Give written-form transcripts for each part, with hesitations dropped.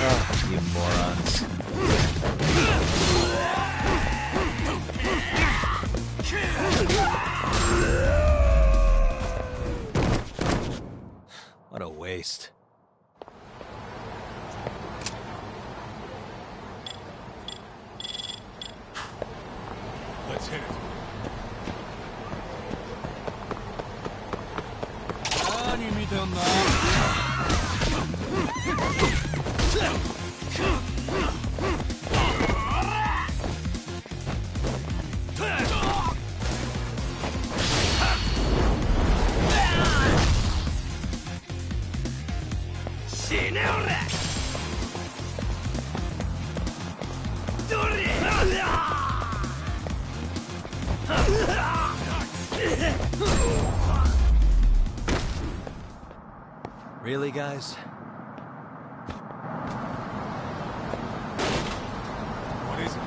Oh, you morons. What a waste. Let's hit it. Really, guys? What is it?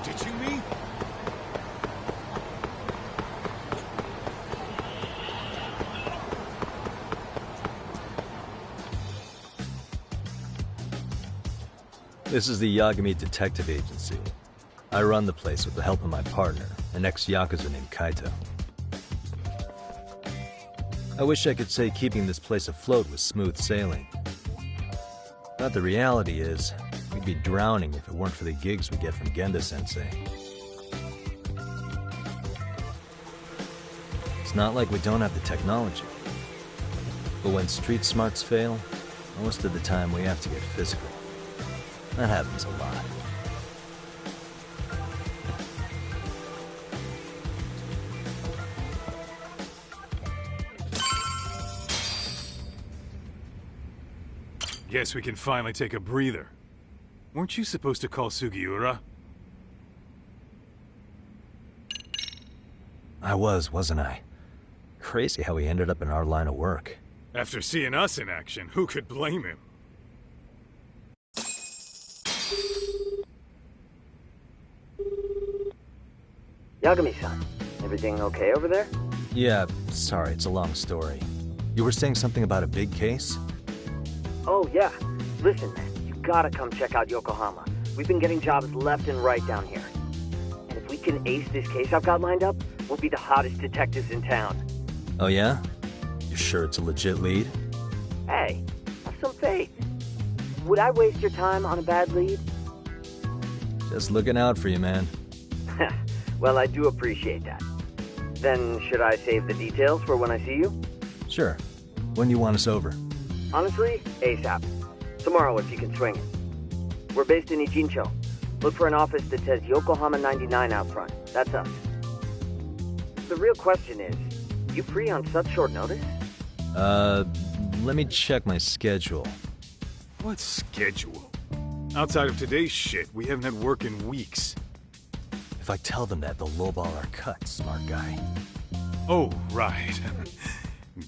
Ditching me? This is the Yagami Detective Agency. I run the place with the help of my partner, an ex-Yakuza named Kaito. I wish I could say keeping this place afloat was smooth sailing. But the reality is, we'd be drowning if it weren't for the gigs we get from Genda-sensei. It's not like we don't have the technology. But when street smarts fail, most of the time we have to get physical. That happens a lot. Guess we can finally take a breather. Weren't you supposed to call Sugiura? I wasn't I? Crazy how he ended up in our line of work. After seeing us in action, who could blame him? Yagami-san, everything okay over there? Yeah, sorry, it's a long story. You were saying something about a big case? Oh, yeah. Listen, you gotta come check out Yokohama. We've been getting jobs left and right down here. And if we can ace this case I've got lined up, we'll be the hottest detectives in town. Oh yeah? You sure it's a legit lead? Hey, have some faith. Would I waste your time on a bad lead? Just looking out for you, man. Well, I do appreciate that. Then, should I save the details for when I see you? Sure. When do you want us over? Honestly, ASAP. Tomorrow if you can swing it. We're based in Ichincho. Look for an office that says Yokohama 99 out front. That's us. The real question is, you free on such short notice? Let me check my schedule. What schedule? Outside of today's shit, we haven't had work in weeks. If I tell them that, they'll lowball our cut, smart guy. Oh, right.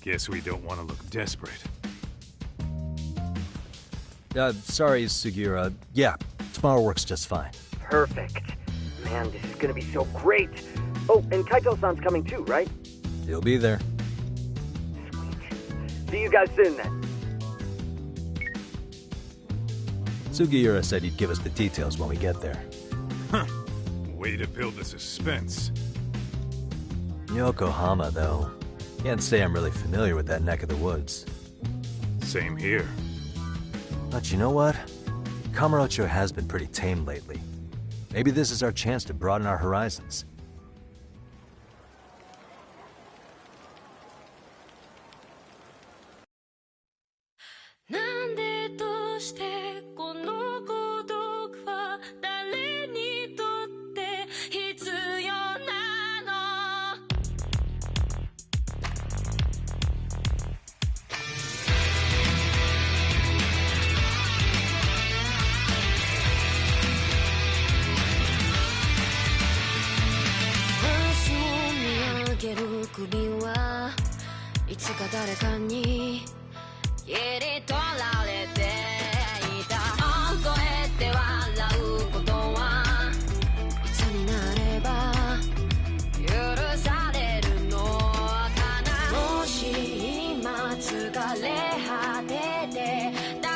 Guess we don't want to look desperate. Sorry, Sugiura. Yeah, tomorrow works just fine. Perfect. Man, this is gonna be so great. Oh, and Kaito-san's coming too, right? He'll be there. Sweet. See you guys soon then. Sugiura said he'd give us the details when we get there. Huh. Way to build the suspense. Yokohama, though. Can't say I'm really familiar with that neck of the woods. Same here. But you know what? Kamurocho has been pretty tame lately. Maybe this is our chance to broaden our horizons. 誰かに切り取られていた声で笑うことはいつになれば許されるのかなもし今疲れ果てて倒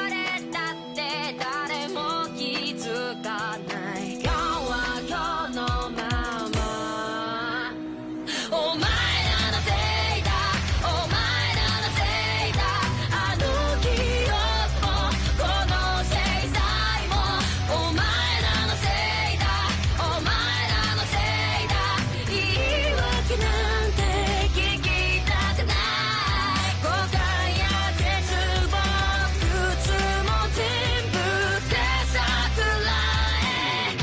れたって誰も気づかない今日は今日のままお前らのせいだお前らのせいだあの記憶もこの制裁もお前らのせいだお前らのせいだ言い訳なんて聞きたくない後悔や絶望苦痛も全部手さくらえ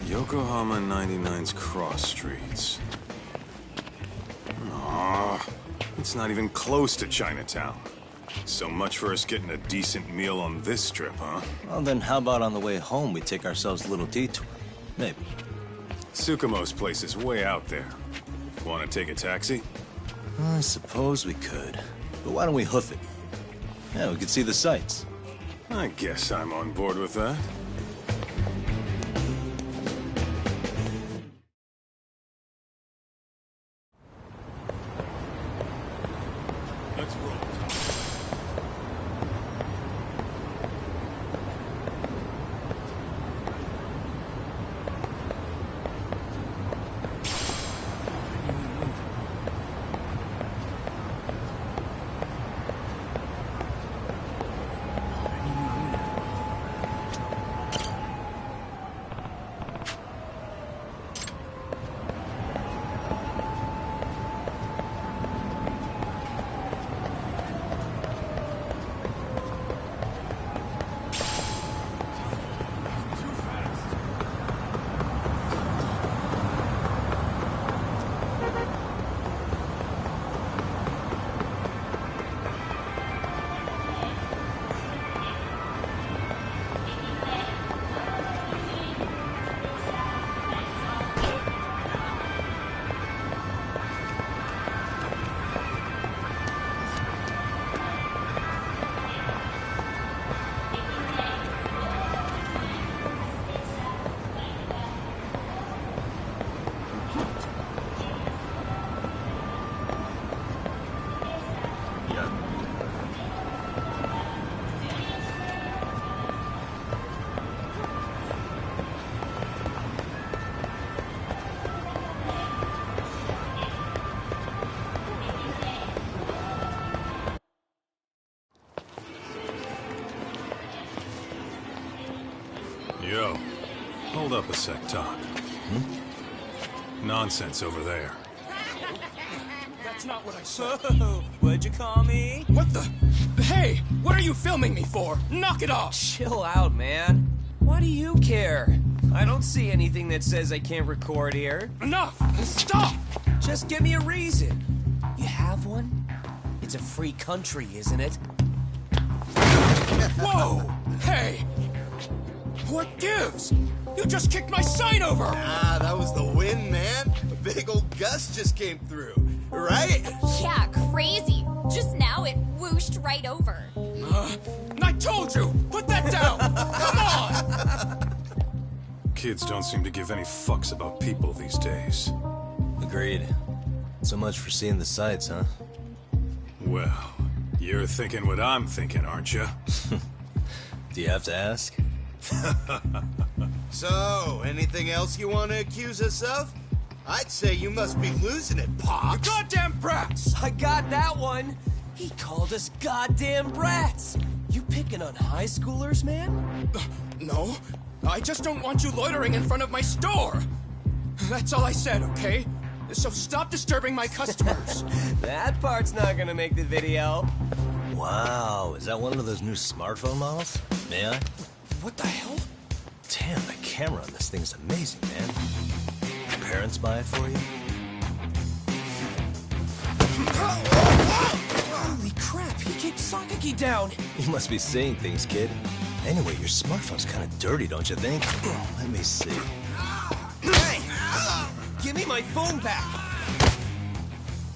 Yokohama 99's cross streets. Aw, it's not even close to Chinatown. So much for us getting a decent meal on this strip, huh? Well, then how about on the way home we take ourselves a little detour? Maybe. Tsukumo's place is way out there. Want to take a taxi? I suppose we could. But why don't we hoof it? Yeah, we could see the sights. I guess I'm on board with that. Let's roll. Yo, hold up a sec, Doc. Nonsense over there. That's not what I said. What'd you call me? What the? Hey, what are you filming me for? Knock it off! Chill out, man. Why do you care? I don't see anything that says I can't record here. Enough! Stop! Just give me a reason. You have one? It's a free country, isn't it? Whoa! Hey! What gives? You just kicked my sign over! Ah, that was the wind, man. A big old gust just came through, right? Yeah, crazy. Just now it whooshed right over. I told you! Put that down! Come on! Kids don't seem to give any fucks about people these days. Agreed. So much for seeing the sights, huh? Well, you're thinking what I'm thinking, aren't you? Do you have to ask? So, anything else you want to accuse us of? I'd say you must be losing it, Pops. You goddamn brats! I got that one! He called us goddamn brats! You picking on high schoolers, man? No, I just don't want you loitering in front of my store. That's all I said, okay? So stop disturbing my customers. That part's not gonna make the video. Wow, is that one of those new smartphone models? May I? What the hell? Damn, the camera on this thing's amazing, man. Your parents buy it for you? Holy crap, he kicked Sakaki down! You must be seeing things, kid. Anyway, your smartphone's kind of dirty, don't you think? Let me see. Hey! Give me my phone back!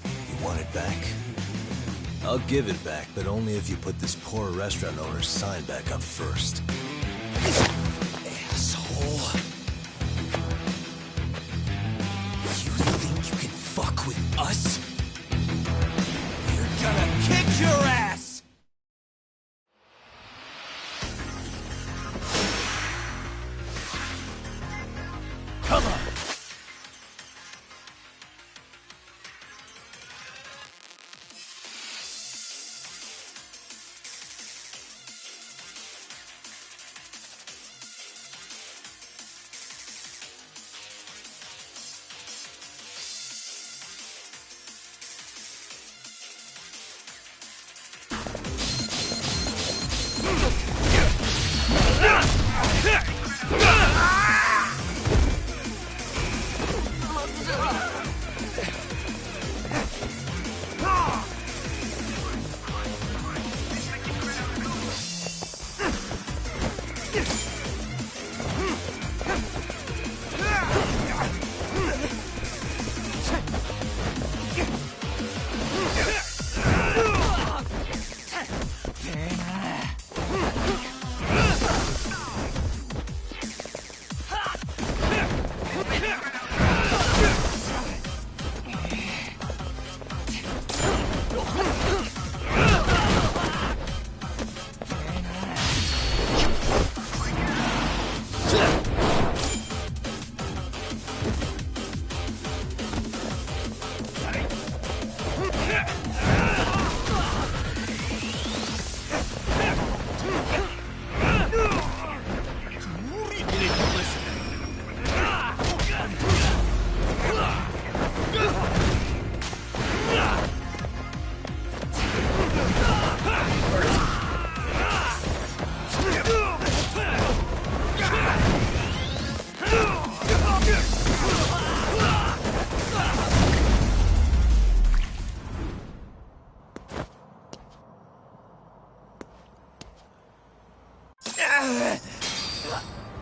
You want it back? I'll give it back, but only if you put this poor restaurant owner's sign back up first. Asshole. You think you can fuck with us? You're gonna kick your ass! Come on!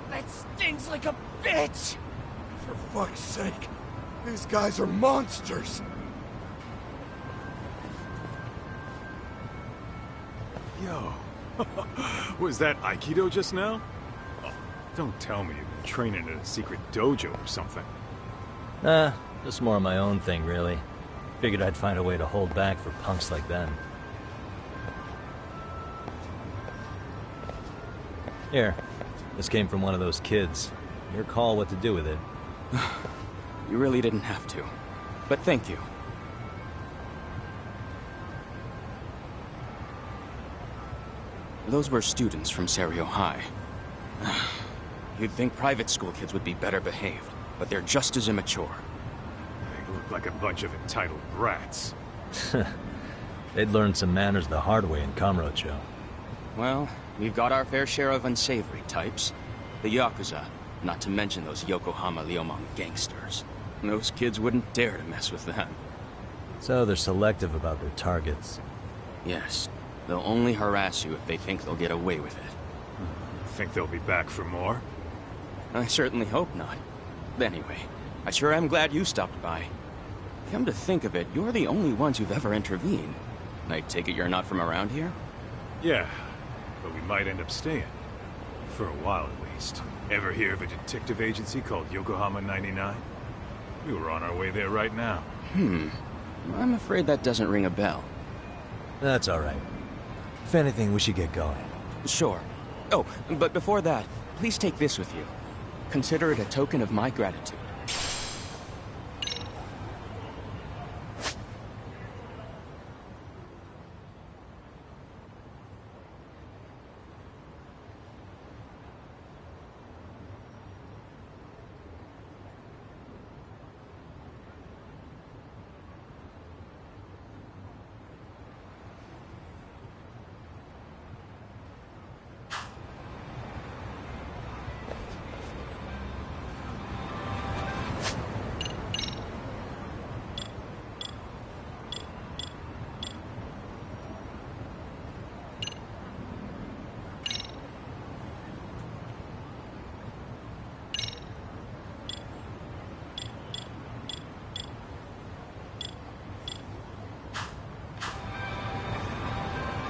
That stings like a bitch! For fuck's sake, these guys are monsters! Yo, was that Aikido just now? Oh, don't tell me you've been training at a secret dojo or something. Just more of my own thing, really. Figured I'd find a way to hold back for punks like them. Here, this came from one of those kids. Your call what to do with it. You really didn't have to. But thank you. Those were students from Serio High. You'd think private school kids would be better behaved, but they're just as immature. They look like a bunch of entitled brats. They'd learned some manners the hard way in Kamurocho. Well, we've got our fair share of unsavory types. The Yakuza, not to mention those Yokohama Liomang gangsters. Those kids wouldn't dare to mess with them. So they're selective about their targets. Yes, they'll only harass you if they think they'll get away with it. Think they'll be back for more? I certainly hope not. Anyway, I sure am glad you stopped by. Come to think of it, you're the only ones who've ever intervened. I take it you're not from around here? Yeah, but we might end up staying. For a while, at least. Ever hear of a detective agency called Yokohama 99? We were on our way there right now. I'm afraid that doesn't ring a bell. That's alright. If anything, we should get going. Sure. Oh, but before that, please take this with you. Consider it a token of my gratitude.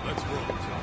Let's roll, Tom.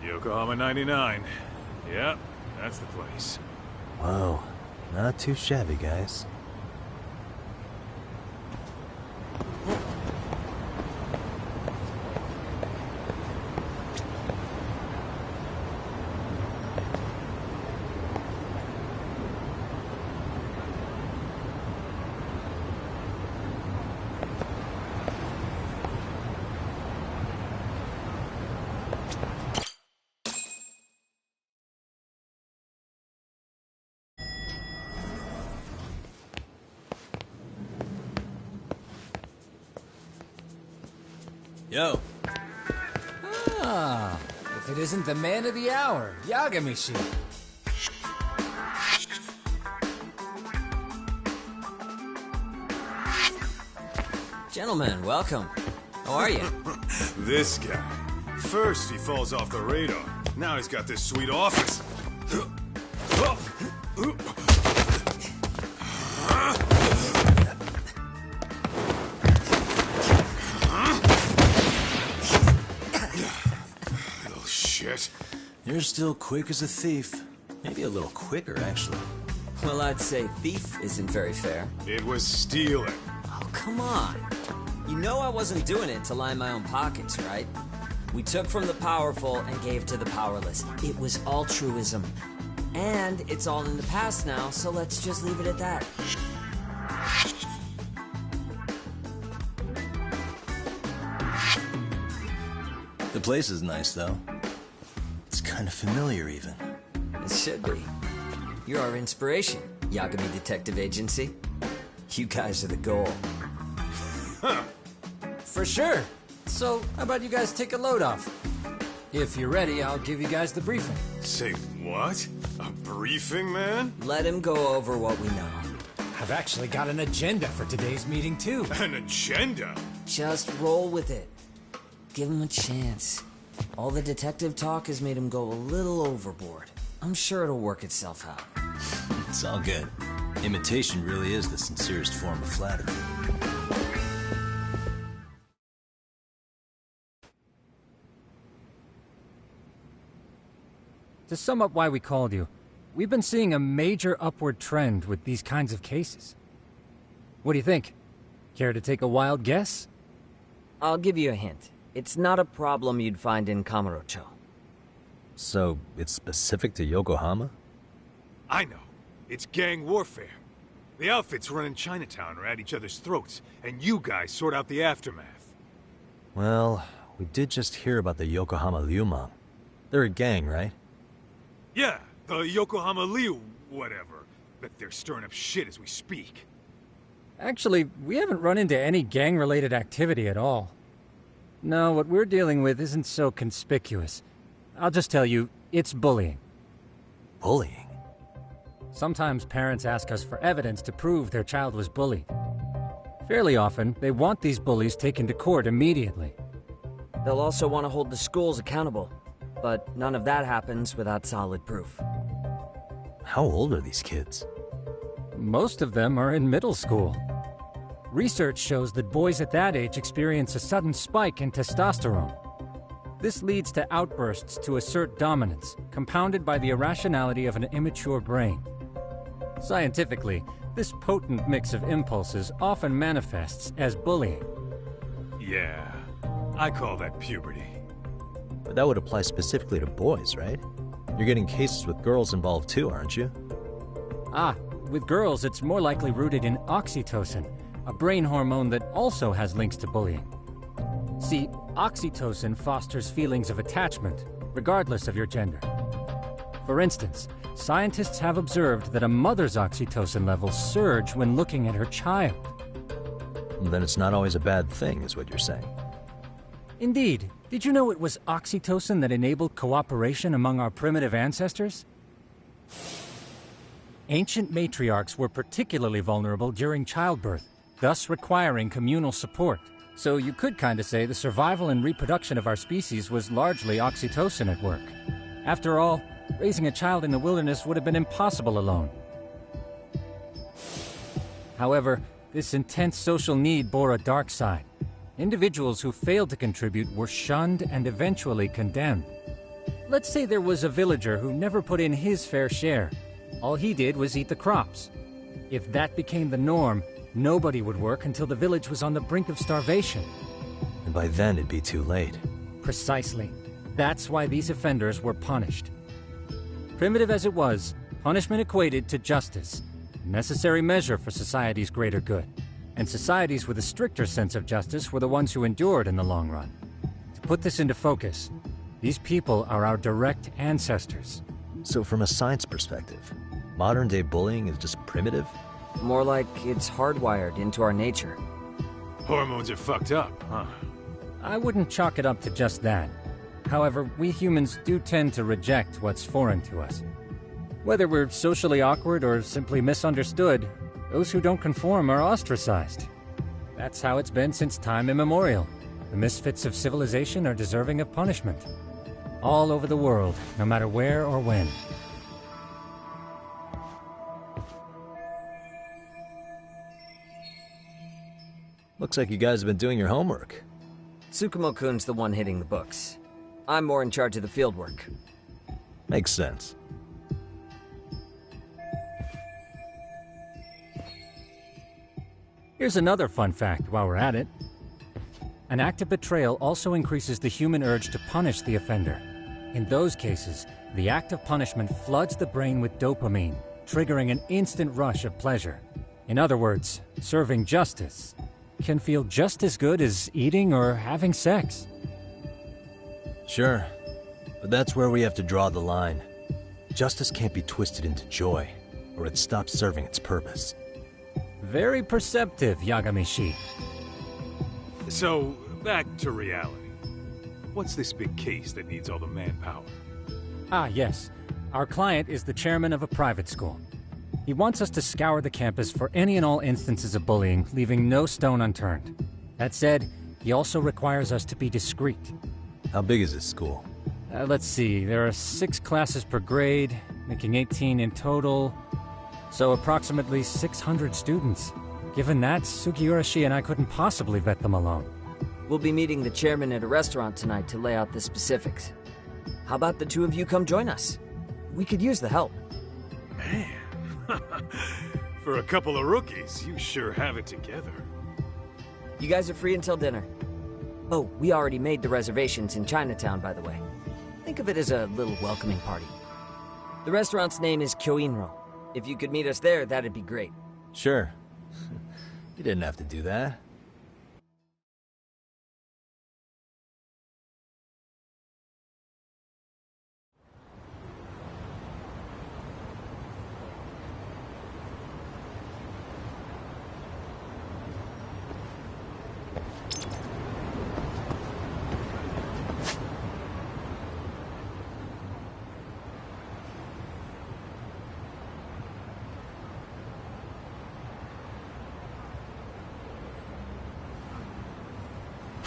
Yokohama 99. Yep, that's the place. Whoa, not too shabby, guys. Yo. Ah, if it isn't the man of the hour, Yagamishi. Gentlemen, welcome. How are you? This guy. First he falls off the radar. Now he's got this sweet office. Little shit. You're still quick as a thief. Maybe a little quicker, actually. Well, I'd say thief isn't very fair. It was stealing. Oh, come on. You know I wasn't doing it to line my own pockets, right? We took from the powerful and gave to the powerless. It was altruism. And it's all in the past now, so let's just leave it at that. The place is nice, though. It's kind of familiar, even. It should be. You're our inspiration, Yagami Detective Agency. You guys are the goal. Huh. For sure. So, how about you guys take a load off? If you're ready, I'll give you guys the briefing. Say what? A briefing, man? Let him go over what we know. I've actually got an agenda for today's meeting, too. An agenda? Just roll with it. Give him a chance. All the detective talk has made him go a little overboard. I'm sure it'll work itself out. It's all good. Imitation really is the sincerest form of flattery. To sum up why we called you, we've been seeing a major upward trend with these kinds of cases. What do you think? Care to take a wild guess? I'll give you a hint. It's not a problem you'd find in Kamurocho. So, it's specific to Yokohama? I know. It's gang warfare. The outfits running Chinatown are at each other's throats, and you guys sort out the aftermath. Well, we did just hear about the Yokohama Liumang. They're a gang, right? Yeah, the Yokohama Liu, whatever. But they're stirring up shit as we speak. Actually, we haven't run into any gang-related activity at all. No, what we're dealing with isn't so conspicuous. I'll just tell you, it's bullying. Bullying? Sometimes parents ask us for evidence to prove their child was bullied. Fairly often, they want these bullies taken to court immediately. They'll also want to hold the schools accountable, but none of that happens without solid proof. How old are these kids? Most of them are in middle school. Research shows that boys at that age experience a sudden spike in testosterone. This leads to outbursts to assert dominance, compounded by the irrationality of an immature brain. Scientifically, this potent mix of impulses often manifests as bullying. Yeah, I call that puberty. But that would apply specifically to boys, right? You're getting cases with girls involved too, aren't you? Ah, with girls it's more likely rooted in oxytocin, a brain hormone that also has links to bullying. See, oxytocin fosters feelings of attachment, regardless of your gender. For instance, scientists have observed that a mother's oxytocin levels surge when looking at her child. Then it's not always a bad thing, is what you're saying. Indeed. Did you know it was oxytocin that enabled cooperation among our primitive ancestors? Ancient matriarchs were particularly vulnerable during childbirth, thus requiring communal support. So you could kinda say the survival and reproduction of our species was largely oxytocin at work. After all, raising a child in the wilderness would have been impossible alone. However, this intense social need bore a dark side. Individuals who failed to contribute were shunned and eventually condemned. Let's say there was a villager who never put in his fair share. All he did was eat the crops. If that became the norm, nobody would work until the village was on the brink of starvation. And by then it'd be too late. Precisely. That's why these offenders were punished. Primitive as it was, punishment equated to justice, a necessary measure for society's greater good. And societies with a stricter sense of justice were the ones who endured in the long run. To put this into focus, these people are our direct ancestors. So from a science perspective, modern-day bullying is just primitive? More like it's hardwired into our nature. Hormones are fucked up, huh? I wouldn't chalk it up to just that. However, we humans do tend to reject what's foreign to us. Whether we're socially awkward or simply misunderstood, those who don't conform are ostracized. That's how it's been since time immemorial. The misfits of civilization are deserving of punishment. All over the world, no matter where or when. Looks like you guys have been doing your homework. Tsukumo-kun's the one hitting the books. I'm more in charge of the fieldwork. Makes sense. Here's another fun fact while we're at it. An act of betrayal also increases the human urge to punish the offender. In those cases, the act of punishment floods the brain with dopamine, triggering an instant rush of pleasure. In other words, serving justice can feel just as good as eating or having sex. Sure, but that's where we have to draw the line. Justice can't be twisted into joy, or it stops serving its purpose. Very perceptive, Yagami-shi. So, back to reality. What's this big case that needs all the manpower? Ah, yes. Our client is the chairman of a private school. He wants us to scour the campus for any and all instances of bullying, leaving no stone unturned. That said, he also requires us to be discreet. How big is this school? Let's see, there are 6 classes per grade, making 18 in total. So approximately 600 students. Given that, Sugiurashi and I couldn't possibly vet them alone. We'll be meeting the chairman at a restaurant tonight to lay out the specifics. How about the two of you come join us? We could use the help. Man, for a couple of rookies, you sure have it together. You guys are free until dinner. Oh, we already made the reservations in Chinatown, by the way. Think of it as a little welcoming party. The restaurant's name is Kyoinro. If you could meet us there, that'd be great. Sure. You didn't have to do that.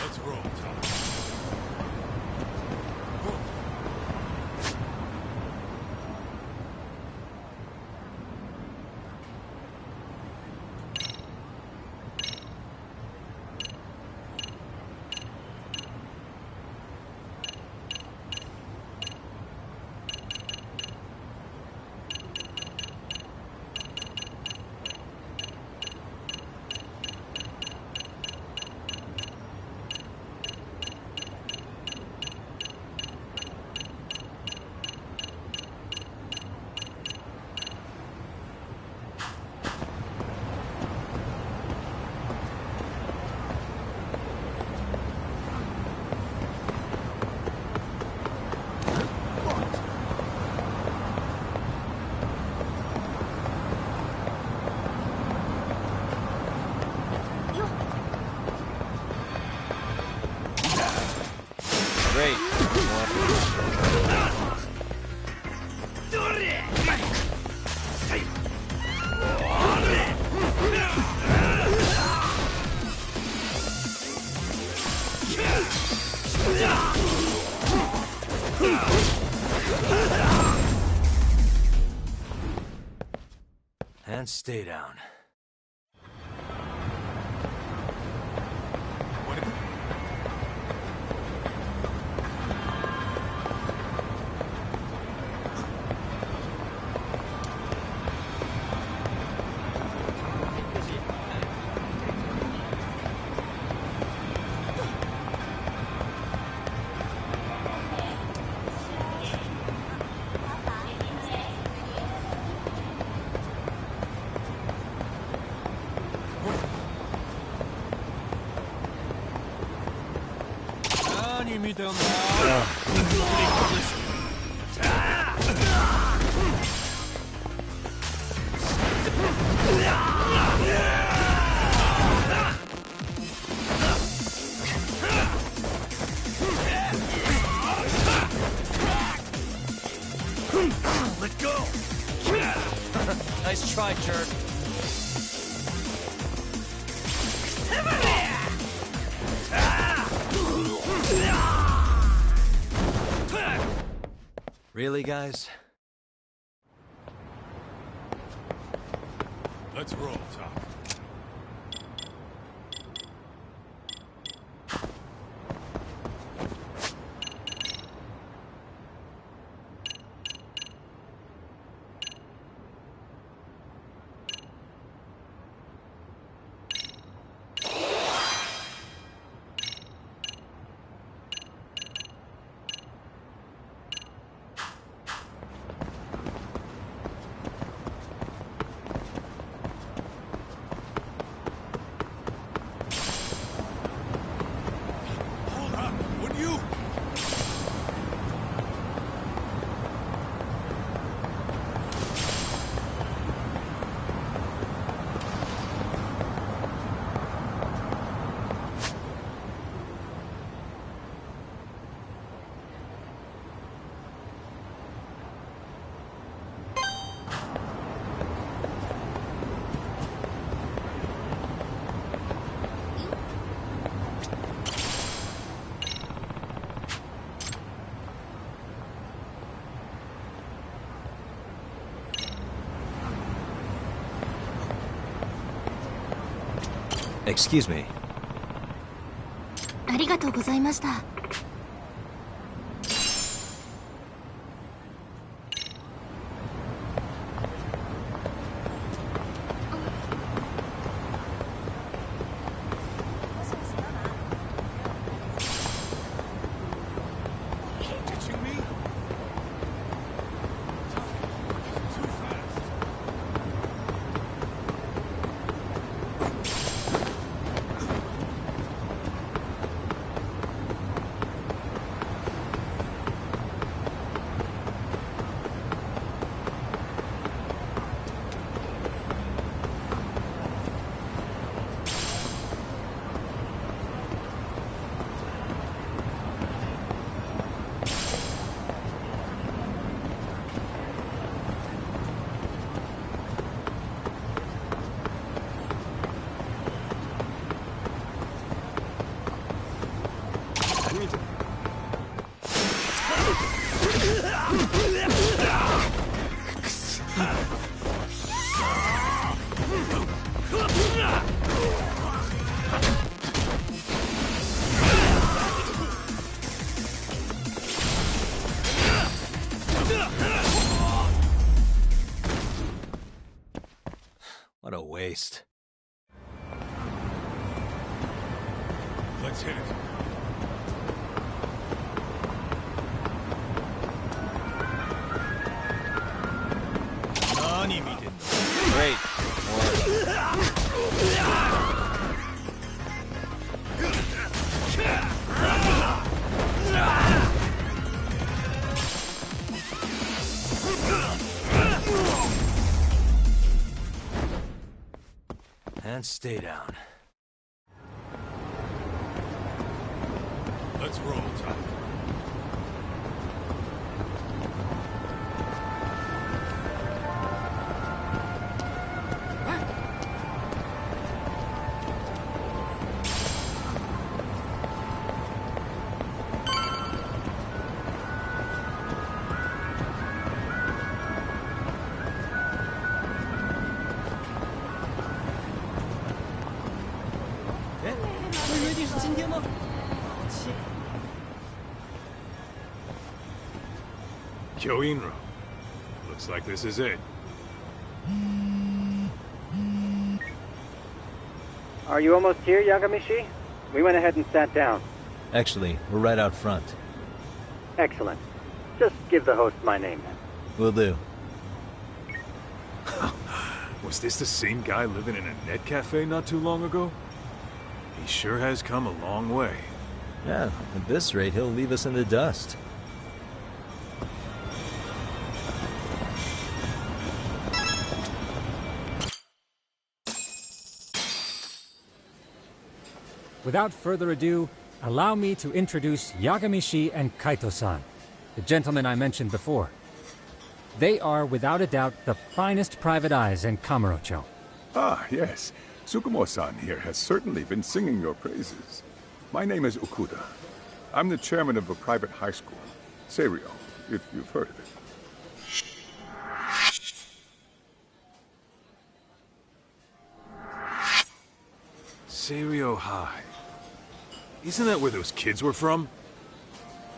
Let's roll, Tom. Great. And stay down. Let go! Nice try, jerk. Really, guys? Let's roll, Tom. Excuse me. ありがとうございました。What a waste. Let's hit it. Great. And stay down. Let's roll, Tom. Kyoinro. Looks like this is it. Are you almost here, Yagamishi? We went ahead and sat down. Actually, we're right out front. Excellent. Just give the host my name then. Will do. Was this the same guy living in a net cafe not too long ago? He sure has come a long way. Yeah, at this rate, he'll leave us in the dust. Without further ado, allow me to introduce Yagamishi and Kaito-san, the gentlemen I mentioned before. They are, without a doubt, the finest private eyes in Kamurocho. Ah, yes. Tsukumo-san here has certainly been singing your praises. My name is Okuda. I'm the chairman of a private high school, Seiryo, if you've heard of it. Seiryo High. Isn't that where those kids were from?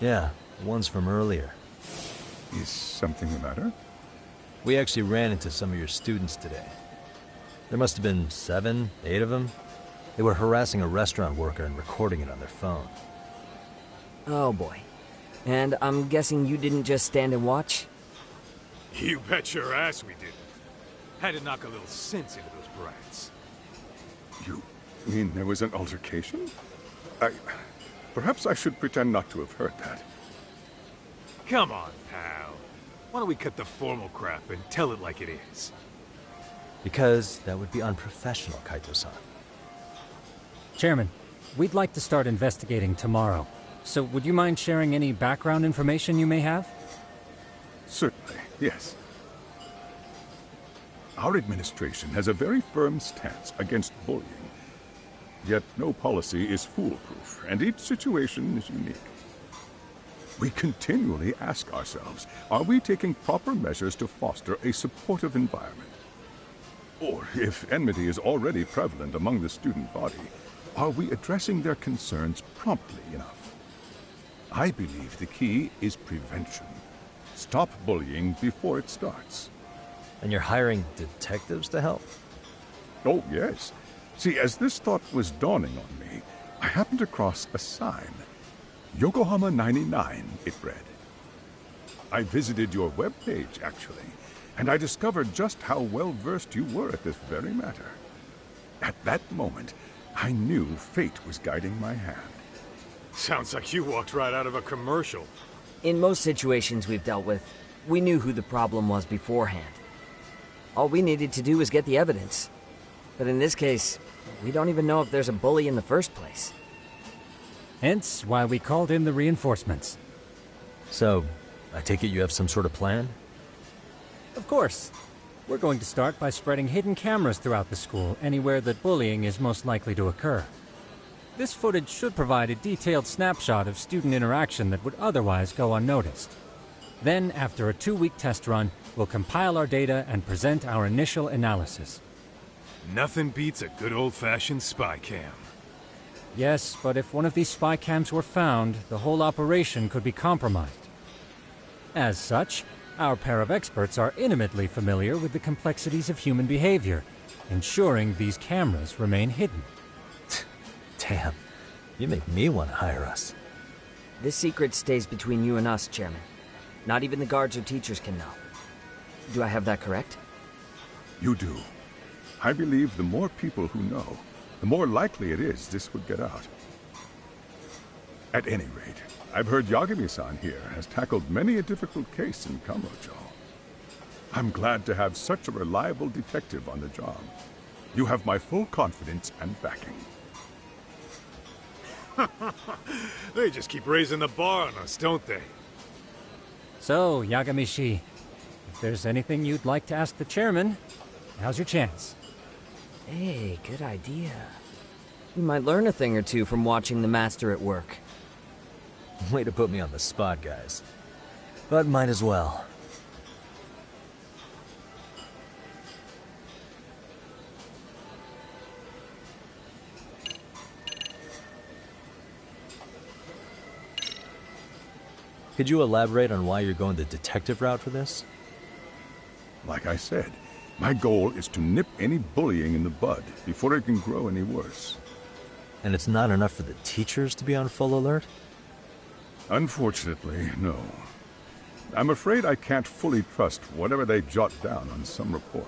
Yeah, the ones from earlier. Is something the matter? We actually ran into some of your students today. There must have been 7, 8 of them. They were harassing a restaurant worker and recording it on their phone. Oh boy. And I'm guessing you didn't just stand and watch? You bet your ass we didn't. Had to knock a little sense into those brats. You mean there was an altercation? Perhaps I should pretend not to have heard that. Come on, pal. Why don't we cut the formal crap and tell it like it is? Because that would be unprofessional, Kaito-san. Chairman, we'd like to start investigating tomorrow. So would you mind sharing any background information you may have? Certainly, yes. Our administration has a very firm stance against bullying. Yet no policy is foolproof, and each situation is unique. We continually ask ourselves, are we taking proper measures to foster a supportive environment? Or, if enmity is already prevalent among the student body, are we addressing their concerns promptly enough? I believe the key is prevention. Stop bullying before it starts. And you're hiring detectives to help? Oh, yes. See, as this thought was dawning on me, I happened across a sign. Yokohama 99, it read. I visited your webpage, actually, and I discovered just how well-versed you were at this very matter. At that moment, I knew fate was guiding my hand. Sounds like you walked right out of a commercial. In most situations we've dealt with, we knew who the problem was beforehand. All we needed to do was get the evidence. But in this case, we don't even know if there's a bully in the first place. Hence why we called in the reinforcements. So, I take it you have some sort of plan? Of course. We're going to start by spreading hidden cameras throughout the school, anywhere that bullying is most likely to occur. This footage should provide a detailed snapshot of student interaction that would otherwise go unnoticed. Then, after a 2-week test run, we'll compile our data and present our initial analysis. Nothing beats a good old-fashioned spy cam. Yes, but if one of these spy cams were found, the whole operation could be compromised. As such, our pair of experts are intimately familiar with the complexities of human behavior, ensuring these cameras remain hidden. Damn, you make me want to hire us. This secret stays between you and us, Chairman. Not even the guards or teachers can know. Do I have that correct? You do. I believe the more people who know, the more likely it is this would get out. At any rate, I've heard Yagami-san here has tackled many a difficult case in Kamurocho. I'm glad to have such a reliable detective on the job. You have my full confidence and backing. They just keep raising the bar on us, don't they? So, Yagami-shi, if there's anything you'd like to ask the chairman, now's your chance. Hey, good idea. You might learn a thing or two from watching the master at work. Way to put me on the spot, guys. But might as well. Could you elaborate on why you're going the detective route for this? Like I said, my goal is to nip any bullying in the bud before it can grow any worse. And it's not enough for the teachers to be on full alert? Unfortunately, no. I'm afraid I can't fully trust whatever they jot down on some report.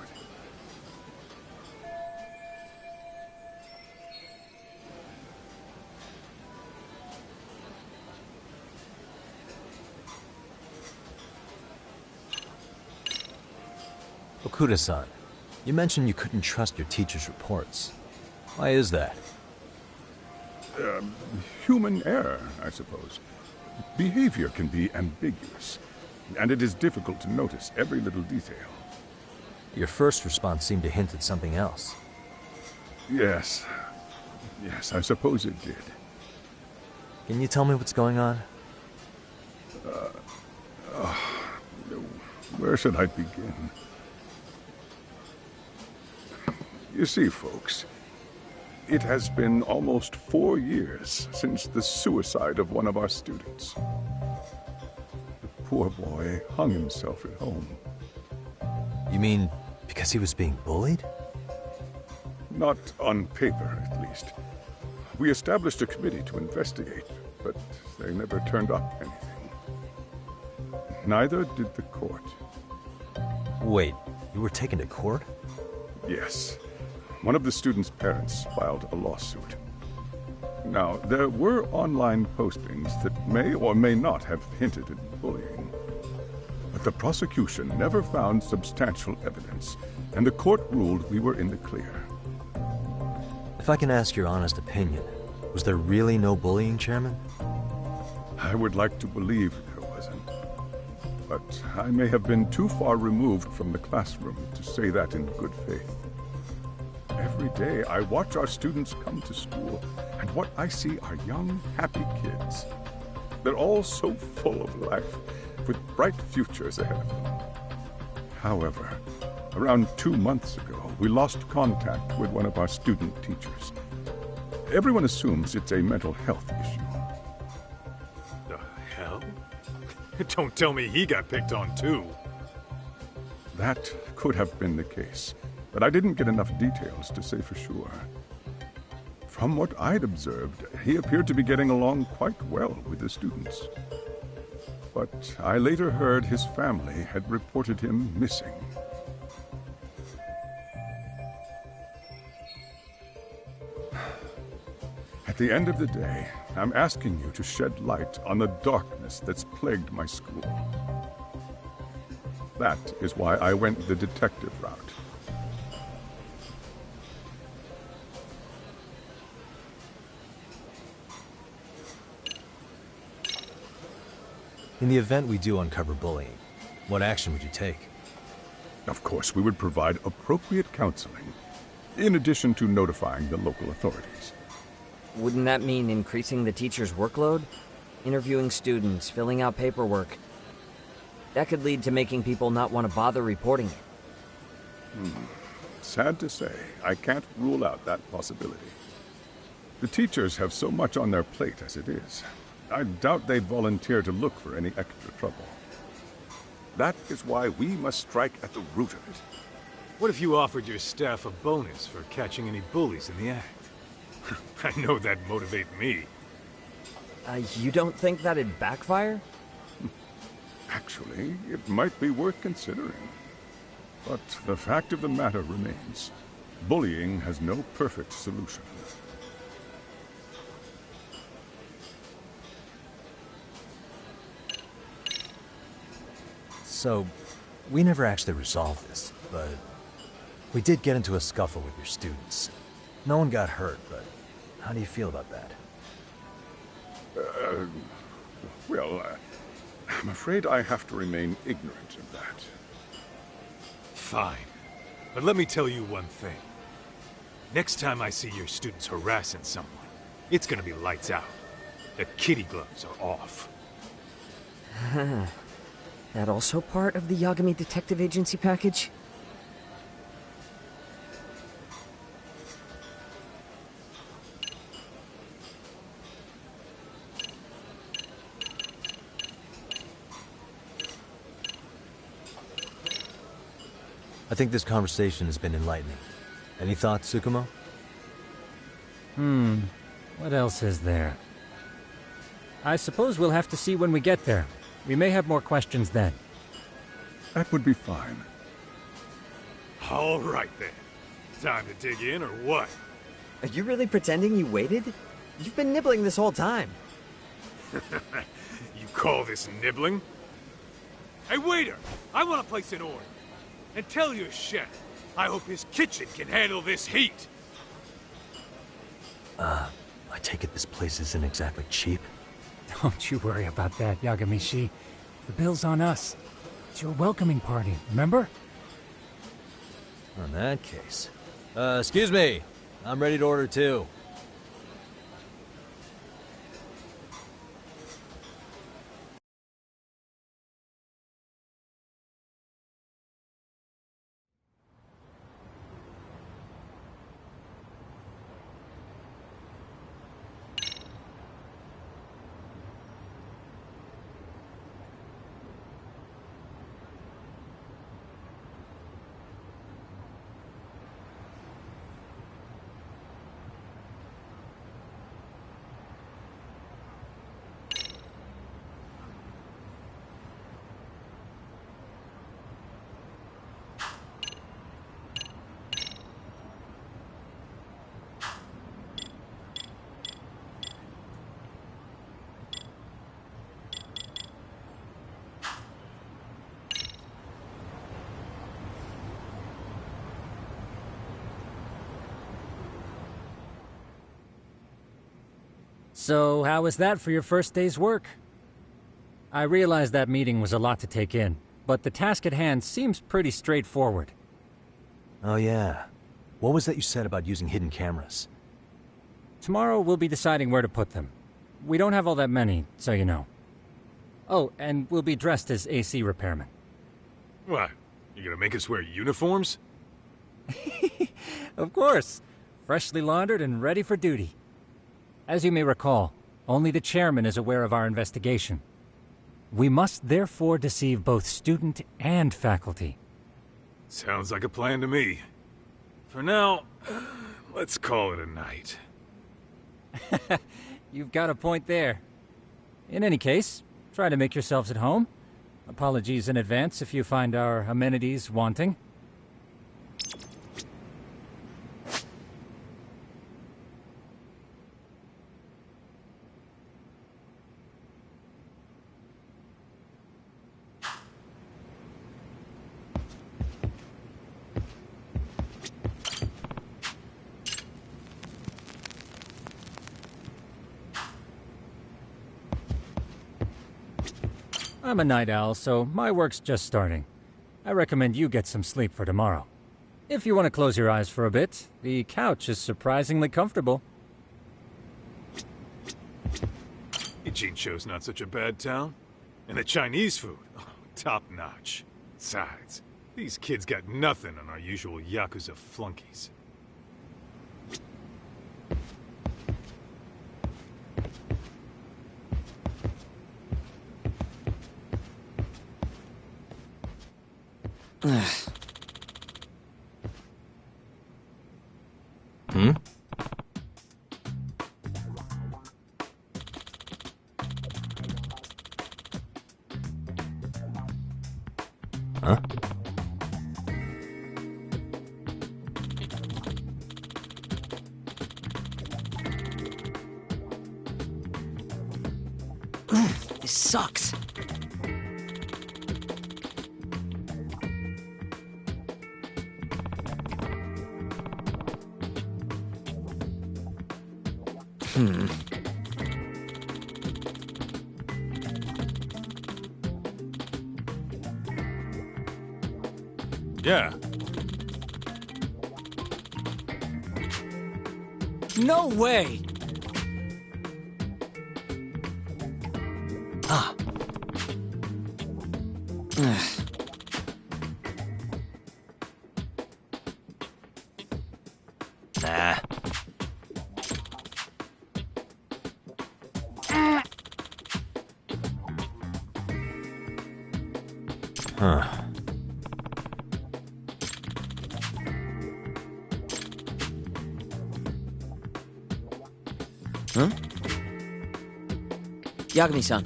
Okuda-san, you mentioned you couldn't trust your teacher's reports. Why is that? Human error, I suppose. Behavior can be ambiguous, and it is difficult to notice every little detail. Your first response seemed to hint at something else. Yes, I suppose it did. Can you tell me what's going on? Where should I begin? You see, folks, it has been almost 4 years since the suicide of one of our students. The poor boy hung himself at home. You mean because he was being bullied? Not on paper, at least. We established a committee to investigate, but they never turned up anything. Neither did the court. Wait, you were taken to court? Yes. One of the students' parents filed a lawsuit. Now, there were online postings that may or may not have hinted at bullying. But the prosecution never found substantial evidence, and the court ruled we were in the clear. If I can ask your honest opinion, was there really no bullying, Chairman? I would like to believe there wasn't. But I may have been too far removed from the classroom to say that in good faith. Every day I watch our students come to school, and what I see are young, happy kids. They're all so full of life, with bright futures ahead of them. However, around 2 months ago, we lost contact with one of our student teachers. Everyone assumes it's a mental health issue. The hell? Don't tell me he got picked on too. That could have been the case, but I didn't get enough details to say for sure. From what I'd observed, he appeared to be getting along quite well with the students. But I later heard his family had reported him missing. At the end of the day, I'm asking you to shed light on the darkness that's plagued my school. That is why I went the detective route. In the event we do uncover bullying, what action would you take? Of course, we would provide appropriate counseling, in addition to notifying the local authorities. Wouldn't that mean increasing the teacher's workload? Interviewing students, filling out paperwork. That could lead to making people not want to bother reporting it. Sad to say, I can't rule out that possibility. The teachers have so much on their plate as it is. I doubt they'd volunteer to look for any extra trouble. That is why we must strike at the root of it. What if you offered your staff a bonus for catching any bullies in the act? I know that'd motivate me. You don't think that'd backfire? Actually, it might be worth considering. But the fact of the matter remains, bullying has no perfect solution. So, we never actually resolved this, but we did get into a scuffle with your students. No one got hurt, but how do you feel about that? I'm afraid I have to remain ignorant of that. Fine. But let me tell you one thing. Next time I see your students harassing someone, it's gonna be lights out. The kitty gloves are off. That also part of the Yagami Detective Agency package? I think this conversation has been enlightening. Any thoughts, Tsukumo? What else is there? I suppose we'll have to see when we get there. We may have more questions then. That would be fine. All right then. Time to dig in or what? Are you really pretending you waited? You've been nibbling this whole time. You call this nibbling? Hey waiter, I want to place an order. And tell your chef, I hope his kitchen can handle this heat. I take it this place isn't exactly cheap? Don't you worry about that, Yagami-shi. The bill's on us. It's your welcoming party, remember? In that case. Excuse me. I'm ready to order too. So, how was that for your first day's work? I realize that meeting was a lot to take in, but the task at hand seems pretty straightforward. Oh yeah. What was that you said about using hidden cameras? Tomorrow we'll be deciding where to put them. We don't have all that many, so you know. Oh, and we'll be dressed as AC repairmen. What? You gonna make us wear uniforms? Of course. Freshly laundered and ready for duty. As you may recall, only the chairman is aware of our investigation. We must therefore deceive both student and faculty. Sounds like a plan to me. For now, let's call it a night. You've got a point there. In any case, try to make yourselves at home. Apologies in advance if you find our amenities wanting. I'm a night owl, so my work's just starting. I recommend you get some sleep for tomorrow. If you want to close your eyes for a bit, the couch is surprisingly comfortable. Ijincho's not such a bad town. And the Chinese food, oh, top-notch. Besides, these kids got nothing on our usual Yakuza flunkies. Hmm? Huh? This sucks. Yeah. No way! Ah. Nah. Huh. Huh? Yagami-san.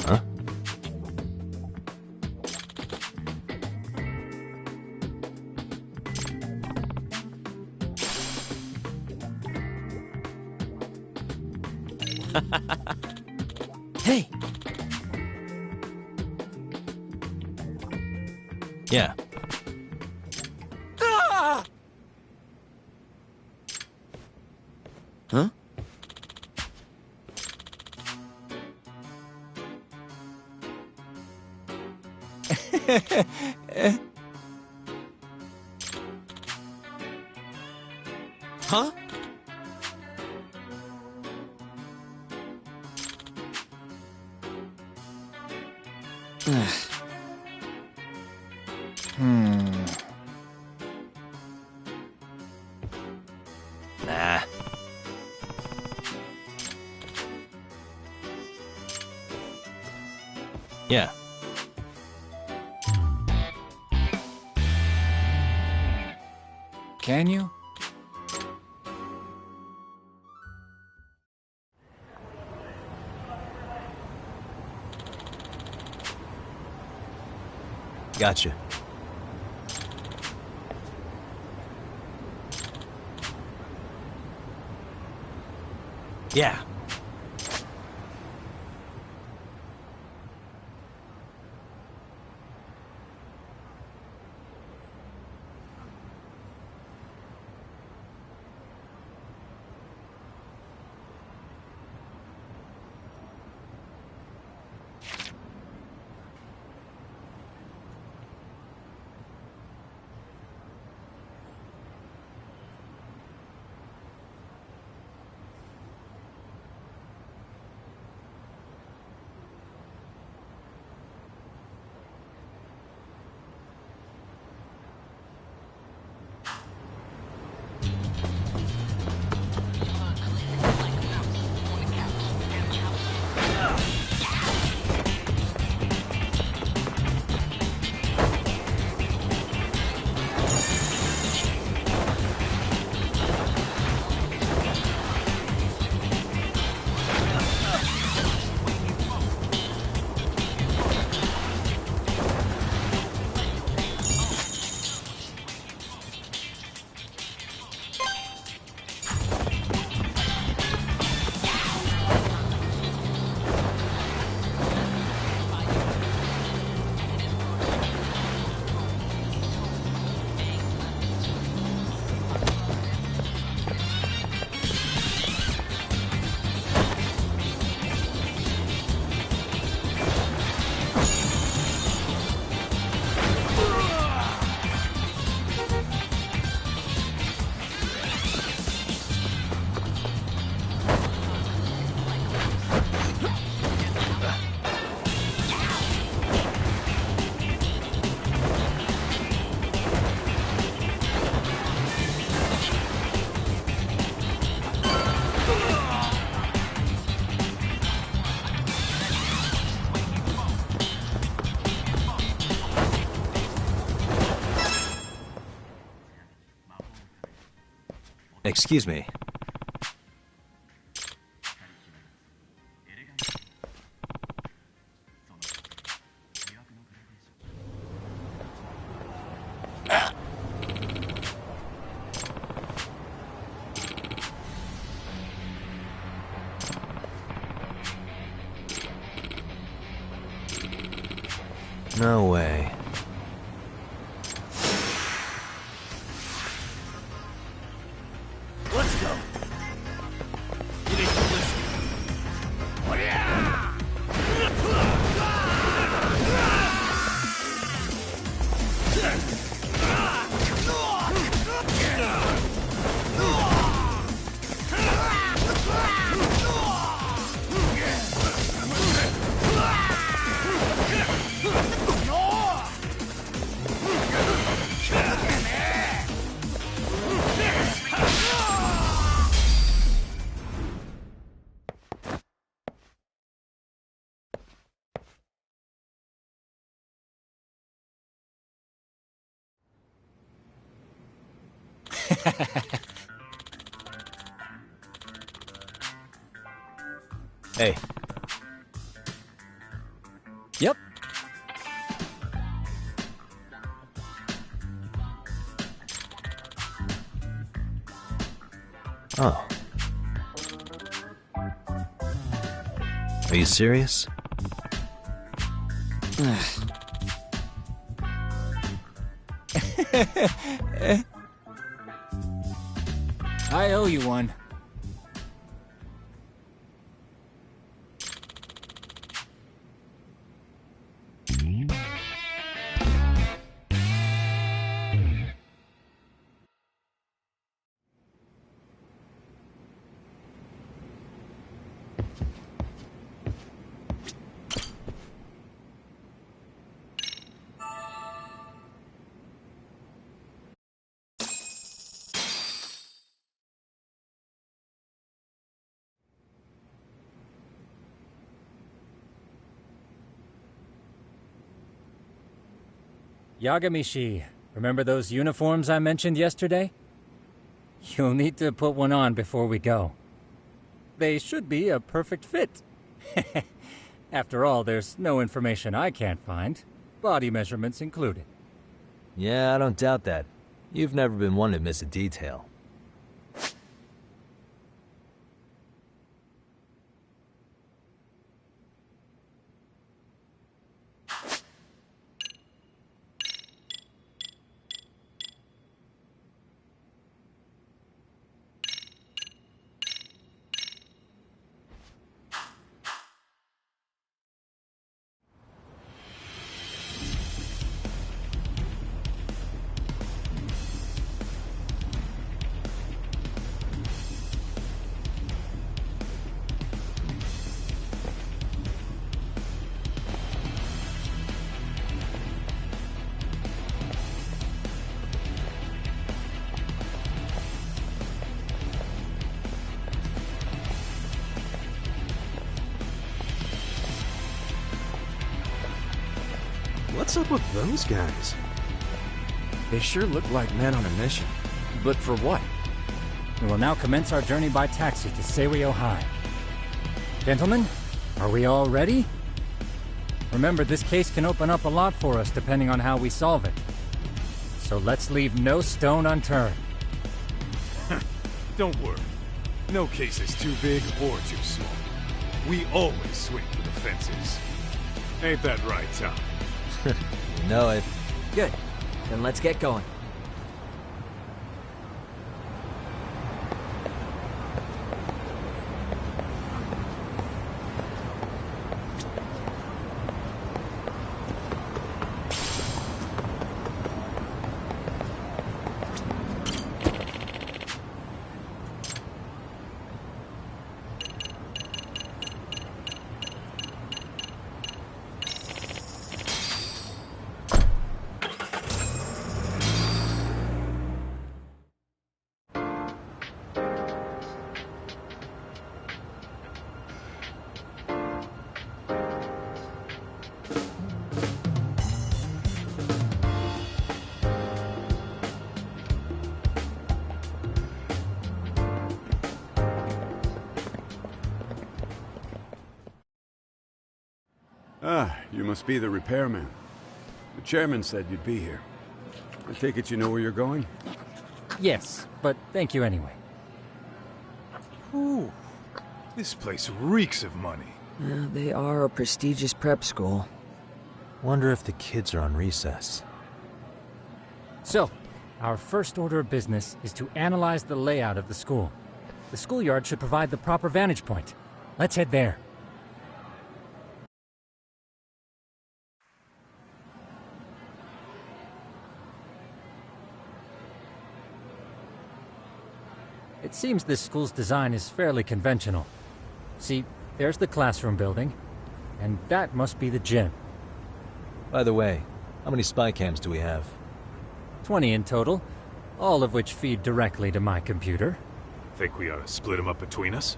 Huh? Hey! Yeah. Ah! Huh? Huh? Nah. Yeah. Can you? Gotcha. Yeah. Excuse me. No way. Let's go. You need to listen. Oh, yeah! Hey. Yep. Oh. Are you serious? I owe you one. Yagamishi, remember those uniforms I mentioned yesterday? You'll need to put one on before we go. They should be a perfect fit. After all, there's no information I can't find, body measurements included. Yeah, I don't doubt that. You've never been one to miss a detail. What's up with those guys? They sure look like men on a mission. But for what? We will now commence our journey by taxi to Seirio High. Gentlemen, are we all ready? Remember, this case can open up a lot for us depending on how we solve it. So let's leave no stone unturned. Don't worry. No case is too big or too small. We always swing for the fences. Ain't that right, Tom? You know it. Good. Then let's get going. Ah, you must be the repairman. The chairman said you'd be here. I take it you know where you're going? Yes, but thank you anyway. Ooh, this place reeks of money. They are a prestigious prep school. Wonder if the kids are on recess. So, our first order of business is to analyze the layout of the school. The schoolyard should provide the proper vantage point. Let's head there. It seems this school's design is fairly conventional. See, there's the classroom building, and that must be the gym. By the way, how many spy cams do we have? 20 in total, all of which feed directly to my computer. Think we ought to split them up between us?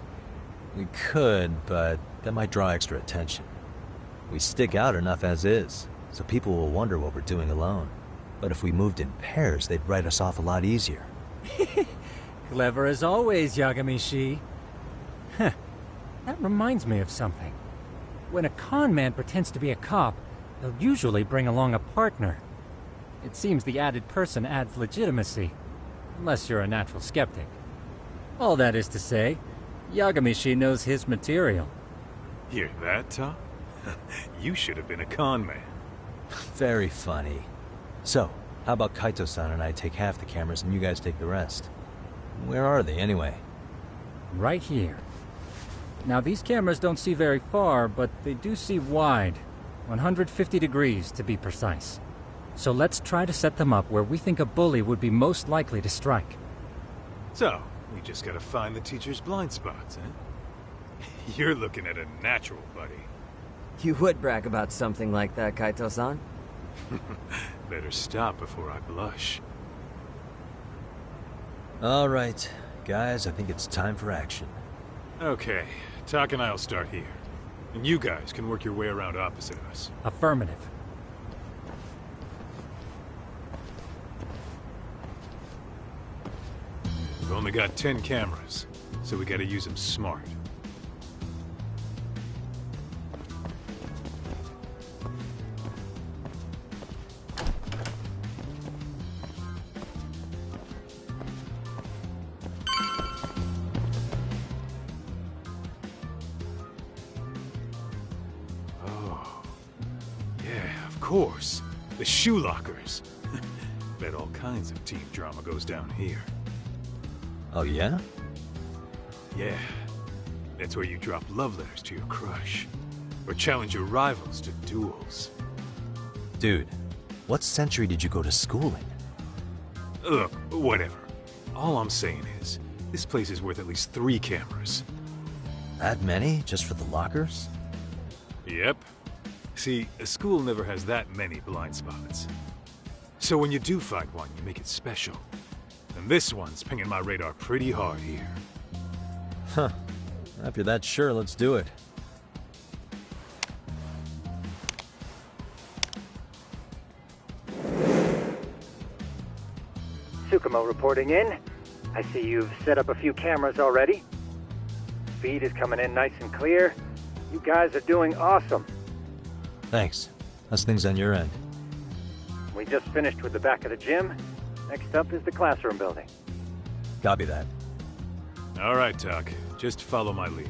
We could, but that might draw extra attention. We stick out enough as is, so people will wonder what we're doing alone. But if we moved in pairs, they'd write us off a lot easier. Clever as always, Yagami-shi. Huh. That reminds me of something. When a con man pretends to be a cop, they'll usually bring along a partner. It seems the added person adds legitimacy, unless you're a natural skeptic. All that is to say, Yagami-shi knows his material. Hear that, Tom? You should have been a con man. Very funny. So, how about Kaito-san and I take half the cameras and you guys take the rest? Where are they, anyway? Right here. Now, these cameras don't see very far, but they do see wide. 150 degrees, to be precise. So let's try to set them up where we think a bully would be most likely to strike. So, we just gotta find the teacher's blind spots, eh? You're looking at a natural, buddy. You would brag about something like that, Kaito-san. Better stop before I blush. All right, guys, I think it's time for action. Okay, Tak and I'll start here. And you guys can work your way around opposite us. Affirmative. We've only got 10 cameras, so we gotta use them smart. Of course. The shoe lockers. Bet all kinds of team drama goes down here. Oh, yeah? Yeah. That's where you drop love letters to your crush. Or challenge your rivals to duels. Dude, what century did you go to school in? Look, whatever. All I'm saying is, this place is worth at least 3 cameras. That many? Just for the lockers? Yep. See, a school never has that many blind spots. So when you do find one, you make it special. And this one's pinging my radar pretty hard here. Huh. If you're that sure, let's do it. Tsukumo reporting in. I see you've set up a few cameras already. Feed is coming in nice and clear. You guys are doing awesome. Thanks. How's things on your end? We just finished with the back of the gym. Next up is the classroom building. Copy that. All right, Tak. Just follow my lead.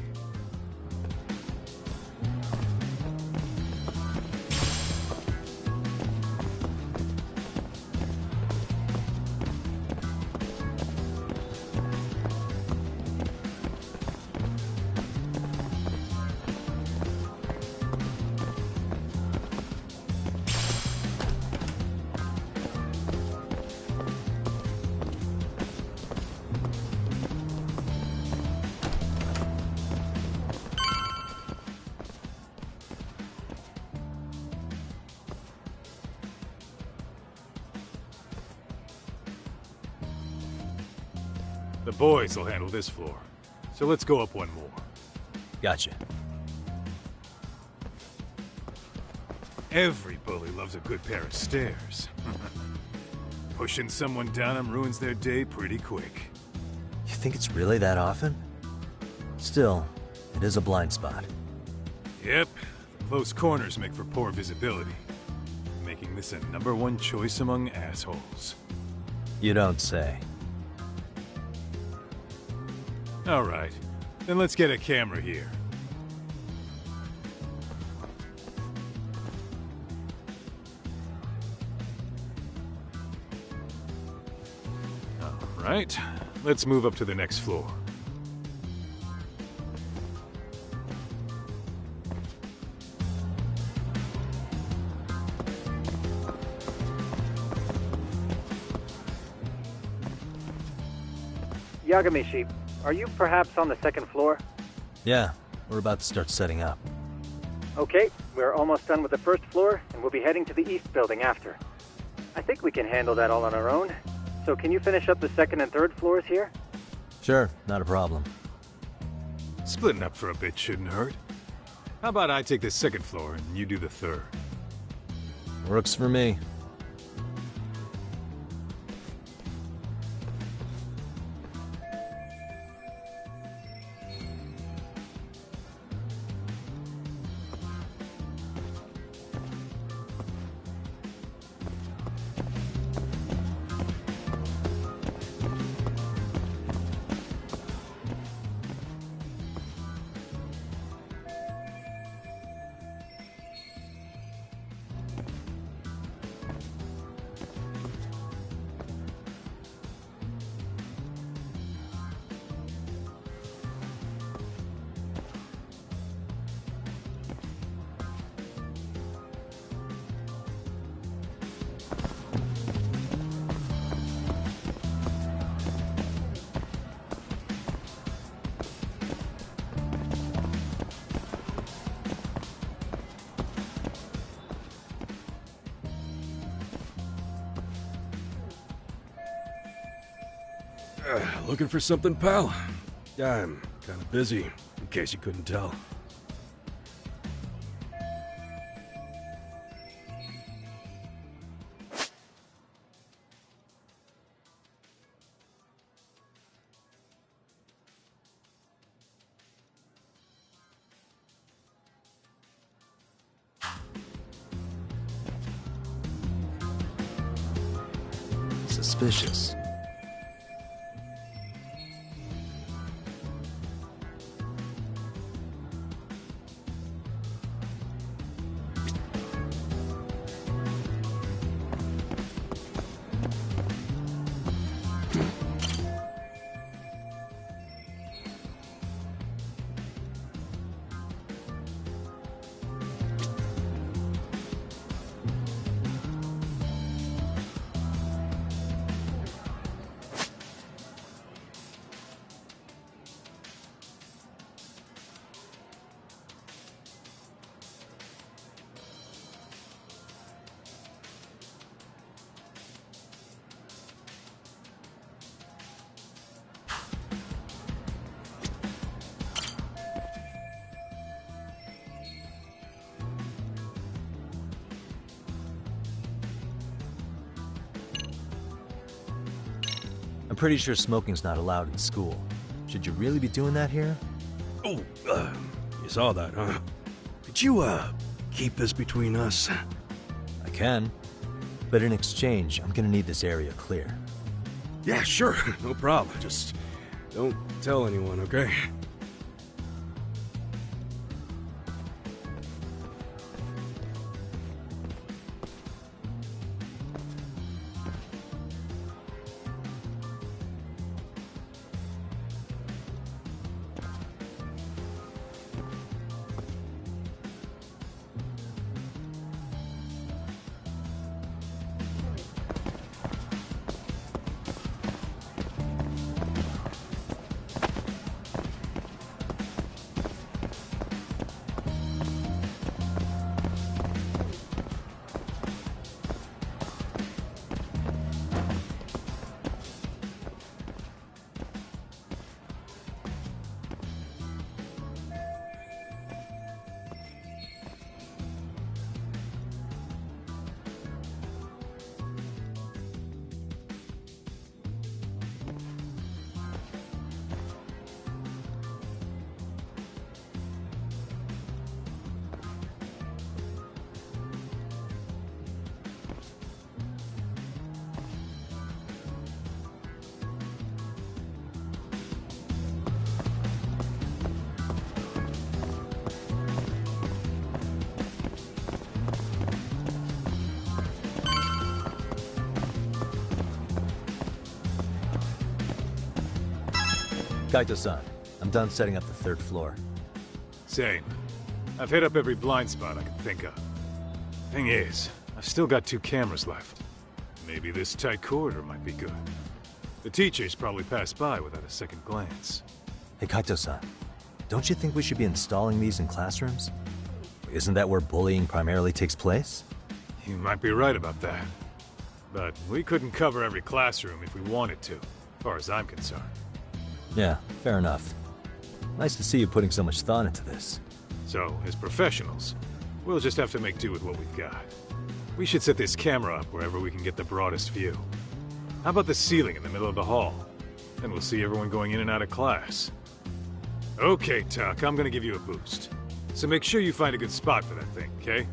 The boys will handle this floor. So let's go up one more. Gotcha. Every bully loves a good pair of stairs. Pushing someone down them ruins their day pretty quick. You think it's really that often? Still, it is a blind spot. Yep, the Close corners make for poor visibility, making this a #1 choice among assholes. You don't say. All right, then let's get a camera here. All right, let's move up to the next floor. Yagamishi, are you perhaps on the second floor? Yeah, we're about to start setting up. Okay, we're almost done with the first floor, and we'll be heading to the east building after. I think we can handle that all on our own. So can you finish up the second and third floors here? Sure, not a problem. Splitting up for a bit shouldn't hurt. How about I take the second floor and you do the third? Works for me. Looking for something, pal? Yeah, I'm kind of busy, in case you couldn't tell. Suspicious. I'm pretty sure smoking's not allowed in school. Should you really be doing that here? Oh, you saw that, huh? Could you, keep this between us? I can. But in exchange, I'm gonna need this area clear. Yeah, sure. No problem. Just don't tell anyone, okay? Kaito-san, I'm done setting up the 3rd floor. Same. I've hit up every blind spot I can think of. Thing is, I've still got 2 cameras left. Maybe this tight corridor might be good. The teachers probably passed by without a second glance. Hey, Kaito-san, don't you think we should be installing these in classrooms? Isn't that where bullying primarily takes place? You might be right about that. But we couldn't cover every classroom if we wanted to, as far as I'm concerned. Yeah, fair enough. Nice to see you putting so much thought into this. So, as professionals, we'll just have to make do with what we've got. We should set this camera up wherever we can get the broadest view. How about the ceiling in the middle of the hall? Then we'll see everyone going in and out of class. Okay, Tuck, I'm gonna give you a boost. So make sure you find a good spot for that thing, okay?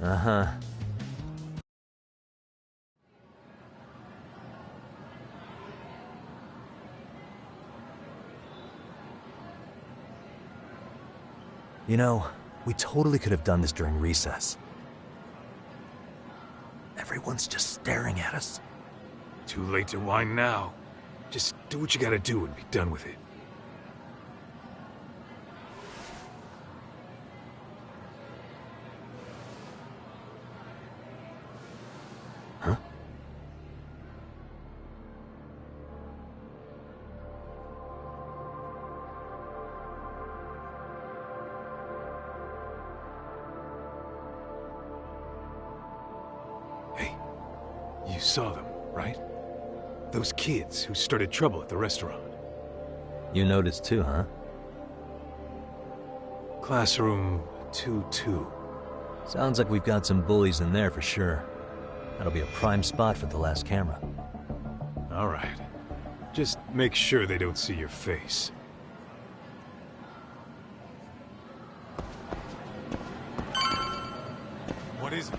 Uh-huh. You know, we totally could have done this during recess. Everyone's just staring at us. Too late to whine now. Just do what you gotta do and be done with it. Huh? Hey, you saw them, right? Those kids who started trouble at the restaurant. You noticed too, huh? Classroom 2-2. Sounds like we've got some bullies in there for sure. That'll be a prime spot for the last camera. All right. Just make sure they don't see your face. What is it?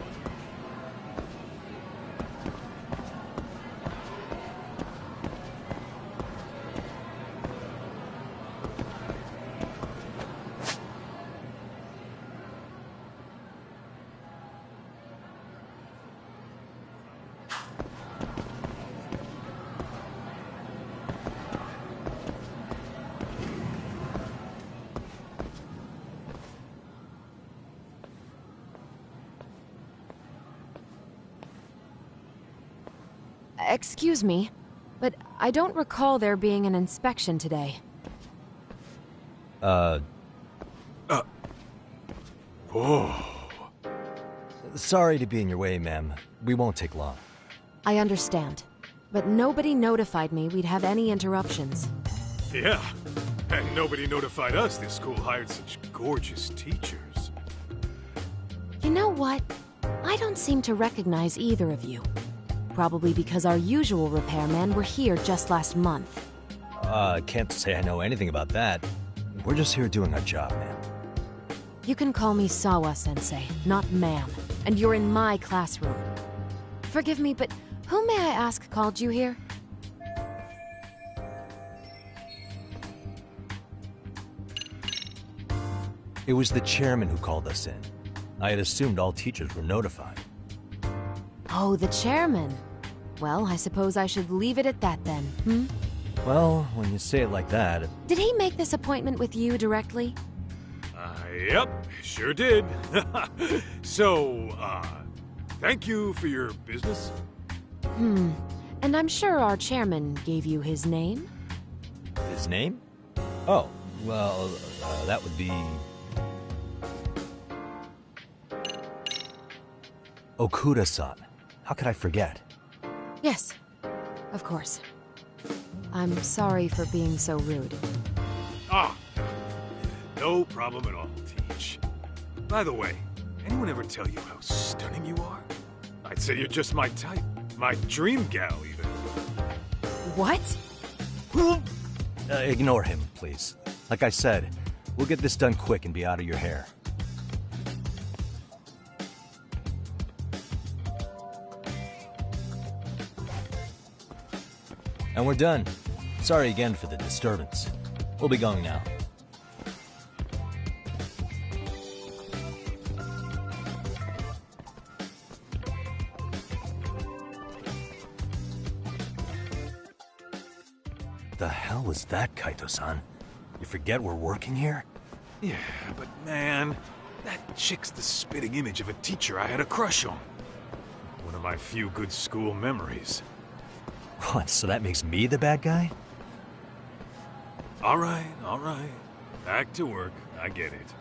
Excuse me, but I don't recall there being an inspection today. Oh. Sorry to be in your way, ma'am. We won't take long. I understand, but nobody notified me we'd have any interruptions. Yeah, and nobody notified us this school hired such gorgeous teachers. You know what? I don't seem to recognize either of you. Probably because our usual repairmen were here just last month. Can't say I know anything about that. We're just here doing our job, ma'am. You can call me Sawa-sensei, not ma'am, and you're in my classroom. Forgive me, but who may I ask called you here? It was the chairman who called us in. I had assumed all teachers were notified. Oh, the chairman. Well, I suppose I should leave it at that then, hmm? Well, when you say it like that... Did he make this appointment with you directly? Yep, sure did. So, thank you for your business. And I'm sure our chairman gave you his name? His name? Oh, well, that would be... Okuda-san. How could I forget? Yes, of course. I'm sorry for being so rude. No problem at all, Teach. By the way, anyone ever tell you how stunning you are? I'd say you're just my type. My dream gal, even. What? Ignore him, please. Like I said, we'll get this done quick and be out of your hair. And we're done. Sorry again for the disturbance. We'll be going now. the hell was that, Kaito-san? You forget we're working here? Yeah, but man, that chick's the spitting image of a teacher I had a crush on. One of my few good school memories. What, so that makes me the bad guy? All right. Back to work. I get it.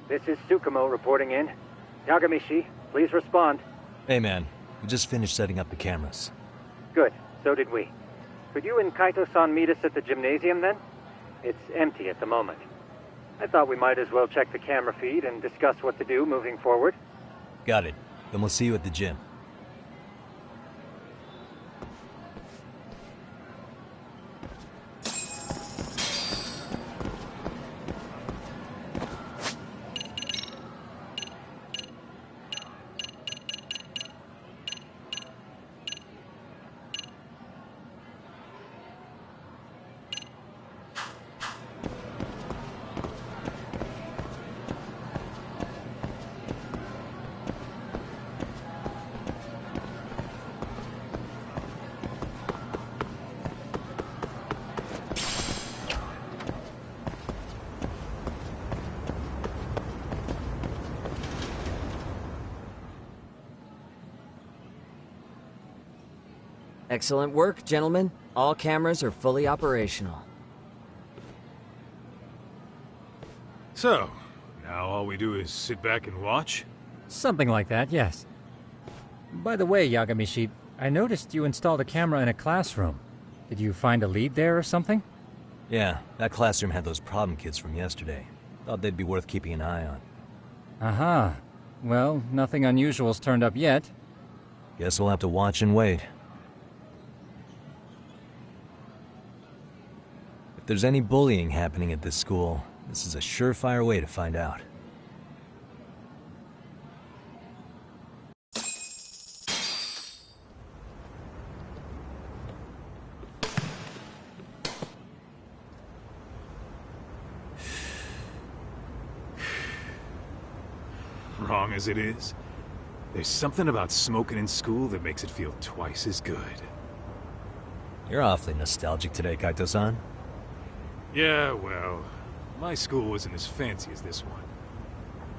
This is Tsukumo reporting in. Yagamishi, please respond. Hey man, we just finished setting up the cameras. Good, so did we. Could you and Kaito-san meet us at the gymnasium then? It's empty at the moment. I thought we might as well check the camera feed and discuss what to do moving forward. Got it. Then we'll see you at the gym. Excellent work, gentlemen. All cameras are fully operational. So, now all we do is sit back and watch? Something like that, yes. By the way, Yagamishi, I noticed you installed a camera in a classroom. Did you find a lead there or something? Yeah, that classroom had those problem kids from yesterday. Thought they'd be worth keeping an eye on. Aha. Well, nothing unusual's turned up yet. Guess we'll have to watch and wait. If there's any bullying happening at this school, this is a surefire way to find out. Wrong as it is, there's something about smoking in school that makes it feel twice as good. You're awfully nostalgic today, Kaito-san. Yeah, well, my school wasn't as fancy as this one.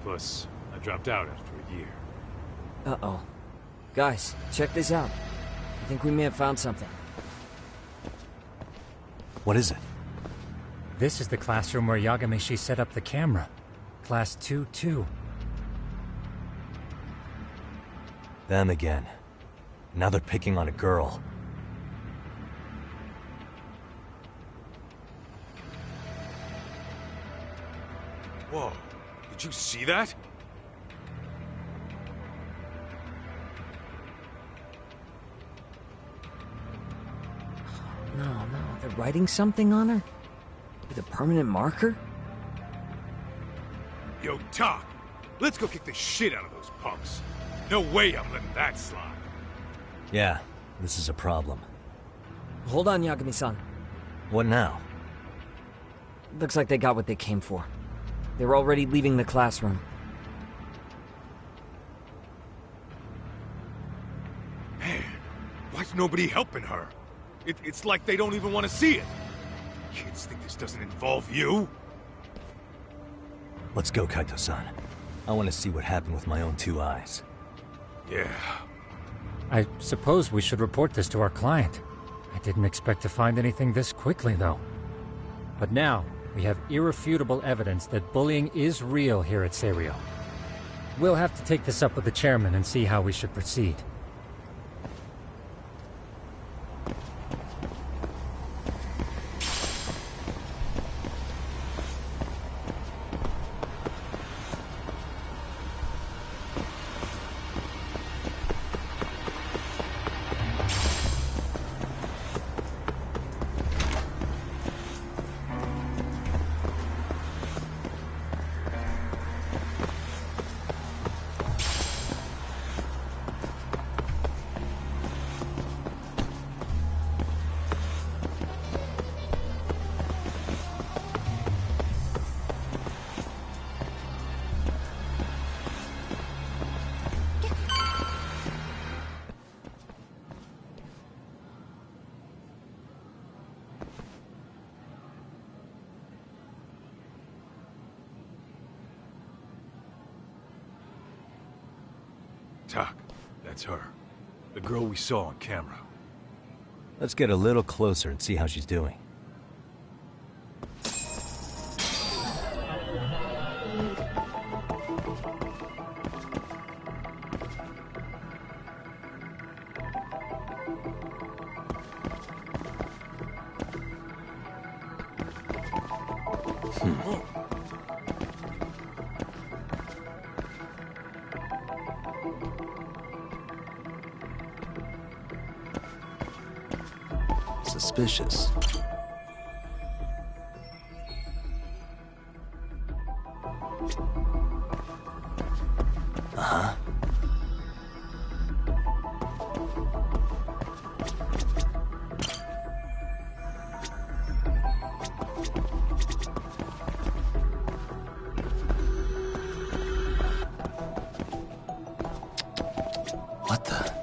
Plus, I dropped out after a year. Uh-oh. Guys, check this out. I think we may have found something. What is it? This is the classroom where Yagamishi set up the camera. Class 2-2. Them again. Now they're picking on a girl. Whoa, did you see that? No, they're writing something on her? With a permanent marker? Yo, Doc, let's go kick the shit out of those punks. No way I'm letting that slide. Yeah, this is a problem. Hold on, Yagami-san. What now? Looks like they got what they came for. They were already leaving the classroom. Man, why's nobody helping her? It's like they don't even want to see it. Kids think this doesn't involve you? Let's go, Kaito-san. I want to see what happened with my own two eyes. Yeah. I suppose we should report this to our client. I didn't expect to find anything this quickly, though. But now, we have irrefutable evidence that bullying is real here at Seiryo. We'll have to take this up with the chairman and see how we should proceed. Tak, that's her. The girl we saw on camera. Let's get a little closer and see how she's doing. Suspicious. Uh-huh. What the?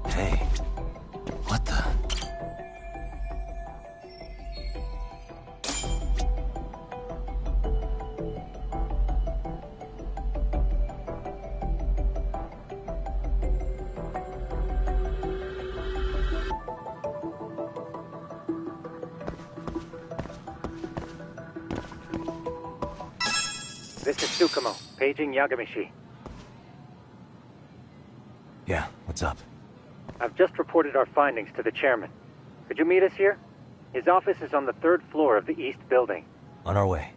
Hey, what the? This is Tsukumo, paging Yagamishi. Yeah, what's up? I've just reported our findings to the chairman. Could you meet us here? His office is on the 3rd floor of the east building. On our way.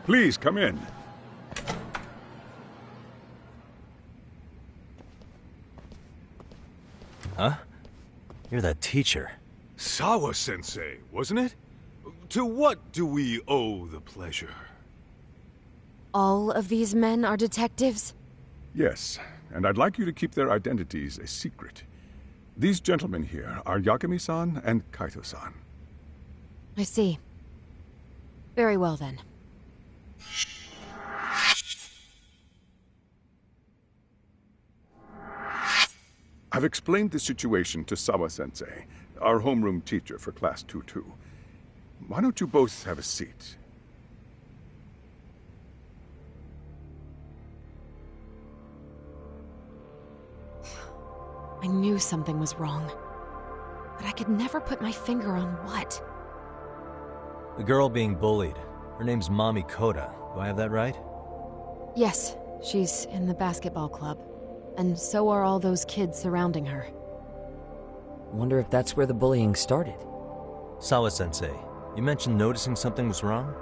Please, come in. Huh? You're that teacher. Sawa-sensei, wasn't it? To what do we owe the pleasure? All of these men are detectives? Yes, and I'd like you to keep their identities a secret. These gentlemen here are Yagami-san and Kaito-san. I see. Very well then. I've explained the situation to Sawa-sensei, our homeroom teacher for Class 2-2. Why don't you both have a seat? I knew something was wrong, but I could never put my finger on what. The girl being bullied. Her name's Mami Koda. Do I have that right? Yes, she's in the basketball club. And so are all those kids surrounding her. Wonder if that's where the bullying started. Sawa-sensei, you mentioned noticing something was wrong?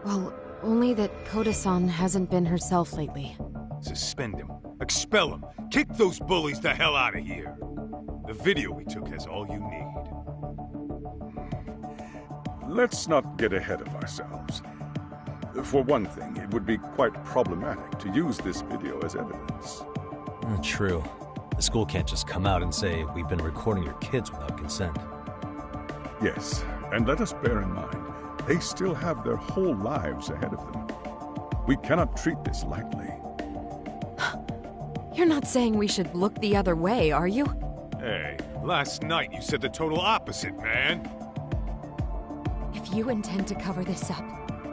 Well, only that Koda-san hasn't been herself lately. Suspend him. Expel him. Kick those bullies the hell out of here. The video we took has all you need. Let's not get ahead of ourselves. For one thing, it would be quite problematic to use this video as evidence. True. The school can't just come out and say, we've been recording your kids without consent. Yes, and let us bear in mind, they still have their whole lives ahead of them. We cannot treat this lightly. You're not saying we should look the other way, are you? Hey, last night you said the total opposite, man. If you intend to cover this up,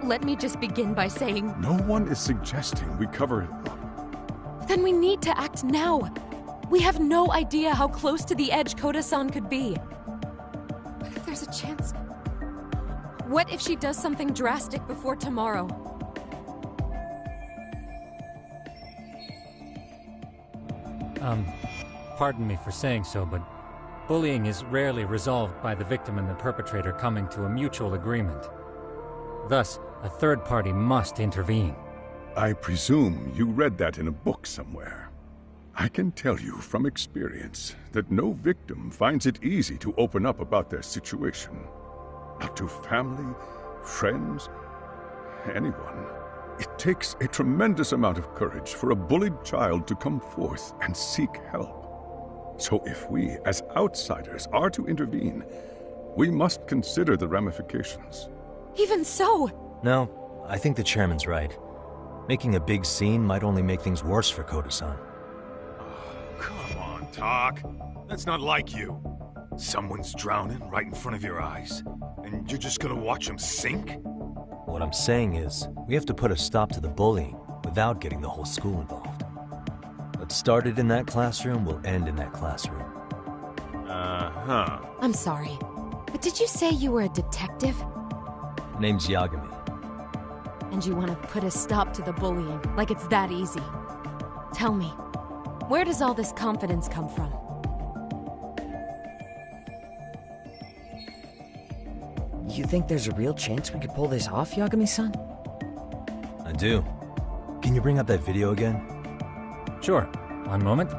let me just begin by saying... No one is suggesting we cover it up. Then we need to act now. We have no idea how close to the edge Koda-san could be. What if there's a chance? What if she does something drastic before tomorrow? Pardon me for saying so, but bullying is rarely resolved by the victim and the perpetrator coming to a mutual agreement. Thus, a third party must intervene. I presume you read that in a book somewhere. I can tell you from experience that no victim finds it easy to open up about their situation. Not to family, friends, anyone. It takes a tremendous amount of courage for a bullied child to come forth and seek help. So if we, as outsiders, are to intervene, we must consider the ramifications. Even so... No, I think the chairman's right. Making a big scene might only make things worse for Koda-san. Come on, Tak. That's not like you. Someone's drowning right in front of your eyes, and you're just gonna watch him sink? What I'm saying is, we have to put a stop to the bullying without getting the whole school involved. What started in that classroom will end in that classroom. Uh-huh. I'm sorry, but did you say you were a detective? Name's Yagami. And you want to put a stop to the bullying, like it's that easy. Tell me, where does all this confidence come from? You think there's a real chance we could pull this off, Yagami-san? I do. Can you bring up that video again? Sure. One moment.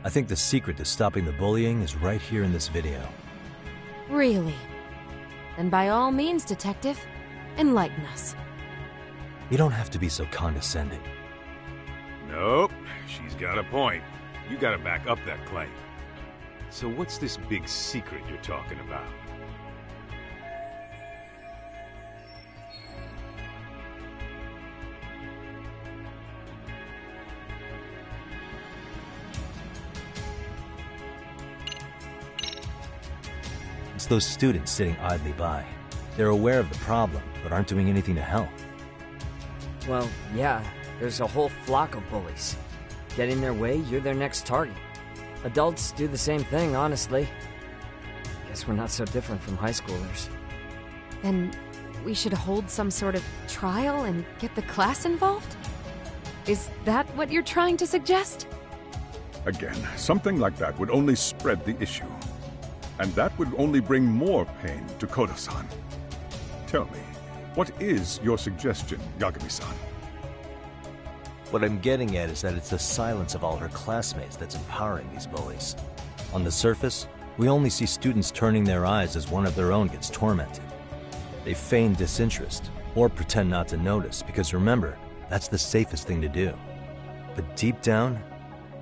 I think the secret to stopping the bullying is right here in this video. Really? Then by all means, detective, enlighten us. You don't have to be so condescending. Nope, she's got a point. You gotta back up that claim. So what's this big secret you're talking about? It's those students sitting idly by. They're aware of the problem, but aren't doing anything to help. Well, yeah, there's a whole flock of bullies. Get in their way, you're their next target. Adults do the same thing, honestly. Guess we're not so different from high schoolers. Then we should hold some sort of trial and get the class involved? Is that what you're trying to suggest? Again, something like that would only spread the issue. And that would only bring more pain to Koda-san. Tell me, what is your suggestion, Yagami-san? What I'm getting at is that it's the silence of all her classmates that's empowering these bullies. On the surface, we only see students turning their eyes as one of their own gets tormented. They feign disinterest, or pretend not to notice, because remember, that's the safest thing to do. But deep down,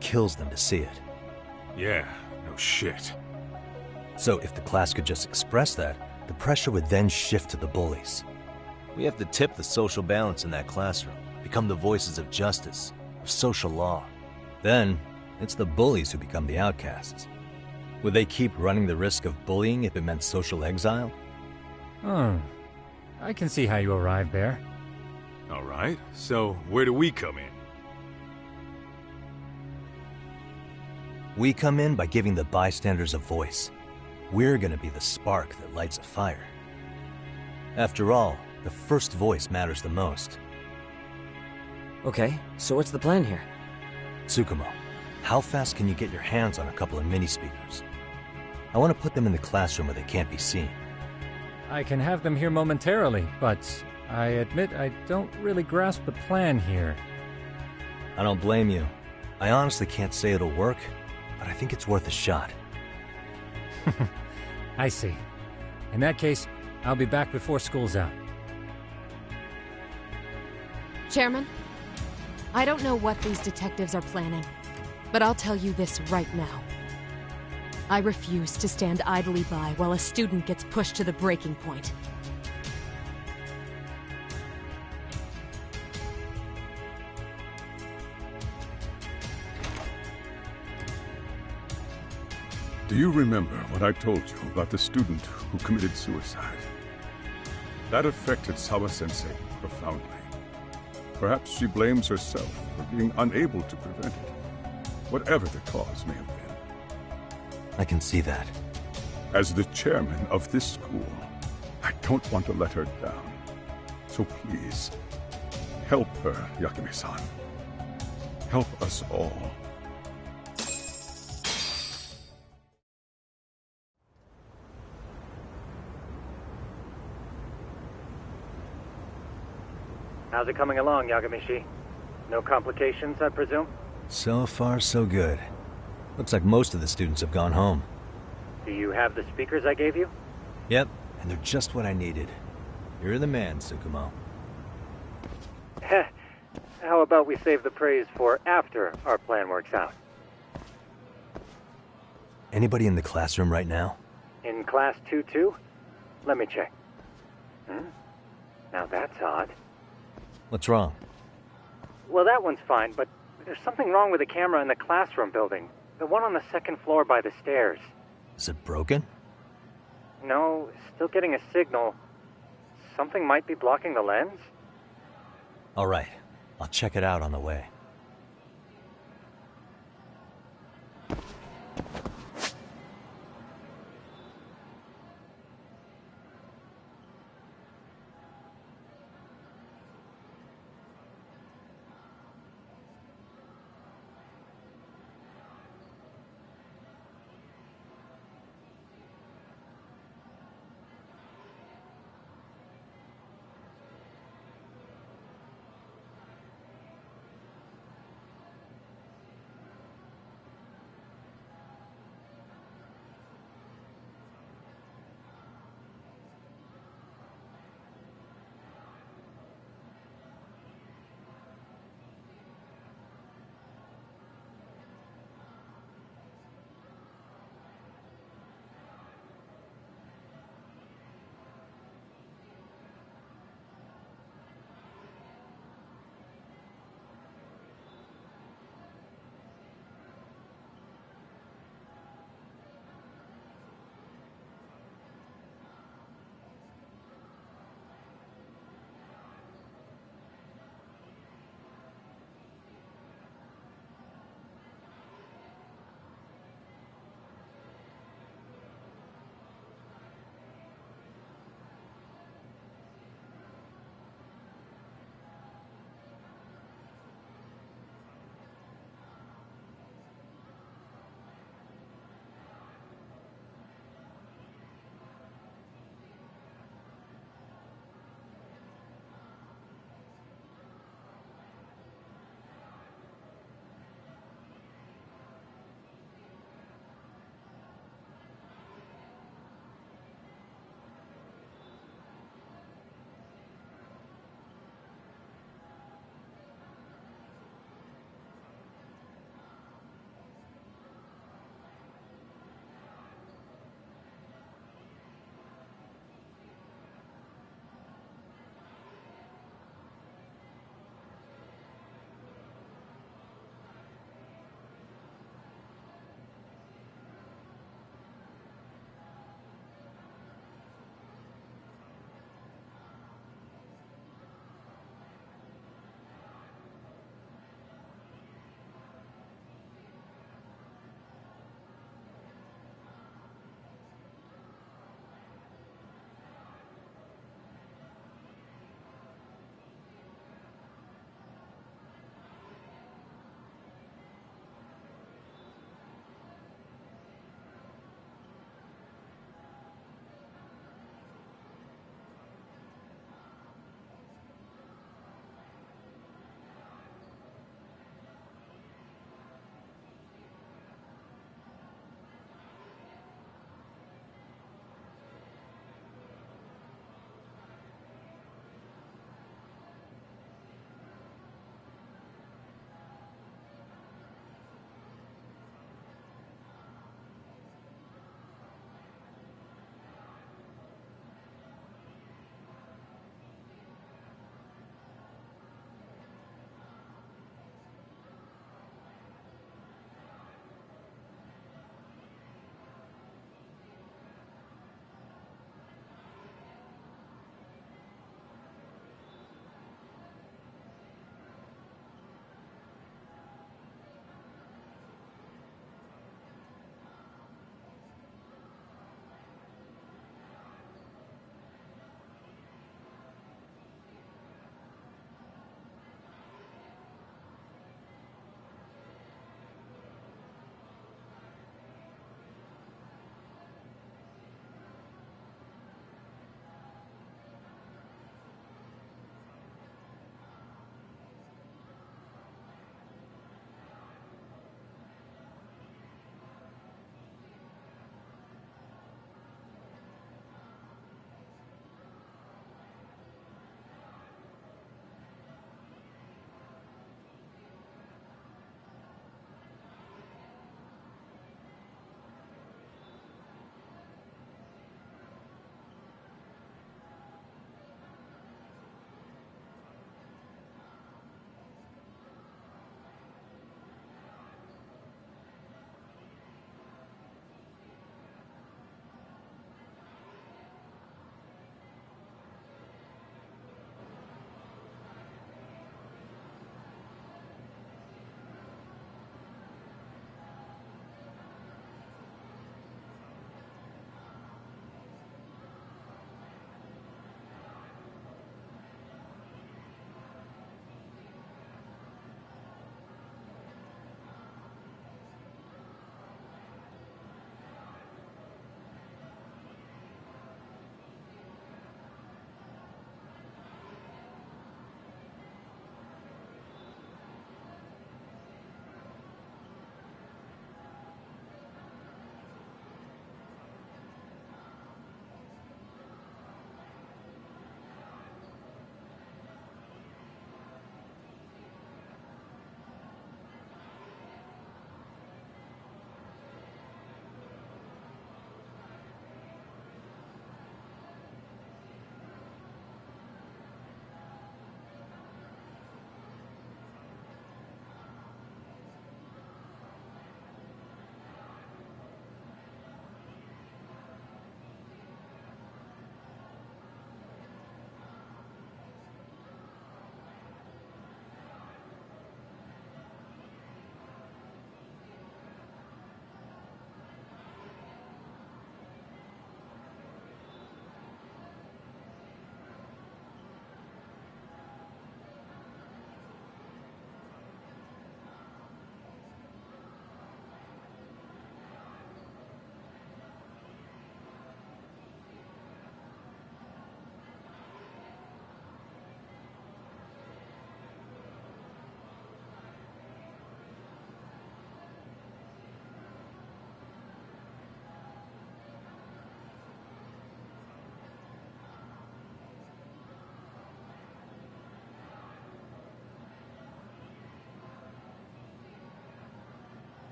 kills them to see it. Yeah, no shit. So if the class could just express that, the pressure would then shift to the bullies. We have to tip the social balance in that classroom, become the voices of justice, of social law. Then, it's the bullies who become the outcasts. Would they keep running the risk of bullying if it meant social exile? I can see how you arrived there. All right, so where do we come in? We come in by giving the bystanders a voice. We're gonna be the spark that lights a fire. After all, the first voice matters the most. Okay, so what's the plan here? Tsukumo, how fast can you get your hands on a couple of mini-speakers? I want to put them in the classroom where they can't be seen. I can have them here momentarily, but I admit I don't really grasp the plan here. I don't blame you. I honestly can't say it'll work, but I think it's worth a shot. I see. In that case, I'll be back before school's out. Chairman, I don't know what these detectives are planning, but I'll tell you this right now. I refuse to stand idly by while a student gets pushed to the breaking point. Do you remember what I told you about the student who committed suicide? That affected Sawa-sensei profoundly. Perhaps she blames herself for being unable to prevent it, whatever the cause may have been. I can see that. As the chairman of this school, I don't want to let her down. So please, help her, Yakume-san. Help us all. How's it coming along, Yagamishi? No complications, I presume? So far, so good. Looks like most of the students have gone home. Do you have the speakers I gave you? Yep, and they're just what I needed. You're the man, Tsukumo. How about we save the praise for after our plan works out? Anybody in the classroom right now? In class 2-2? Let me check. Now that's odd. What's wrong? Well, that one's fine, but there's something wrong with the camera in the classroom building. The one on the second floor by the stairs. Is it broken? No, still getting a signal. Something might be blocking the lens? All right. I'll check it out on the way.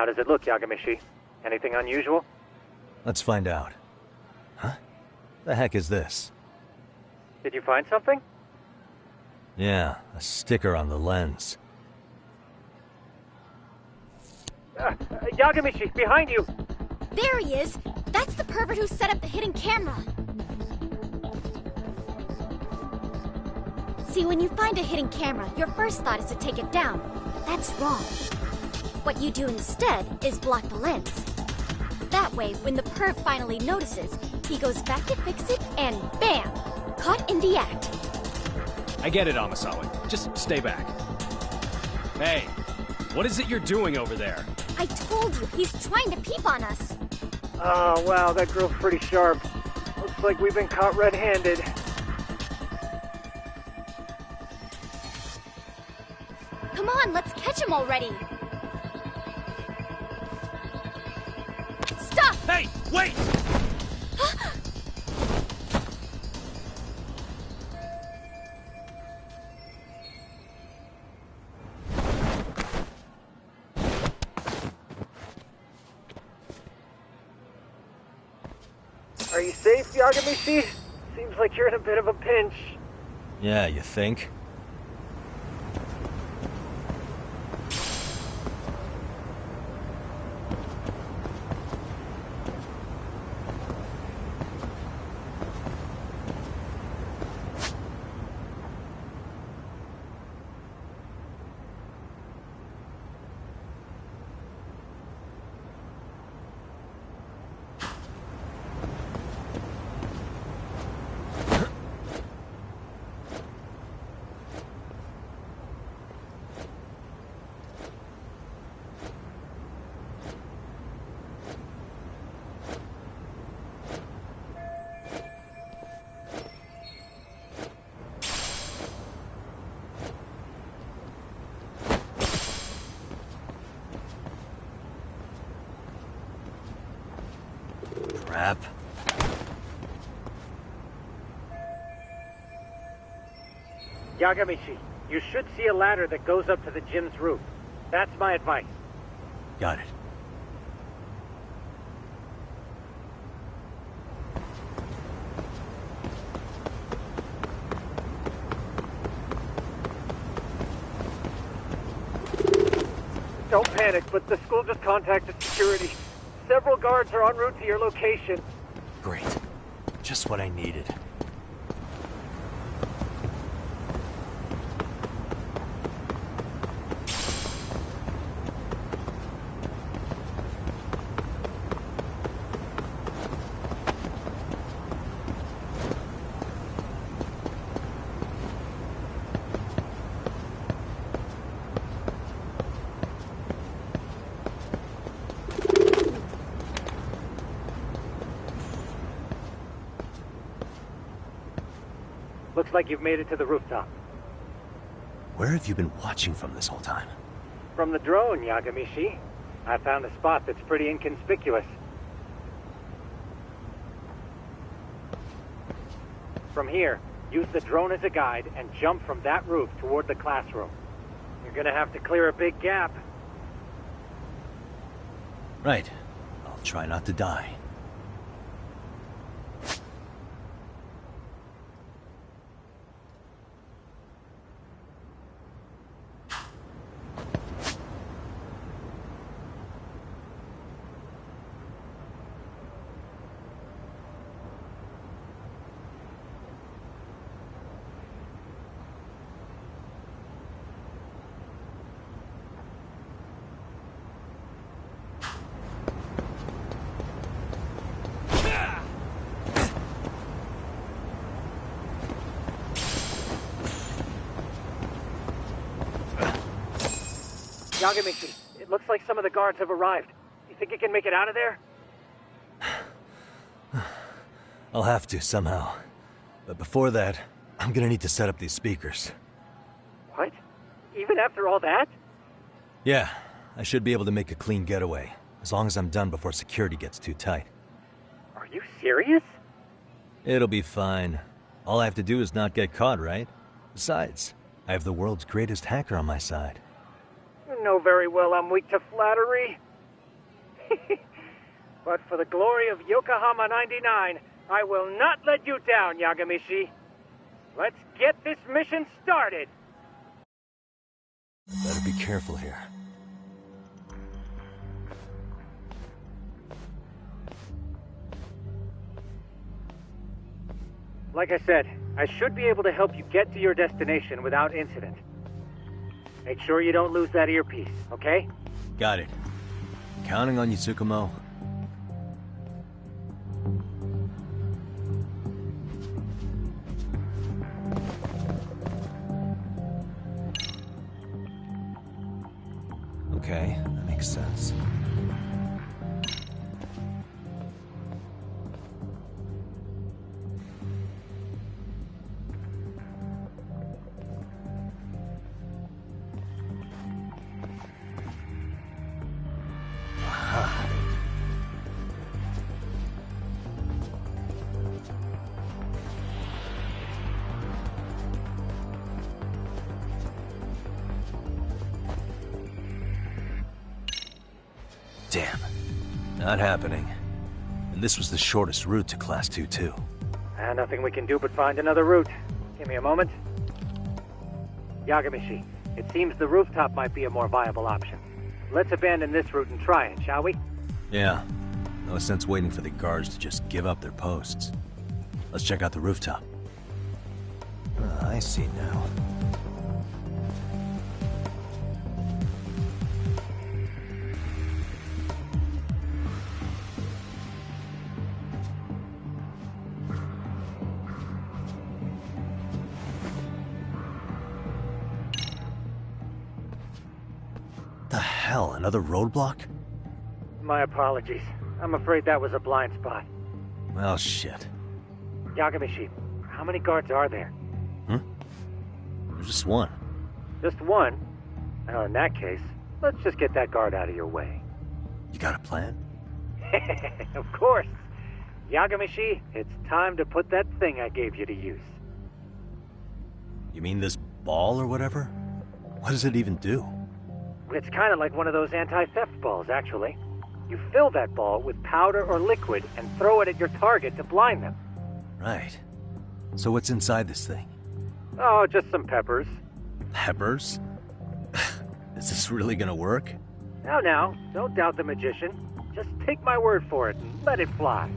How does it look, Yagamishi? Anything unusual? Let's find out. Huh? The heck is this? Did you find something? Yeah, a sticker on the lens. Yagamishi, behind you! There he is! That's the pervert who set up the hidden camera! See, when you find a hidden camera, your first thought is to take it down. But that's wrong. What you do instead is block the lens. That way, when the perv finally notices, he goes back to fix it and bam! Caught in the act. I get it, Amasawa. Just stay back. Hey, what is it you're doing over there? I told you, he's trying to peep on us. Oh, wow, that girl's pretty sharp. Looks like we've been caught red-handed. Come on, let's catch him already. Stop! Hey, wait! Are you safe, Yagamishi? Seems like you're in a bit of a pinch. Yeah, you think? Crap. Yagamishi, you should see a ladder that goes up to the gym's roof. That's my advice. Got it. Don't panic, but the school just contacted security. Several guards are en route to your location. Great. Just what I needed. Looks like you've made it to the rooftop. Where have you been watching from this whole time? From the drone, Yagamishi. I found a spot that's pretty inconspicuous. From here, use the drone as a guide and jump from that roof toward the classroom. You're gonna have to clear a big gap. Right. I'll try not to die. Yagamishi, it looks like some of the guards have arrived. You think you can make it out of there? I'll have to, somehow. But before that, I'm gonna need to set up these speakers. What? Even after all that? Yeah, I should be able to make a clean getaway, as long as I'm done before security gets too tight. Are you serious? It'll be fine. All I have to do is not get caught, right? Besides, I have the world's greatest hacker on my side. You know very well I'm weak to flattery. But for the glory of Yokohama 99, I will not let you down, Yagamishi. Let's get this mission started. Better be careful here. Like I said, I should be able to help you get to your destination without incident. Make sure you don't lose that earpiece, okay? Got it. Counting on you, Tsukumo. Okay, that makes sense. Damn. Not happening. And this was the shortest route to Class 2, too. Nothing we can do but find another route. Give me a moment. Yagamishi, it seems the rooftop might be a more viable option. Let's abandon this route and try it, shall we? Yeah. No sense waiting for the guards to just give up their posts. Let's check out the rooftop. I see now. The hell, another roadblock? My apologies. I'm afraid that was a blind spot. Well, shit. Yagamishi, how many guards are there? There's just one. Just one? Well, in that case, let's just get that guard out of your way. You got a plan? Of course. Yagamishi, it's time to put that thing I gave you to use. You mean this ball or whatever? What does it even do? It's kind of like one of those anti-theft balls, actually. You fill that ball with powder or liquid and throw it at your target to blind them. Right. So what's inside this thing? Oh, just some peppers. Peppers? Is this really gonna work? Now, don't doubt the magician. Just take my word for it and let it fly.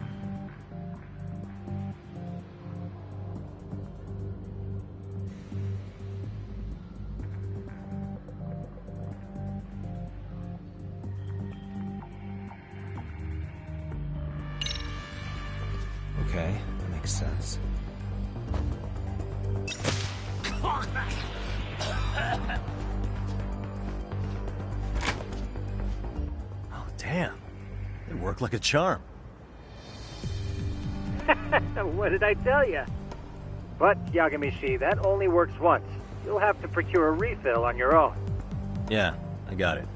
Okay, that makes sense. Oh, damn. It worked like a charm. What did I tell you? But, Yagamishi, that only works once. You'll have to procure a refill on your own. Yeah, I got it.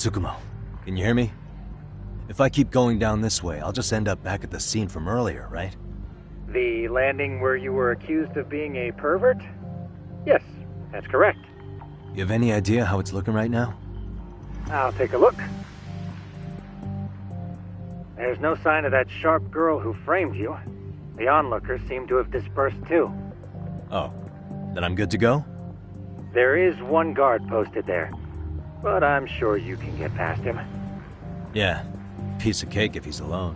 Tsukumo, can you hear me? If I keep going down this way, I'll just end up back at the scene from earlier, right? The landing where you were accused of being a pervert? Yes, that's correct. You have any idea how it's looking right now? I'll take a look. There's no sign of that sharp girl who framed you. The onlookers seem to have dispersed too. Oh, then I'm good to go? There is one guard posted there, but I'm sure you can get past him. Yeah, piece of cake if he's alone.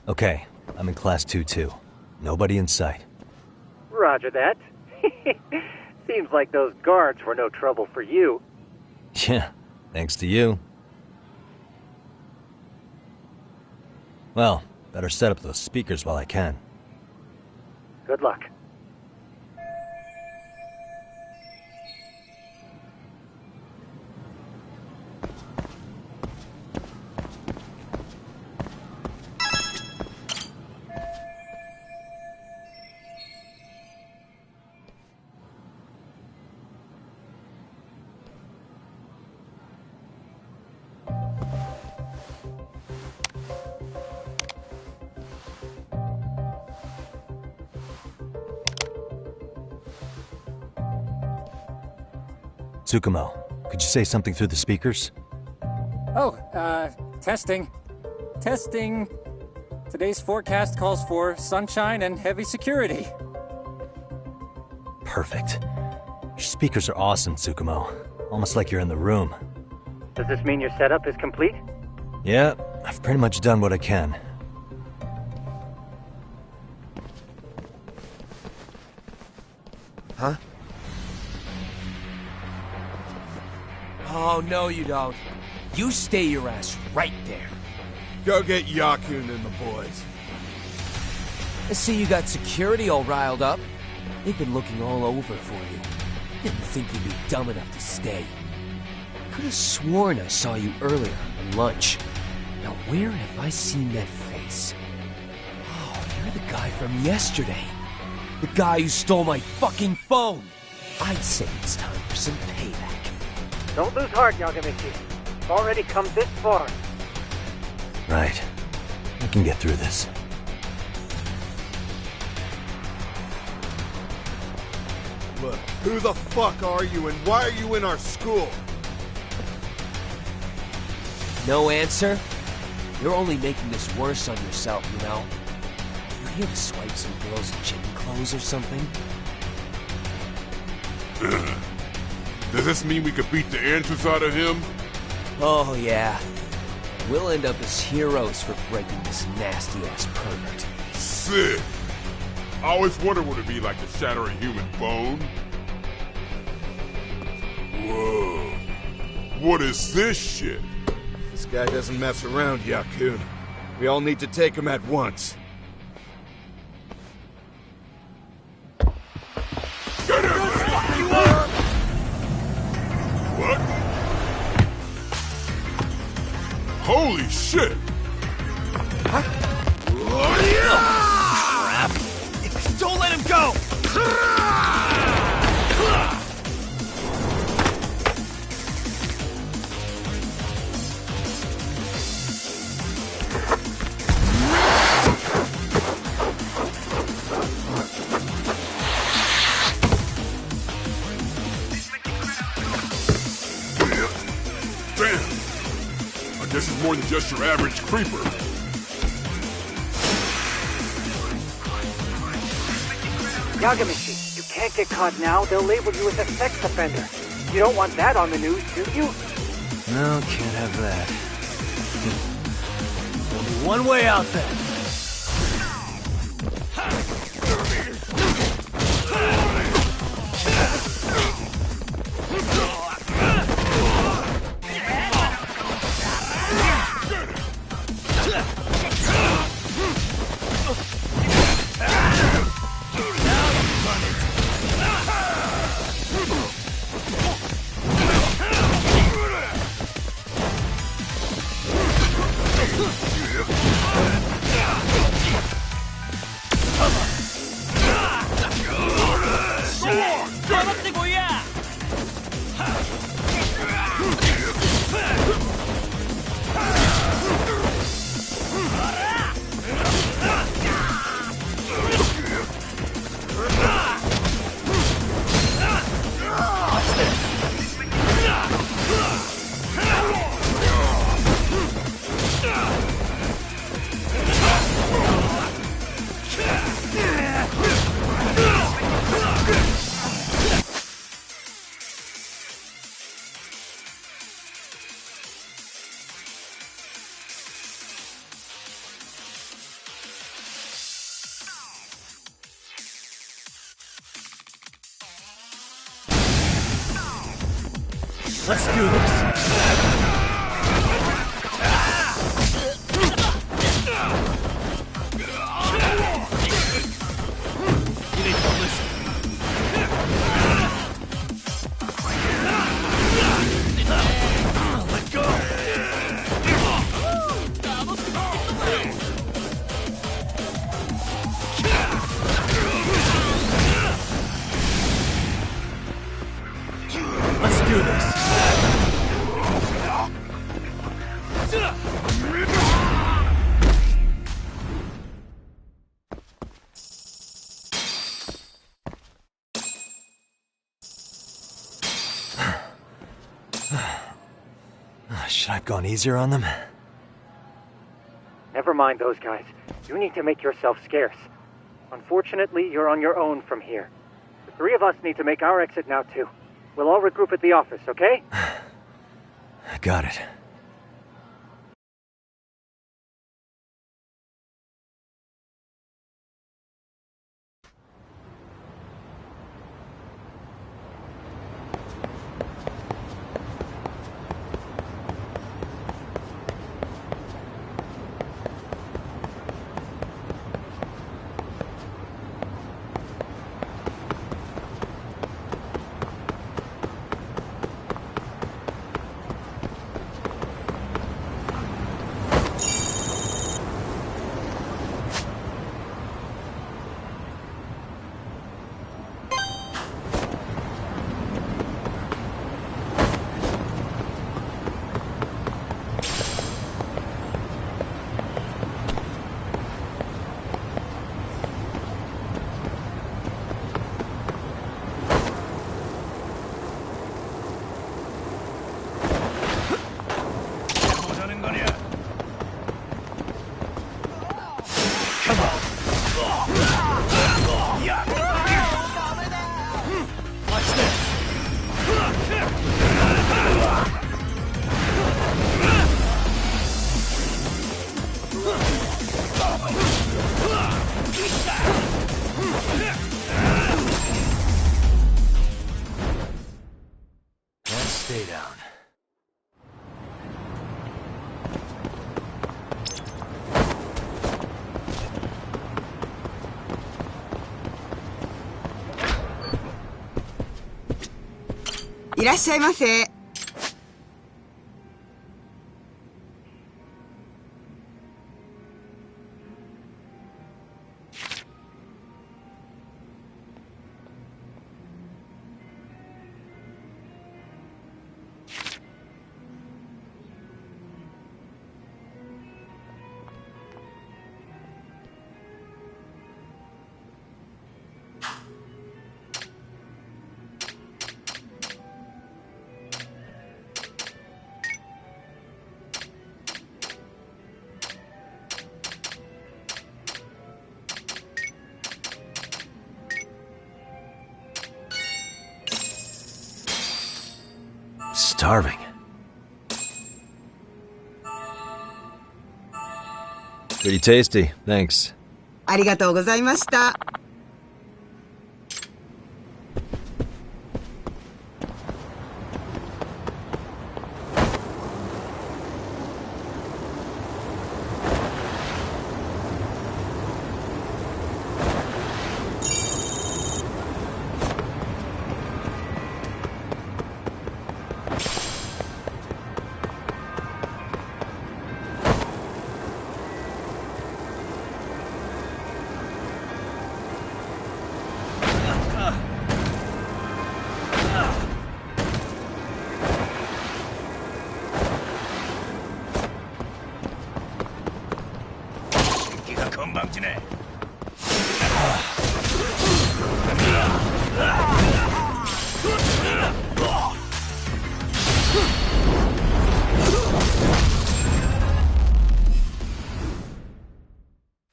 Okay, I'm in Class 2-2. Nobody in sight. Roger that. Seems like those guards were no trouble for you. Yeah, thanks to you. Well, better set up those speakers while I can. Good luck. Tsukumo, could you say something through the speakers? Oh, testing. Testing. Today's forecast calls for sunshine and heavy security. Perfect. Your speakers are awesome, Tsukumo. Almost like you're in the room. Does this mean your setup is complete? Yeah, I've pretty much done what I can. Huh? Oh, no you don't. You stay your ass right there. Go get Yakun and the boys. I see you got security all riled up. They've been looking all over for you. Didn't think you'd be dumb enough to stay. Could have sworn I saw you earlier on lunch. Now where have I seen that face? Oh, you're the guy from yesterday. The guy who stole my fucking phone. I'd say it's time for some payback. Don't lose heart, Yagamichi. You've already come this far. Right. I can get through this. Look, who the fuck are you and why are you in our school? No answer? You're only making this worse on yourself, you know? You here to swipe some girls in chicken clothes or something? Does this mean we could beat the entrance out of him? Oh, yeah. We'll end up as heroes for breaking this nasty-ass pervert. Sick! I always wondered what it'd be like to shatter a human bone. Whoa. What is this shit? This guy doesn't mess around, Yakun. We all need to take him at once. Get him! What? Holy shit! Crap! Don't let him go! This is more than just your average creeper. Yagamishi, you can't get caught now. They'll label you as a sex offender. You don't want that on the news, do you? No, can't have that. Only one way out then. Let's do this. You need to listen. Let go. Let's do this. Should I have gone easier on them? Never mind those guys. You need to make yourself scarce. Unfortunately, you're on your own from here. The three of us need to make our exit now, too. We'll all regroup at the office, okay? Got it. 하는 거냐? Watch this! Let's stay down.いらっしゃいませ。Starving. Pretty tasty, thanks. ありがとうございました。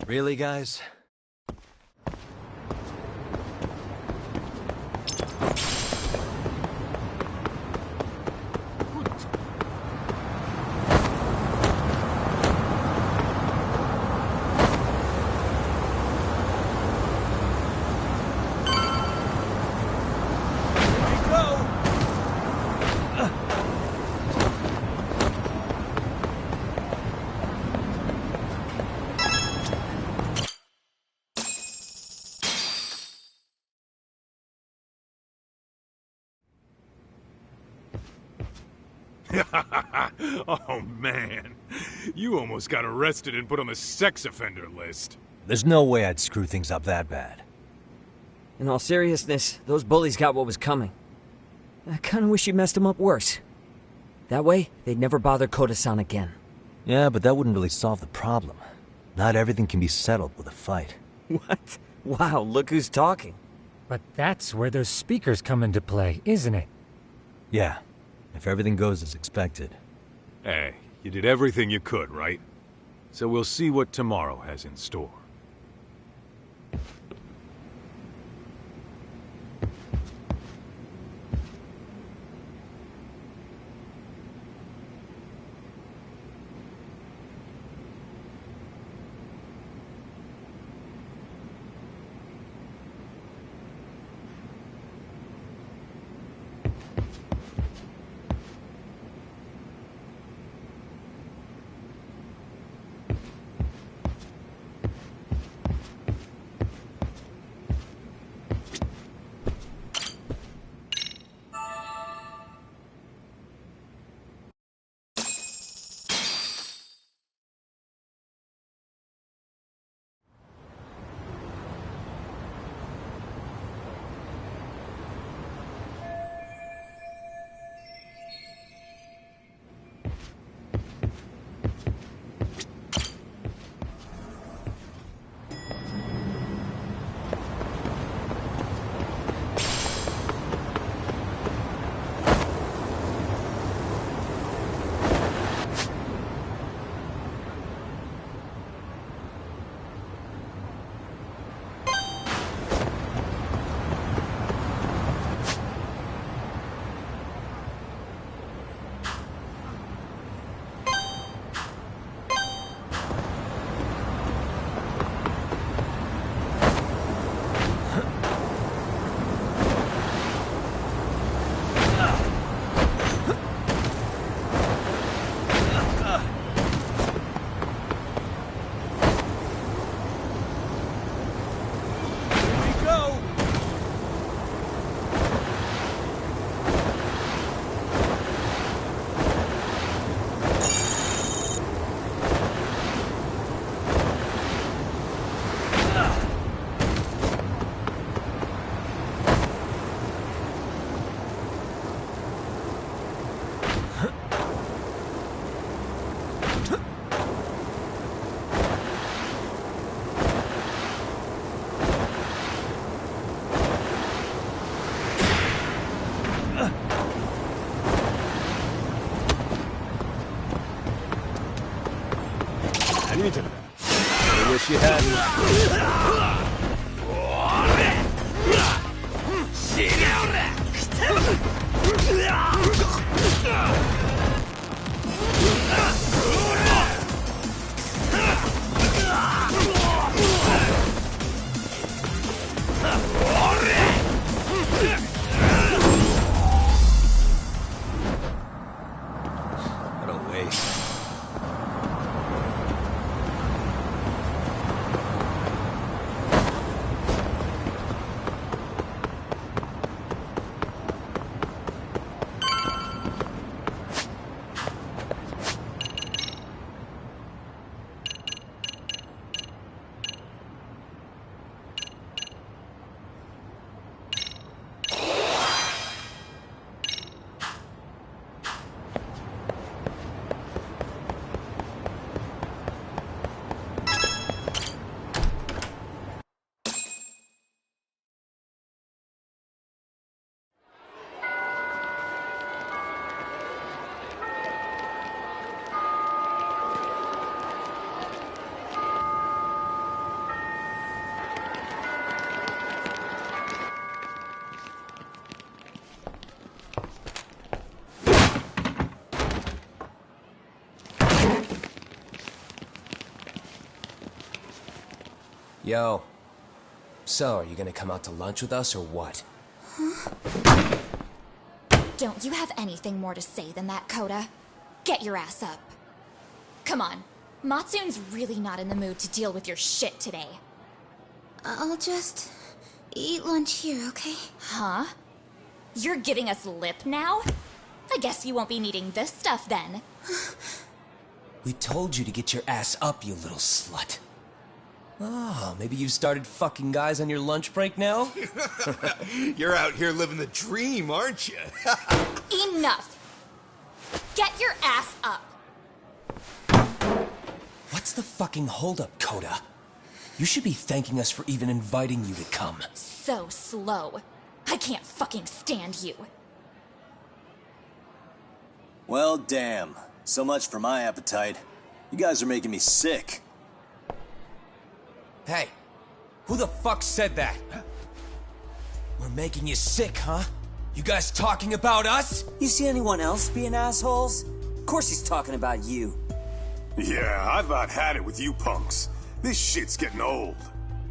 Really, guys? Oh, man. You almost got arrested and put on the sex offender list. There's no way I'd screw things up that bad. In all seriousness, those bullies got what was coming. I kinda wish you messed them up worse. That way, they'd never bother Koda-san again. Yeah, but that wouldn't really solve the problem. Not everything can be settled with a fight. What? Wow, look who's talking. But that's where those speakers come into play, isn't it? Yeah, if everything goes as expected. Hey, you did everything you could, right? So we'll see what tomorrow has in store. I wish you hadn't. What a waste. Yo. So, are you gonna come out to lunch with us or what? Don't you have anything more to say than that, Koda? Get your ass up. Come on. Matsune's really not in the mood to deal with your shit today. I'll just eat lunch here, okay? Huh? You're giving us lip now? I guess you won't be needing this stuff then. We told you to get your ass up, you little slut. Oh, maybe you started fucking guys on your lunch break now? You're out here living the dream, aren't you? Enough! Get your ass up! What's the fucking holdup, Koda? You should be thanking us for even inviting you to come. So slow. I can't fucking stand you. Well, damn. So much for my appetite. You guys are making me sick. Hey, who the fuck said that? We're making you sick, huh? You guys talking about us? You see anyone else being assholes? Of course he's talking about you. Yeah, I've about had it with you punks. This shit's getting old.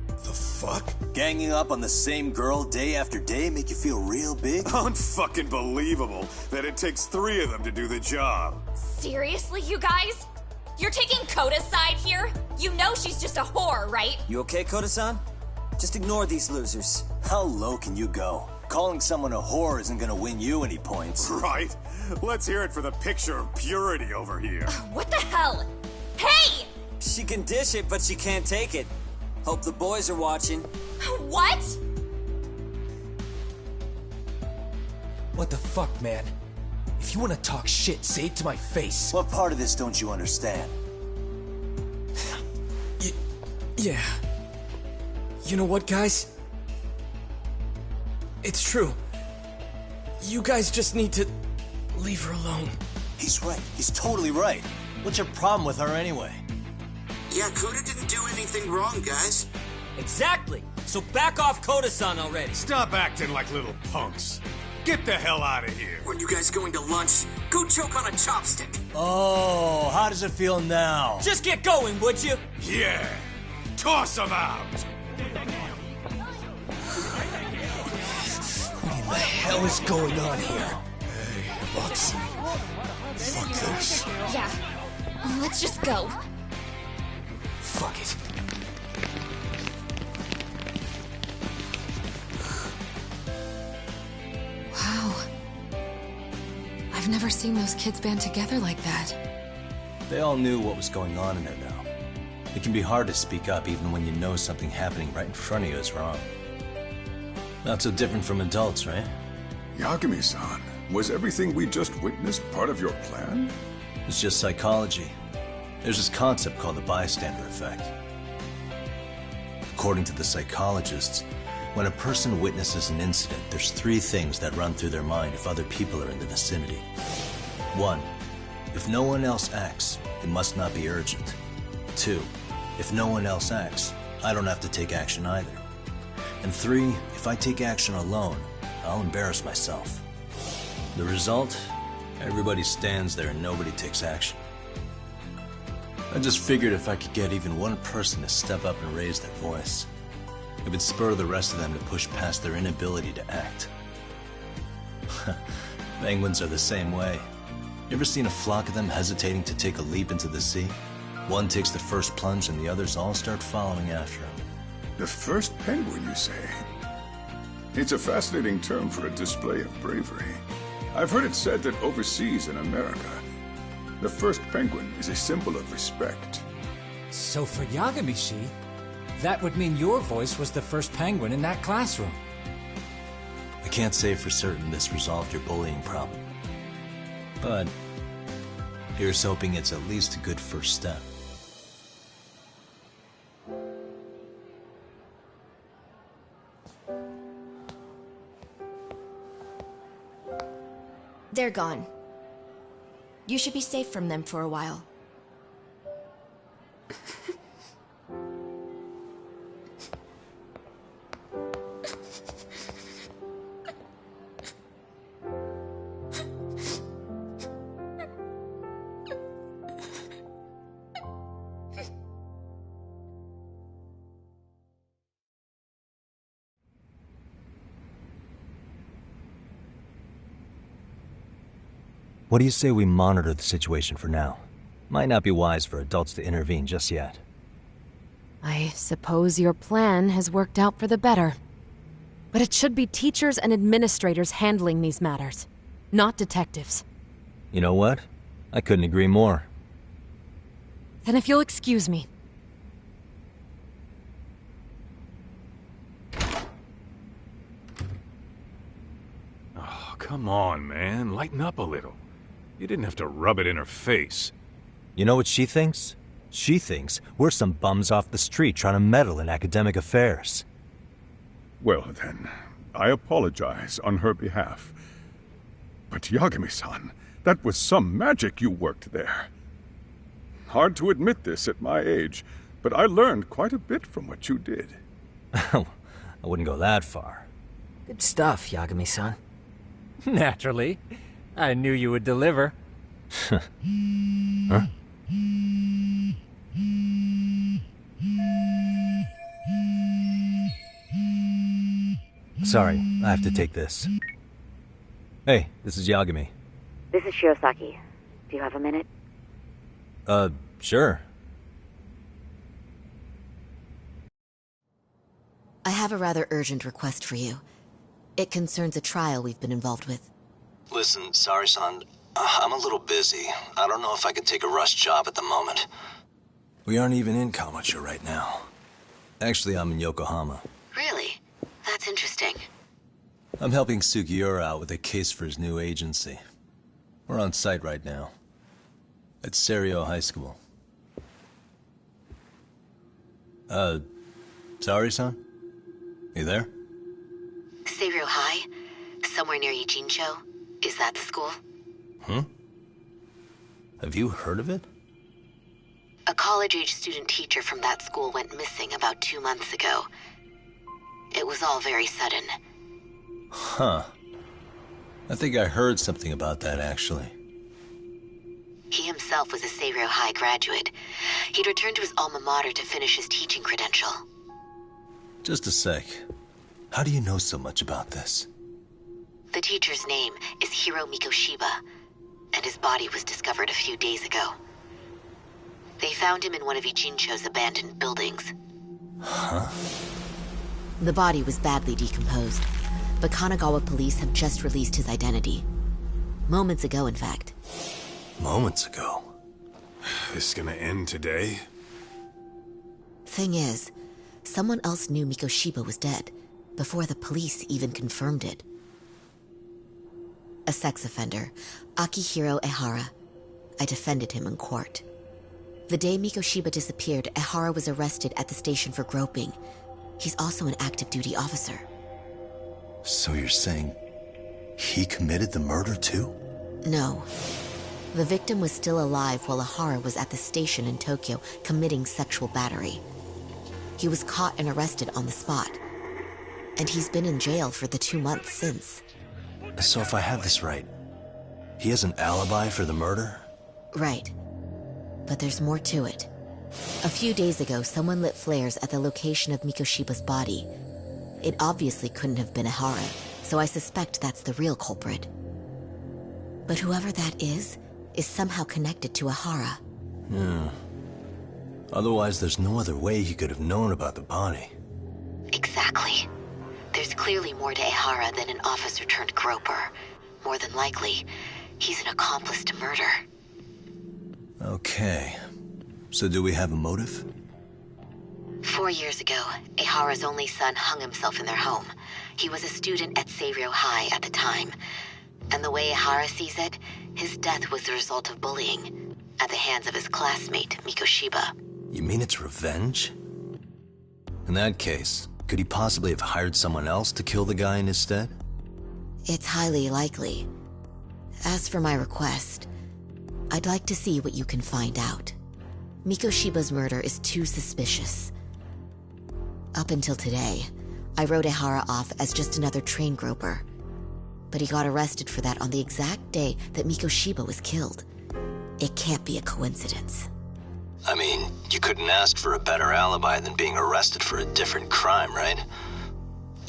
The fuck? Ganging up on the same girl day after day make you feel real big? Unfucking believable that it takes 3 of them to do the job. Seriously, you guys? You're taking Koda's side here? You know she's just a whore, right? You okay, Koda-san? Just ignore these losers. How low can you go? Calling someone a whore isn't gonna win you any points. Right? Let's hear it for the picture of purity over here. What the hell? Hey! She can dish it, but she can't take it. Hope the boys are watching. What? What the fuck, man? If you want to talk shit, say it to my face. What part of this don't you understand? Yeah. You know what, guys? It's true. You guys just need to leave her alone. He's right. He's totally right. What's your problem with her anyway? Yeah, Koda didn't do anything wrong, guys. Exactly. So back off Koda-san already. Stop acting like little punks. Get the hell out of here. When you guys going to lunch, go choke on a chopstick. Oh, how does it feel now? Just get going, would you? Yeah. Toss them out. What in the hell is going on here? Hey, Roxy. Fuck this. Yeah. Let's just go. Fuck it. Wow. I've never seen those kids band together like that. They all knew what was going on in there now. It can be hard to speak up even when you know something happening right in front of you is wrong. Not so different from adults, right? Yagami-san, was everything we just witnessed part of your plan? It's just psychology. There's this concept called the bystander effect. According to the psychologists, when a person witnesses an incident, there's 3 things that run through their mind if other people are in the vicinity. 1. If no one else acts, it must not be urgent. 2. If no one else acts, I don't have to take action either. And 3. If I take action alone, I'll embarrass myself. The result? Everybody stands there and nobody takes action. I just figured if I could get even one person to step up and raise their voice, it would spur the rest of them to push past their inability to act. Penguins are the same way. You ever seen a flock of them hesitating to take a leap into the sea? One takes the first plunge and the others all start following after him. The first penguin, you say? It's a fascinating term for a display of bravery. I've heard it said that overseas in America, the first penguin is a symbol of respect. So for Yagami-shi, that would mean your voice was the first penguin in that classroom. I can't say for certain this resolved your bullying problem. But here's hoping it's at least a good first step. They're gone. You should be safe from them for a while. What do you say we monitor the situation for now? Might not be wise for adults to intervene just yet. I suppose your plan has worked out for the better. But it should be teachers and administrators handling these matters, not detectives. You know what? I couldn't agree more. Then if you'll excuse me. Oh, come on, man. Lighten up a little. You didn't have to rub it in her face. You know what she thinks? She thinks we're some bums off the street trying to meddle in academic affairs. Well then, I apologize on her behalf. But Yagami-san, that was some magic you worked there. Hard to admit this at my age, but I learned quite a bit from what you did. I wouldn't go that far. Good stuff, Yagami-san. Naturally. I knew you would deliver. Huh? Sorry, I have to take this. Hey, this is Yagami. This is Shirosaki. Do you have a minute? Sure. I have a rather urgent request for you. It concerns a trial we've been involved with. Listen, Sari-san, I'm a little busy. I don't know if I could take a rush job at the moment. We aren't even in Kawachi right now. Actually, I'm in Yokohama. Really? That's interesting. I'm helping Sugiura out with a case for his new agency. We're on site right now. At Seiryo High School. Sari-san? You there? Seiryo High? Somewhere near Ijincho? Is that the school? Have you heard of it? A college-age student teacher from that school went missing about 2 months ago. It was all very sudden. Huh. I think I heard something about that, actually. He himself was a Seiryo High graduate. He'd returned to his alma mater to finish his teaching credential. Just a sec. How do you know so much about this? The teacher's name is Hiro Mikoshiba, and his body was discovered a few days ago. They found him in one of Ijincho's abandoned buildings. Huh? The body was badly decomposed, but Kanagawa police have just released his identity. Moments ago, in fact. Moments ago? This is gonna end today? Thing is, someone else knew Mikoshiba was dead, before the police even confirmed it. A sex offender, Akihiro Ehara. I defended him in court. The day Mikoshiba disappeared, Ehara was arrested at the station for groping. He's also an active duty officer. So you're saying he committed the murder too? No. The victim was still alive while Ehara was at the station in Tokyo committing sexual battery. He was caught and arrested on the spot. And he's been in jail for the 2 months since. So if I have this right, he has an alibi for the murder? Right. But there's more to it. A few days ago, someone lit flares at the location of Mikoshiba's body. It obviously couldn't have been Ehara, so I suspect that's the real culprit. But whoever that is somehow connected to Ehara. Yeah. Otherwise, there's no other way he could have known about the body. Exactly. There's clearly more to Ehara than an officer turned groper. More than likely, he's an accomplice to murder. Okay. So do we have a motive? 4 years ago, Ehara's only son hung himself in their home. He was a student at Seiryō High at the time. And the way Ehara sees it, his death was the result of bullying at the hands of his classmate, Mikoshiba. You mean it's revenge? In that case, could he possibly have hired someone else to kill the guy in his stead? It's highly likely. As for my request, I'd like to see what you can find out. Mikoshiba's murder is too suspicious. Up until today, I wrote Ehara off as just another train groper. But he got arrested for that on the exact day that Mikoshiba was killed. It can't be a coincidence. I mean, you couldn't ask for a better alibi than being arrested for a different crime, right?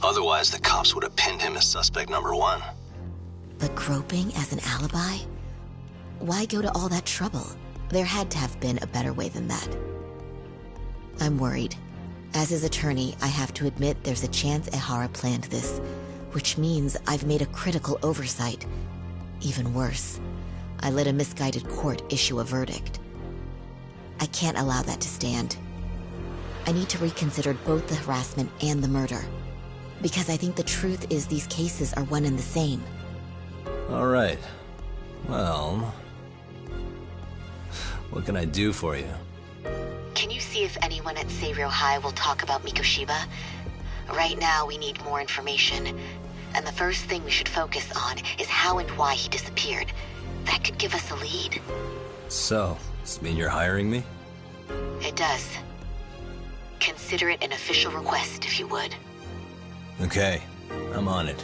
Otherwise, the cops would have pinned him as suspect number 1. But groping as an alibi? Why go to all that trouble? There had to have been a better way than that. I'm worried. As his attorney, I have to admit there's a chance Ehara planned this, which means I've made a critical oversight. Even worse, I let a misguided court issue a verdict. I can't allow that to stand. I need to reconsider both the harassment and the murder, because I think the truth is these cases are one and the same. All right. Well, what can I do for you? Can you see if anyone at Seiryō High will talk about Mikoshiba? Right now, we need more information. And the first thing we should focus on is how and why he disappeared. That could give us a lead. So, does this mean you're hiring me? It does. Consider it an official request, if you would. Okay, I'm on it.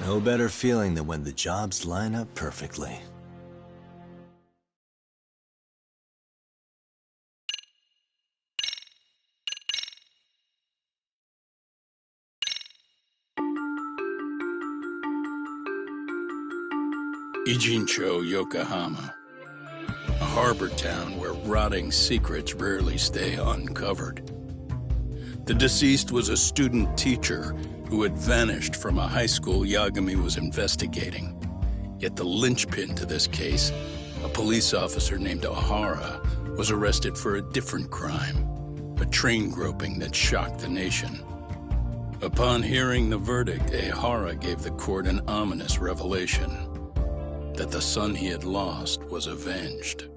No better feeling than when the jobs line up perfectly. Ijincho, Yokohama. A harbor town where rotting secrets rarely stay uncovered. The deceased was a student teacher who had vanished from a high school Yagami was investigating. Yet the linchpin to this case, a police officer named Ehara, was arrested for a different crime, a train groping that shocked the nation. Upon hearing the verdict, Ehara gave the court an ominous revelation: that the son he had lost was avenged.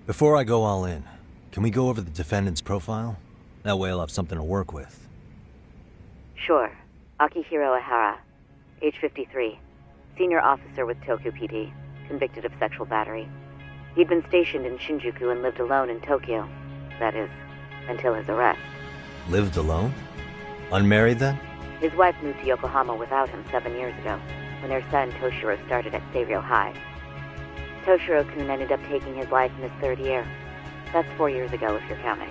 Before I go all in, can we go over the defendant's profile? That way I'll have something to work with. Sure. Akihiro Ehara, age 53, senior officer with Tokyo PD, convicted of sexual battery. He'd been stationed in Shinjuku and lived alone in Tokyo. That is, until his arrest. Lived alone? Unmarried then? His wife moved to Yokohama without him 7 years ago, when their son Toshiro started at Seiryō High. Toshiro-kun ended up taking his life in his 3rd year. That's 4 years ago, if you're counting.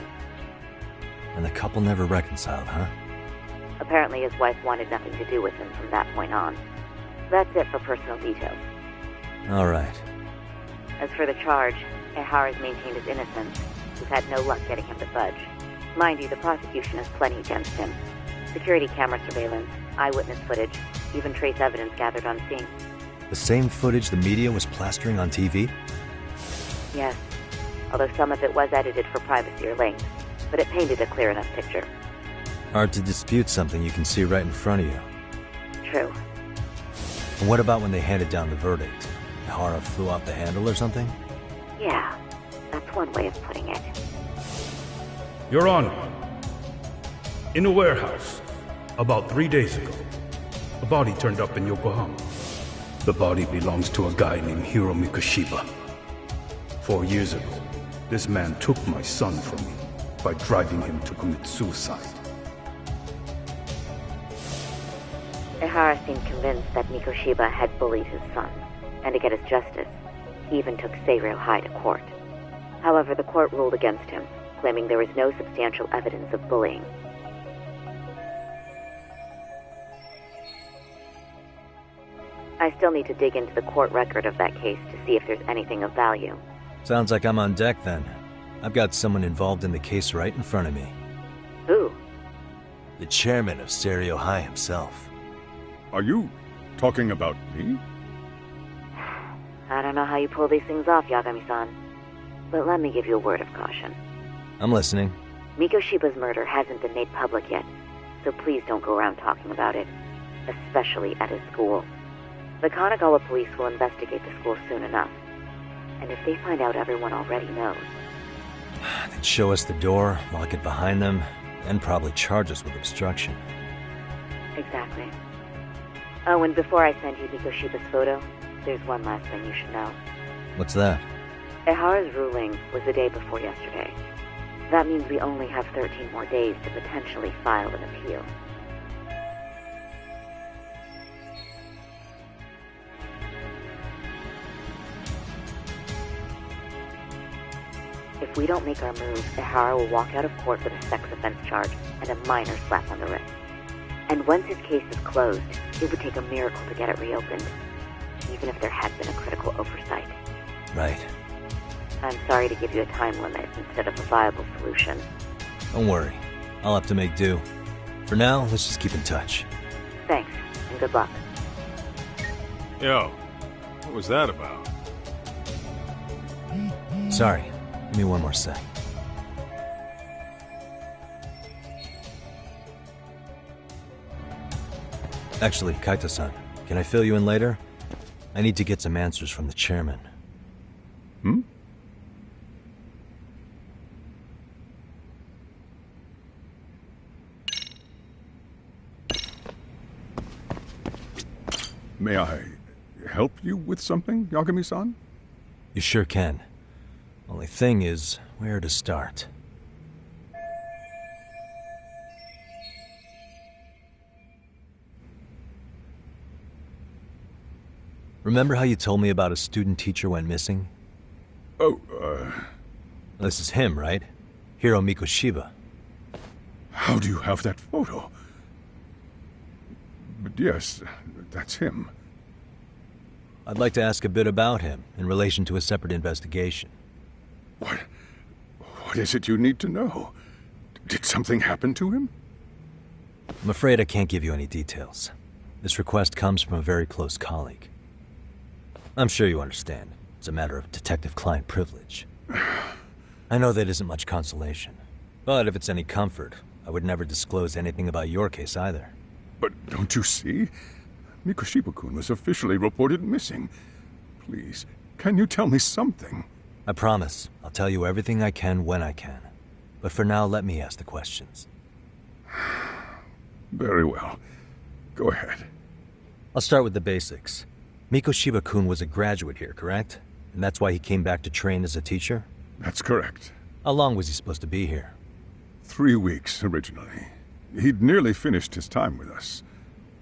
And the couple never reconciled, huh? Apparently his wife wanted nothing to do with him from that point on. That's it for personal details. All right. As for the charge, Ehara's maintained his innocence. He's had no luck getting him to budge. Mind you, the prosecution has plenty against him. Security camera surveillance, eyewitness footage, even trace evidence gathered on scene. The same footage the media was plastering on TV? Yes, although some of it was edited for privacy or length, but it painted a clear enough picture. Hard to dispute something you can see right in front of you. True. And what about when they handed down the verdict? Ihara flew off the handle or something? Yeah, that's one way of putting it. Your Honor, in a warehouse, about 3 days ago, a body turned up in Yokohama. The body belongs to a guy named Hiro Mikoshiba. 4 years ago, this man took my son from me by driving him to commit suicide. Ihara seemed convinced that Mikoshiba had bullied his son, and to get his justice, he even took Seiryo High to court. However, the court ruled against him, claiming there was no substantial evidence of bullying. I still need to dig into the court record of that case to see if there's anything of value. Sounds like I'm on deck then. I've got someone involved in the case right in front of me. Who? The chairman of Seiryo High himself. Are you talking about me? I don't know how you pull these things off, Yagami-san. But let me give you a word of caution. I'm listening. Mikoshiba's murder hasn't been made public yet, so please don't go around talking about it, especially at his school. The Kanagawa police will investigate the school soon enough, and if they find out everyone already knows... They'd show us the door, lock it behind them, and probably charge us with obstruction. Exactly. Oh, and before I send you Mikoshiba's photo, there's one last thing you should know. What's that? Ihara's ruling was the day before yesterday. That means we only have 13 more days to potentially file an appeal. If we don't make our move, Ihara will walk out of court with a sex offense charge and a minor slap on the wrist. And once his case is closed, it would take a miracle to get it reopened, even if there had been a critical oversight. Right. I'm sorry to give you a time limit instead of a viable solution. Don't worry. I'll have to make do. For now, let's just keep in touch. Thanks, and good luck. Yo, what was that about? Sorry. Give me one more sec. Actually, Kaito-san, can I fill you in later? I need to get some answers from the chairman. Hmm? May I help you with something, Yagami-san? You sure can. Only thing is, where to start? Remember how you told me about a student teacher went missing? Oh, This is him, right? Hiro Mikoshiba. How do you have that photo? But yes, that's him. I'd like to ask a bit about him in relation to a separate investigation. What is it you need to know? Did something happen to him? I'm afraid I can't give you any details. This request comes from a very close colleague. I'm sure you understand. It's a matter of detective-client privilege. I know that isn't much consolation. But if it's any comfort, I would never disclose anything about your case either. But don't you see? Mikoshiba-kun was officially reported missing. Please, can you tell me something? I promise. I'll tell you everything I can when I can. But for now, let me ask the questions. Very well. Go ahead. I'll start with the basics. Mikoshiba-kun was a graduate here, correct? And that's why he came back to train as a teacher? That's correct. How long was he supposed to be here? 3 weeks, originally. He'd nearly finished his time with us.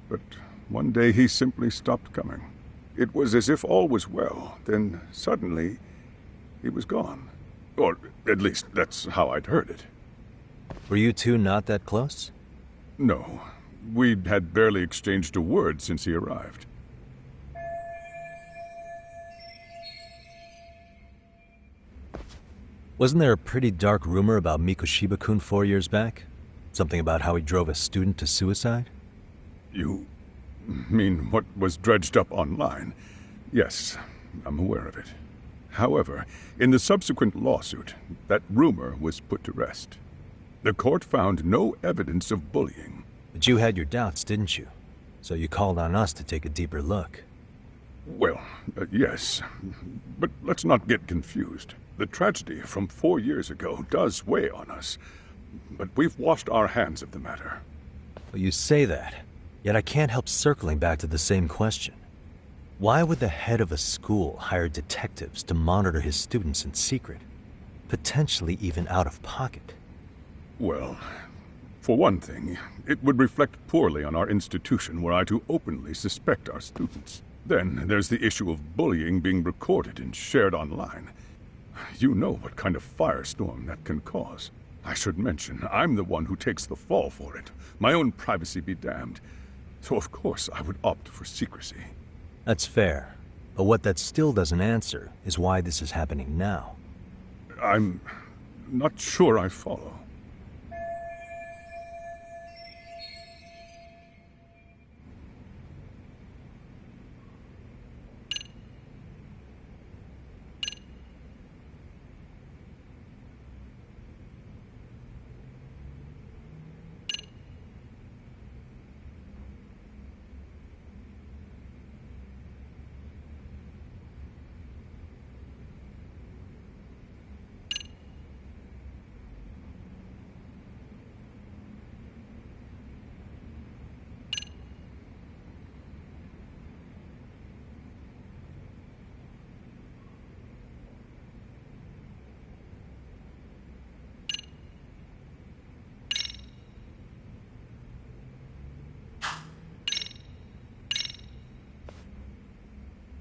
But one day he simply stopped coming. It was as if all was well, then suddenly he was gone. Or at least that's how I'd heard it. Were you two not that close? No. We'd had barely exchanged a word since he arrived. Wasn't there a pretty dark rumor about Mikoshiba-kun 4 years back? Something about how he drove a student to suicide? You mean what was dredged up online? Yes, I'm aware of it. However, in the subsequent lawsuit, that rumor was put to rest. The court found no evidence of bullying. But you had your doubts, didn't you? So you called on us to take a deeper look. Well, yes. But let's not get confused. The tragedy from 4 years ago does weigh on us. But we've washed our hands of the matter. Well, you say that, yet I can't help circling back to the same question. Why would the head of a school hire detectives to monitor his students in secret? Potentially even out of pocket. Well, for one thing, it would reflect poorly on our institution were I to openly suspect our students. Then there's the issue of bullying being recorded and shared online. You know what kind of firestorm that can cause. I should mention, I'm the one who takes the fall for it. My own privacy be damned. So of course I would opt for secrecy. That's fair. But what that still doesn't answer is why this is happening now. I'm not sure I follow.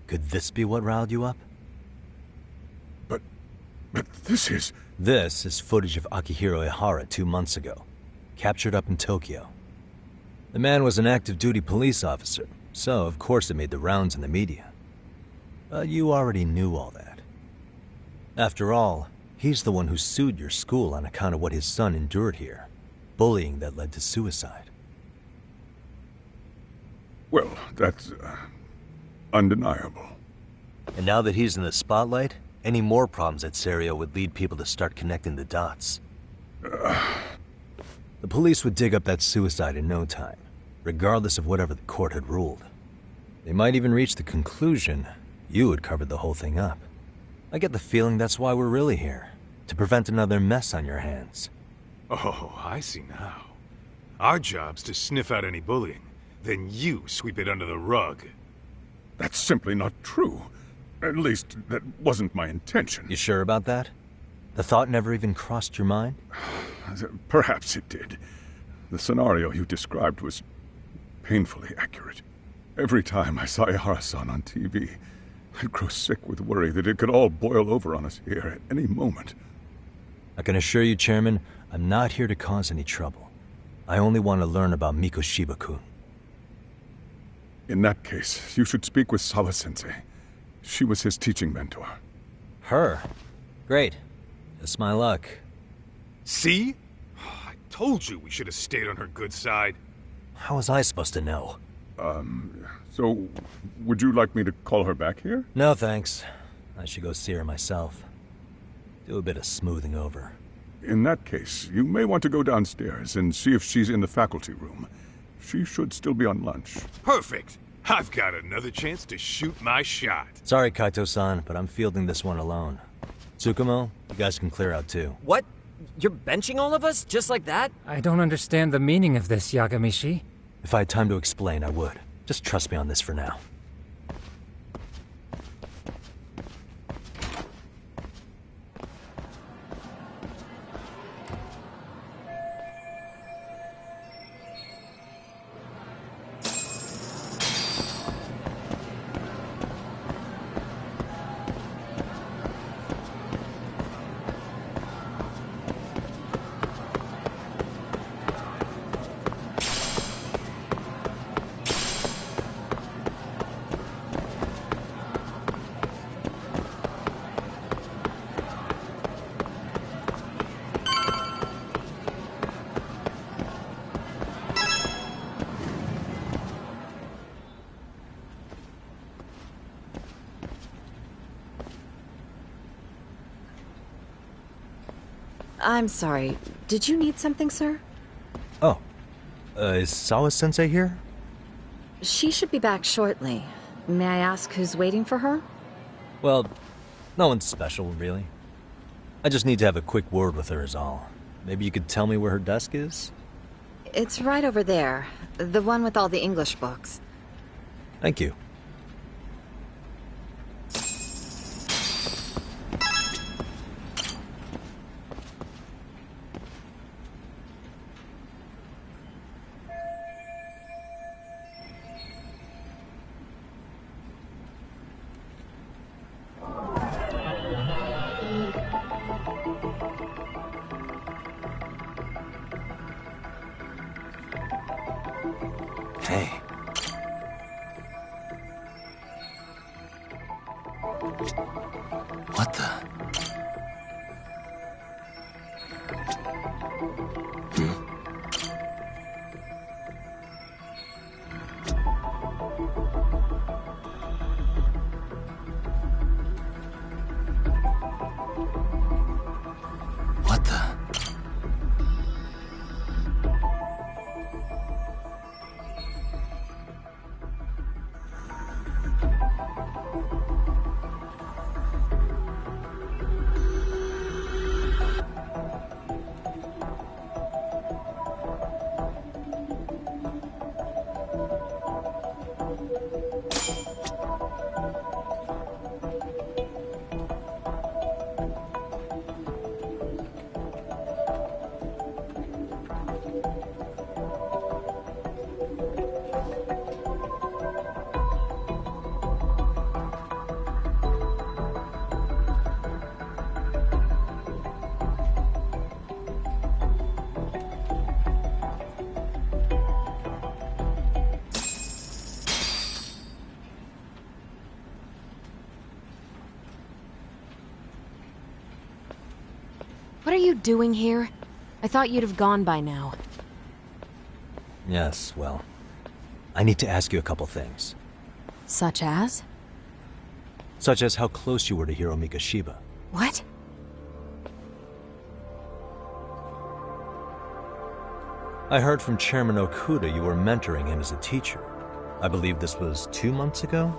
Could this be what riled you up? But this is... This is footage of Akihiro Ihara 2 months ago, captured up in Tokyo. The man was an active duty police officer, so of course it made the rounds in the media. But you already knew all that. After all, he's the one who sued your school on account of what his son endured here. Bullying that led to suicide. Well, that's... undeniable. And now that he's in the spotlight, any more problems at Serio would lead people to start connecting the dots. The police would dig up that suicide in no time, regardless of whatever the court had ruled. They might even reach the conclusion you had covered the whole thing up. I get the feeling that's why we're really here, to prevent another mess on your hands. Oh, I see now. Our job's to sniff out any bullying, then you sweep it under the rug. That's simply not true. At least, that wasn't my intention. You sure about that? The thought never even crossed your mind? Perhaps it did. The scenario you described was painfully accurate. Every time I saw Ihara-san on TV, I'd grow sick with worry that it could all boil over on us here at any moment. I can assure you, Chairman, I'm not here to cause any trouble. I only want to learn about Mikoshiba-kun. In that case, you should speak with Sawa-sensei. She was his teaching mentor. Her? Great. Just my luck. See? I told you we should have stayed on her good side. How was I supposed to know? So, would you like me to call her back here? No, thanks. I should go see her myself. Do a bit of smoothing over. In that case, you may want to go downstairs and see if she's in the faculty room. She should still be on lunch. Perfect! I've got another chance to shoot my shot. Sorry, Kaito-san, but I'm fielding this one alone. Tsukumo, you guys can clear out too. What? You're benching all of us? Just like that? I don't understand the meaning of this, Yagamishi. If I had time to explain, I would. Just trust me on this for now. I'm sorry. Did you need something, sir? Oh. Is Sawa-sensei here? She should be back shortly. May I ask who's waiting for her? Well, no one's special, really. I just need to have a quick word with her is all. Maybe you could tell me where her desk is? It's right over there. The one with all the English books. Thank you. Hey. What the? What the? What are you doing here? I thought you'd have gone by now. Yes, well, I need to ask you a couple things. Such as? Such as how close you were to Hiro Mikoshiba. What? I heard from Chairman Okuda you were mentoring him as a teacher. I believe this was 2 months ago?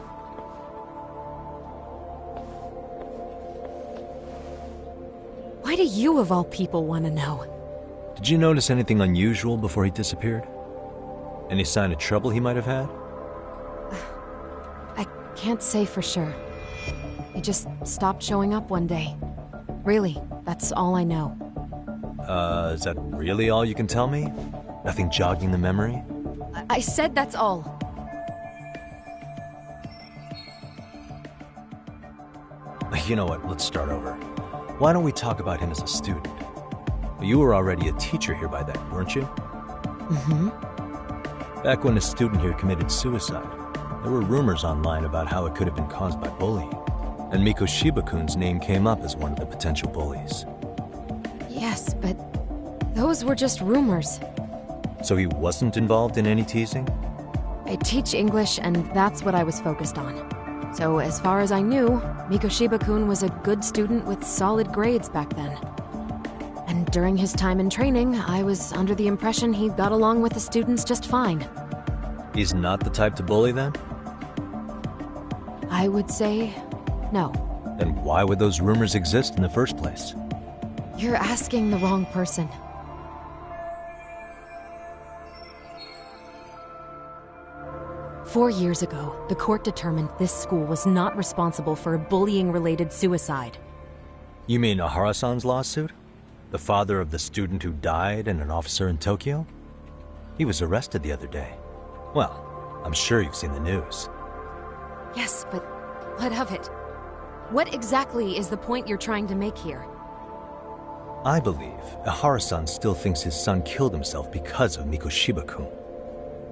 Why do you, of all people, want to know? Did you notice anything unusual before he disappeared? Any sign of trouble he might have had? I can't say for sure. He just stopped showing up one day. Really, that's all I know. Is that really all you can tell me? Nothing jogging the memory? I said that's all. You know what, let's start over. Why don't we talk about him as a student? You were already a teacher here by then, weren't you? Mm-hmm. Back when a student here committed suicide, there were rumors online about how it could have been caused by bullying. And Mikoshiba-kun's name came up as one of the potential bullies. Yes, but those were just rumors. So he wasn't involved in any teasing? I teach English, and that's what I was focused on. So as far as I knew, Mikoshiba-kun was a good student with solid grades back then. And during his time in training, I was under the impression he got along with the students just fine. He's not the type to bully then? I would say no. Then why would those rumors exist in the first place? You're asking the wrong person. Four years ago, the court determined this school was not responsible for a bullying-related suicide. You mean Ahara-san's lawsuit? The father of the student who died and an officer in Tokyo? He was arrested the other day. Well, I'm sure you've seen the news. Yes, but what of it? What exactly is the point you're trying to make here? I believe Ahara-san still thinks his son killed himself because of Mikoshiba-kun.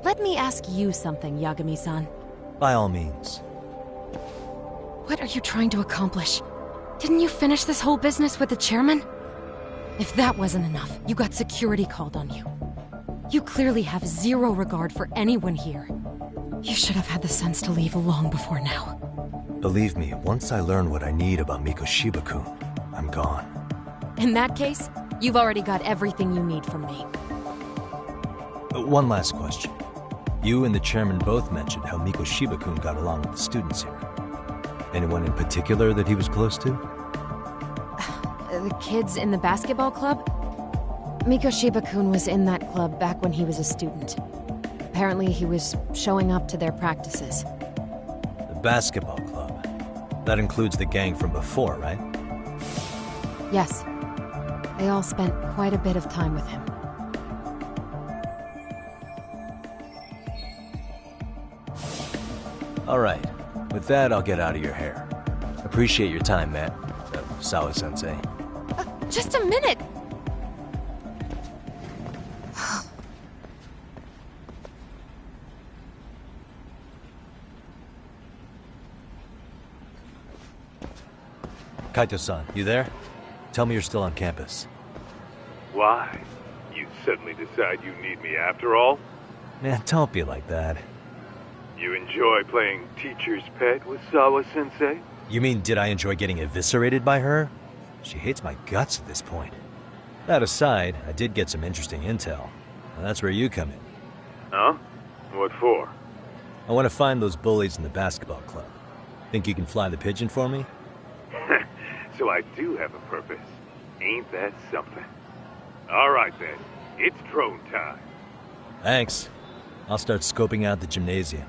Let me ask you something, Yagami-san. By all means. What are you trying to accomplish? Didn't you finish this whole business with the chairman? If that wasn't enough, you got security called on you. You clearly have zero regard for anyone here. You should have had the sense to leave long before now. Believe me, once I learn what I need about Mikoshiba-kun, I'm gone. In that case, You've already got everything you need from me. One last question. You and the chairman both mentioned how Mikoshiba-kun got along with the students here. Anyone in particular that he was close to? The kids in the basketball club? Mikoshiba-kun was in that club back when he was a student. Apparently he was showing up to their practices. The basketball club? That includes the gang from before, right? Yes. They all spent quite a bit of time with him. All right. With that, I'll get out of your hair. Appreciate your time, Matt. Sawa-sensei. Just a minute! Kaito-san, you there? Tell me you're still on campus. Why? You suddenly decide you need me after all? Man, don't be like that. You enjoy playing teacher's pet with Sawa-sensei? You mean, did I enjoy getting eviscerated by her? She hates my guts at this point. That aside, I did get some interesting intel. And that's where you come in. Huh? What for? I want to find those bullies in the basketball club. Think you can fly the pigeon for me? So I do have a purpose. Ain't that something? All right then, it's drone time. Thanks. I'll start scoping out the gymnasium.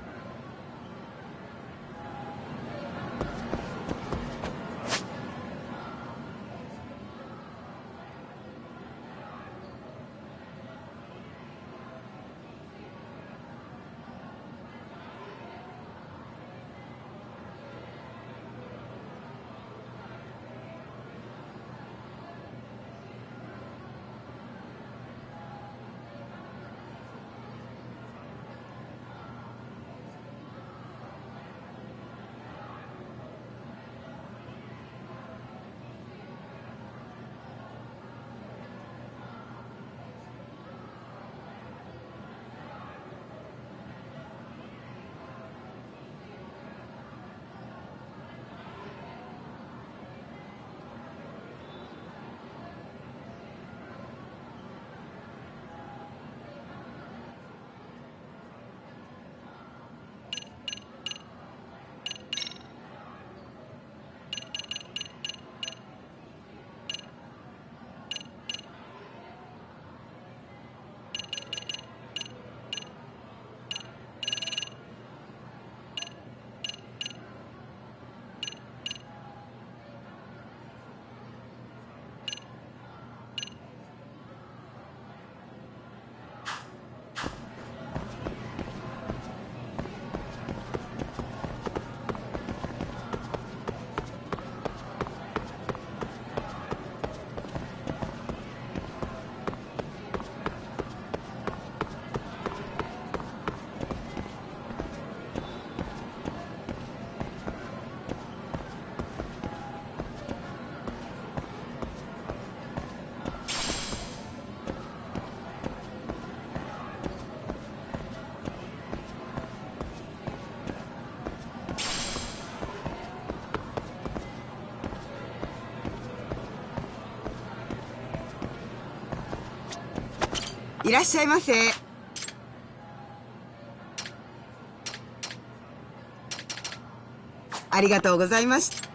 いらっしゃいませ。ありがとうございました。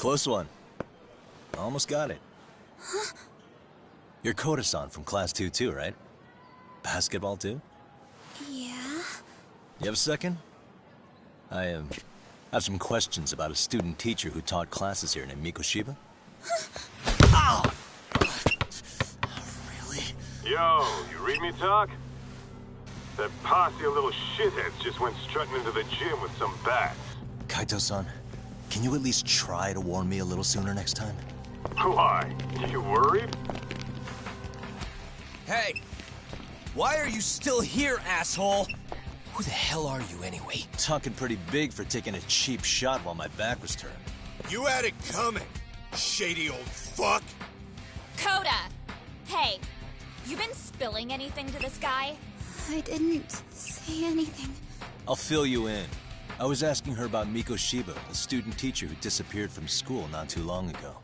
Close one. Almost got it. Huh? You're Koda-san from Class 2 too, right? Basketball too? Yeah? You have a second? I have some questions about a student teacher who taught classes here named Mikoshiba. Ow! Really? Yo, you read me talk? That posse of little shitheads just went strutting into the gym with some bats. Kaito-san, can you at least try to warn me a little sooner next time? Why? You worried? Hey! Why are you still here, asshole? Who the hell are you, anyway? Talking pretty big for taking a cheap shot while my back was turned. You had it coming, shady old fuck! Koda! Hey, you been spilling anything to this guy? I didn't say anything. I'll fill you in. I was asking her about Mikoshiba, a student teacher who disappeared from school not too long ago.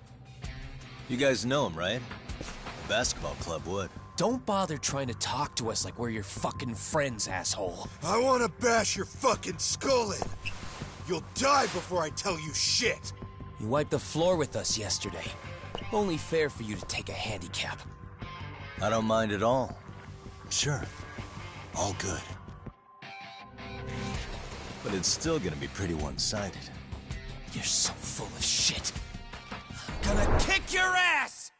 You guys know him, right? The basketball club would. Don't bother trying to talk to us like we're your fucking friends, asshole. I wanna bash your fucking skull in. You'll die before I tell you shit. You wiped the floor with us yesterday. Only fair for you to take a handicap. I don't mind at all. Sure. All good. But it's still gonna be pretty one-sided. You're so full of shit. I'm gonna kick your ass!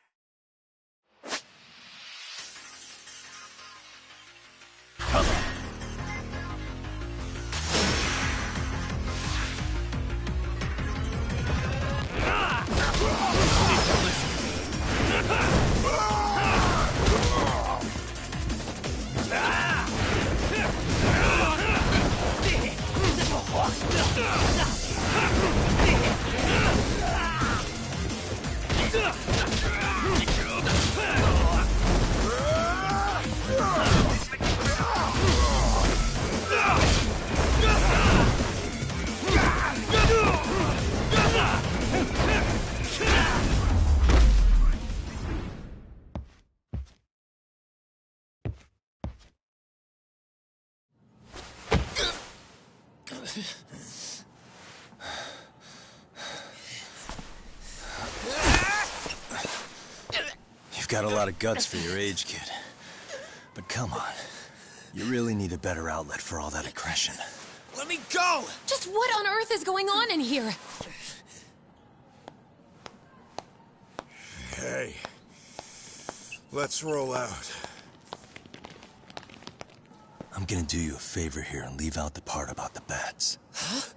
You've got a lot of guts for your age, kid. But come on. You really need a better outlet for all that aggression. Let me go! Just what on earth is going on in here? Hey. Let's roll out. I'm gonna do you a favor here and leave out the part about the bats. Huh?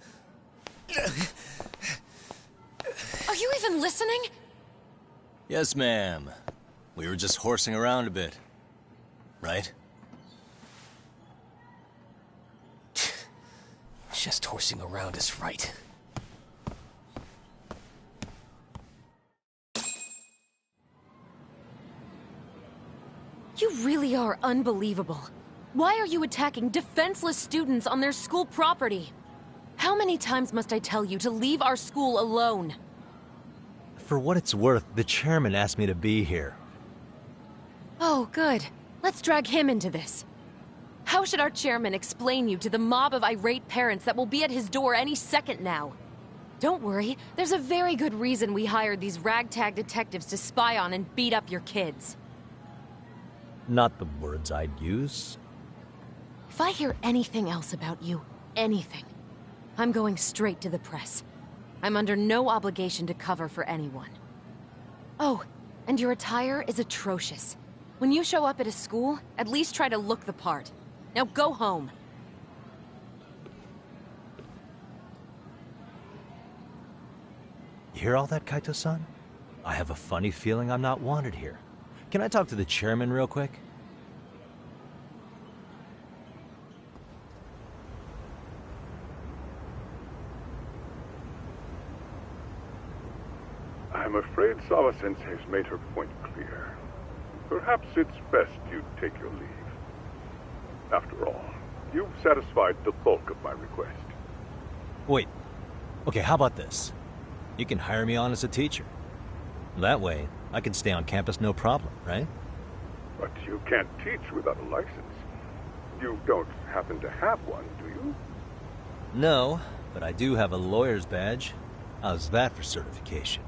Are you even listening? Yes, ma'am. We were just horsing around a bit. Right? Just horsing around is right. You really are unbelievable. Why are you attacking defenseless students on their school property? How many times must I tell you to leave our school alone? For what it's worth, the chairman asked me to be here. Oh, good. Let's drag him into this. How should our chairman explain you to the mob of irate parents that will be at his door any second now? Don't worry, there's a very good reason we hired these ragtag detectives to spy on and beat up your kids. Not the words I'd use. If I hear anything else about you, anything, I'm going straight to the press. I'm under no obligation to cover for anyone. Oh, and your attire is atrocious. When you show up at a school, at least try to look the part. Now go home. You hear all that, Kaito-san? I have a funny feeling I'm not wanted here. Can I talk to the chairman real quick? I'm afraid Sawa-sensei's made her point clear. Perhaps it's best you take your leave. After all, you've satisfied the bulk of my request. Wait. Okay, how about this? You can hire me on as a teacher. That way, I can stay on campus no problem, right? But you can't teach without a license. You don't happen to have one, do you? No, but I do have a lawyer's badge. How's that for certification?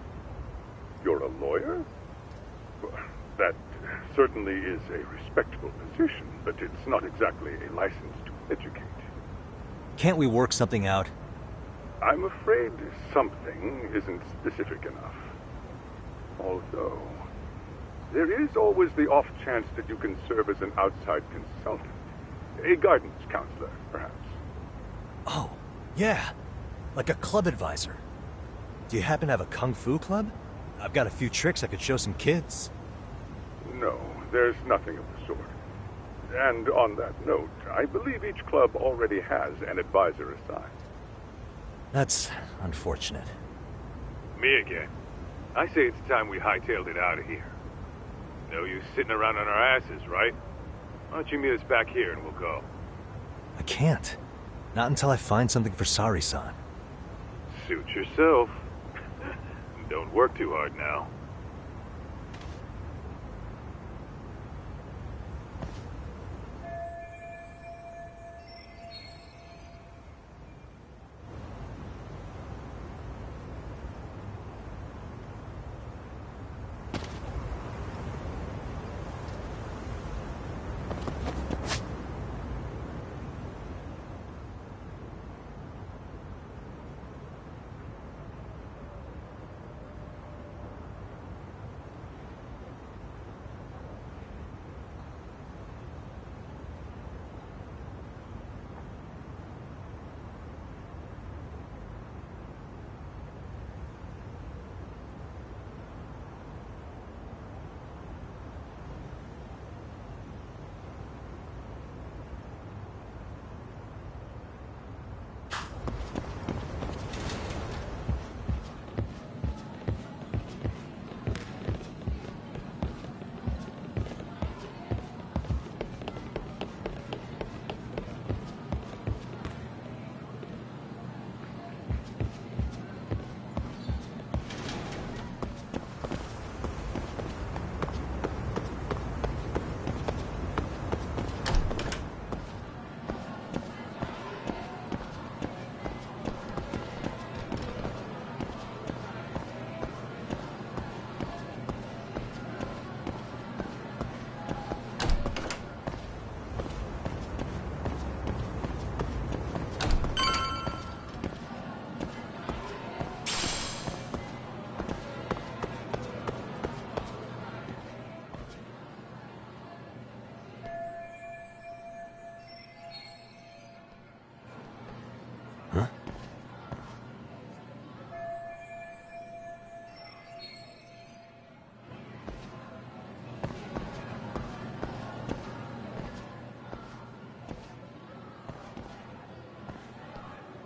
You're a lawyer? Well, that certainly is a respectable position, but it's not exactly a license to educate. Can't we work something out? I'm afraid something isn't specific enough. Although, there is always the off chance that you can serve as an outside consultant. A guidance counselor, perhaps. Oh, yeah. Like a club advisor. Do you happen to have a kung fu club? I've got a few tricks I could show some kids. No, there's nothing of the sort. And on that note, I believe each club already has an advisor assigned. That's unfortunate. Me again. I say it's time we hightailed it out of here. No use sitting around on our asses, right? Why don't you meet us back here and we'll go? I can't. Not until I find something for Sari-san. Suit yourself. Don't work too hard now.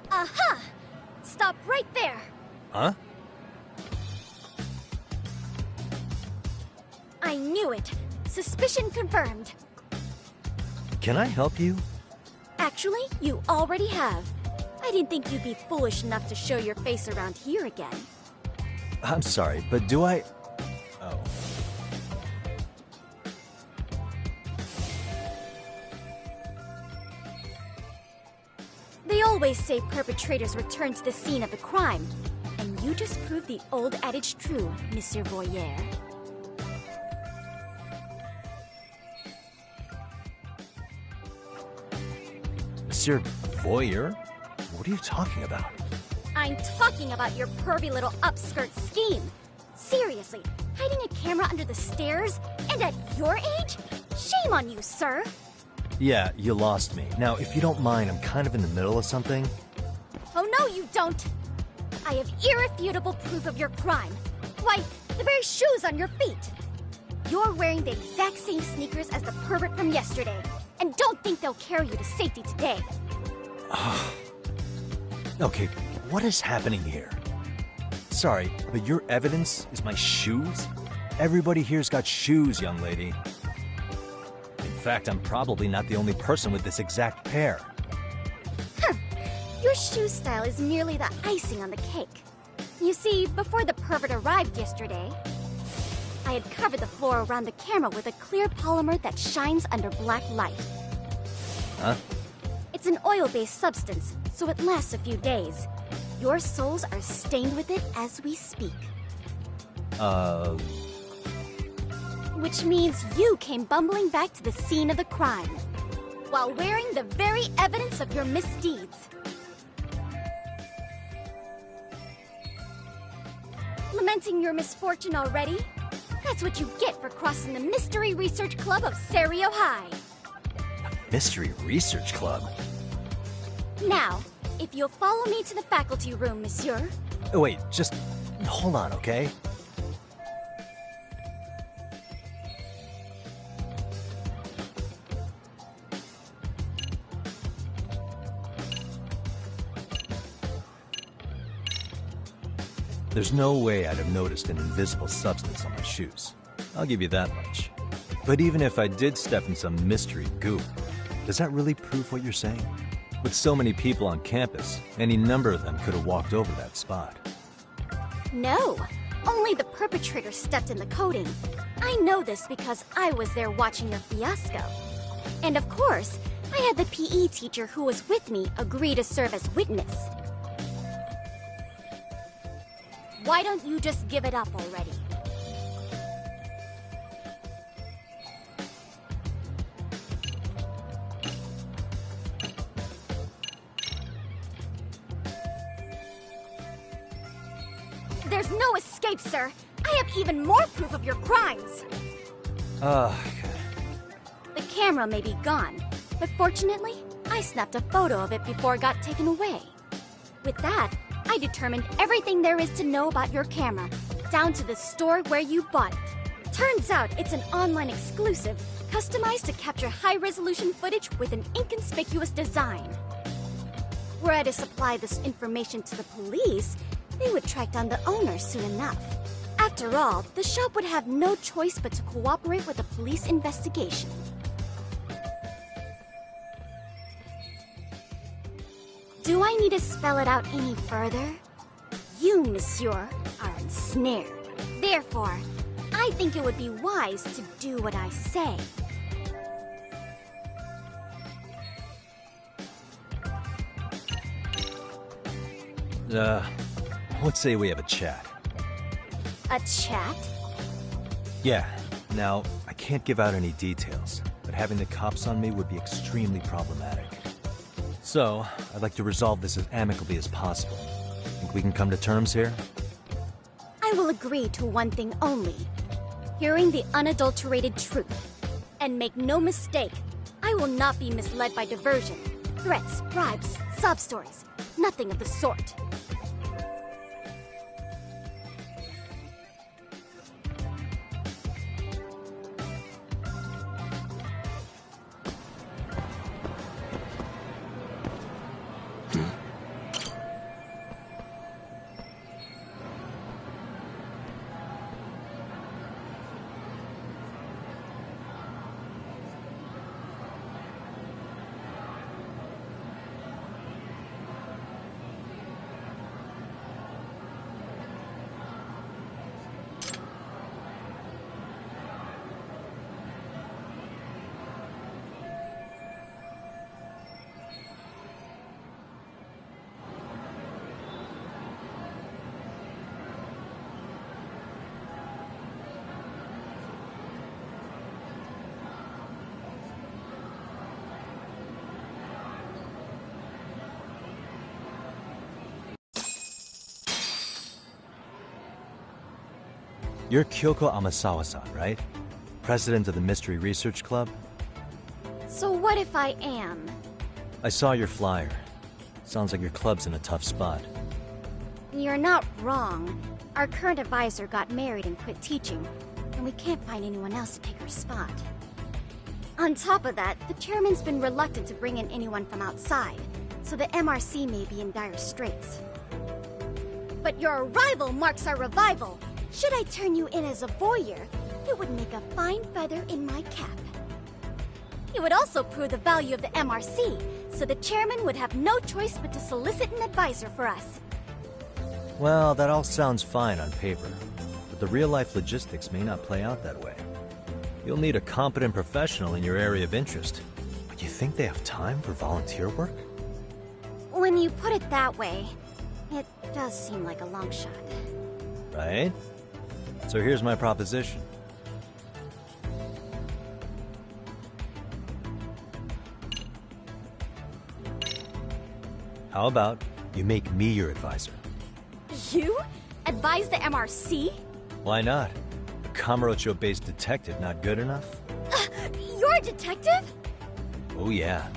Aha! Stop right there! Huh? I knew it! Suspicion confirmed. Can I help you? Actually, you already have. I didn't think you'd be foolish enough to show your face around here again. I'm sorry, but do I... Oh. They always say perpetrators return to the scene of the crime. And you just proved the old adage true, Monsieur Voyeur. Monsieur Voyeur? What are you talking about? I'm talking about your pervy little upskirt scheme. Seriously, hiding a camera under the stairs? And at your age? Shame on you, sir! Yeah, you lost me. Now, if you don't mind, I'm kind of in the middle of something. Oh no, you don't! I have irrefutable proof of your crime. Why, the very shoes on your feet! You're wearing the exact same sneakers as the pervert from yesterday. And don't think they'll carry you to safety today. Okay, what is happening here? Sorry, but your evidence is my shoes? Everybody here's got shoes, young lady. In fact, I'm probably not the only person with this exact pair. Your shoe style is merely the icing on the cake. You see, before the pervert arrived yesterday, I had covered the floor around the camera with a clear polymer that shines under black light. Huh? It's an oil-based substance, so it lasts a few days. Your souls are stained with it as we speak. Which means you came bumbling back to the scene of the crime, while wearing the very evidence of your misdeeds. Lamenting your misfortune already? That's what you get for crossing the Mystery Research Club of Serio High. Mystery Research Club? Now, if you'll follow me to the faculty room, monsieur. Wait, just hold on, okay? There's no way I'd have noticed an invisible substance on my shoes. I'll give you that much. But even if I did step in some mystery goop, does that really prove what you're saying? With so many people on campus, any number of them could have walked over that spot. No, only the perpetrator stepped in the coating. I know this because I was there watching your fiasco. And of course, I had the PE teacher who was with me agree to serve as witness. Why don't you just give it up already? There's no escape, sir. I have even more proof of your crimes. Okay. The camera may be gone, but fortunately, I snapped a photo of it before it got taken away. With that, I determined everything there is to know about your camera, down to the store where you bought it. Turns out it's an online exclusive, customized to capture high-resolution footage with an inconspicuous design. Were I to supply this information to the police, they would track down the owner soon enough. After all, the shop would have no choice but to cooperate with the police investigation. Do I need to spell it out any further? You, monsieur, are ensnared. Therefore, I think it would be wise to do what I say. Let's say we have a chat. A chat? Yeah. Now, I can't give out any details, but having the cops on me would be extremely problematic. So, I'd like to resolve this as amicably as possible. Think we can come to terms here? I will agree to one thing only. Hearing the unadulterated truth. And make no mistake, I will not be misled by diversion, threats, bribes, sob stories. Nothing of the sort. You're Kyoko Amasawa-san, right? President of the Mystery Research Club? So what if I am? I saw your flyer. Sounds like your club's in a tough spot. You're not wrong. Our current advisor got married and quit teaching, and we can't find anyone else to take her spot. On top of that, the chairman's been reluctant to bring in anyone from outside, so the MRC may be in dire straits. But your arrival marks our revival. Should I turn you in as a voyeur, it would make a fine feather in my cap. It would also prove the value of the MRC, so the chairman would have no choice but to solicit an advisor for us. Well, that all sounds fine on paper, but the real-life logistics may not play out that way. You'll need a competent professional in your area of interest, but you think they have time for volunteer work? When you put it that way, It does seem like a long shot. Right? So here's my proposition. How about you make me your advisor? You? Advise the MRC? Why not? A Kamurocho-based detective not good enough? You're a detective? Oh yeah.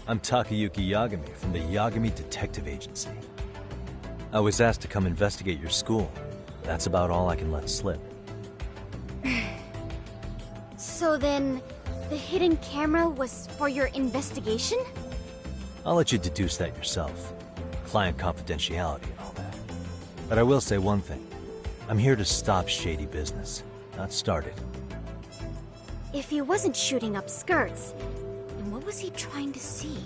I'm Takayuki Yagami from the Yagami Detective Agency. I was asked to come investigate your school. That's about all I can let slip. So then, the hidden camera was for your investigation? I'll let you deduce that yourself. Client confidentiality and all that. But I will say one thing. I'm here to stop shady business, not start it. If he wasn't shooting up skirts, then what was he trying to see?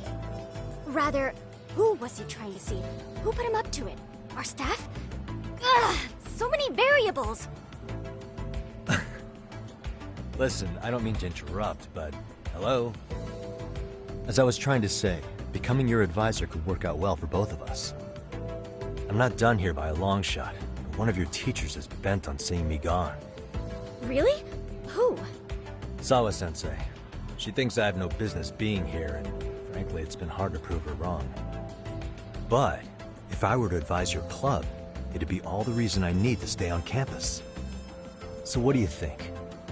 Rather, who was he trying to see? Who put him up to it? Our staff? Ugh, so many variables! Listen, I don't mean to interrupt, but hello? As I was trying to say, becoming your advisor could work out well for both of us. I'm not done here by a long shot, but one of your teachers is bent on seeing me gone. Really? Who? Sawa-sensei. She thinks I have no business being here, and frankly, it's been hard to prove her wrong. But if I were to advise your club, it'd be all the reason I need to stay on campus. So what do you think?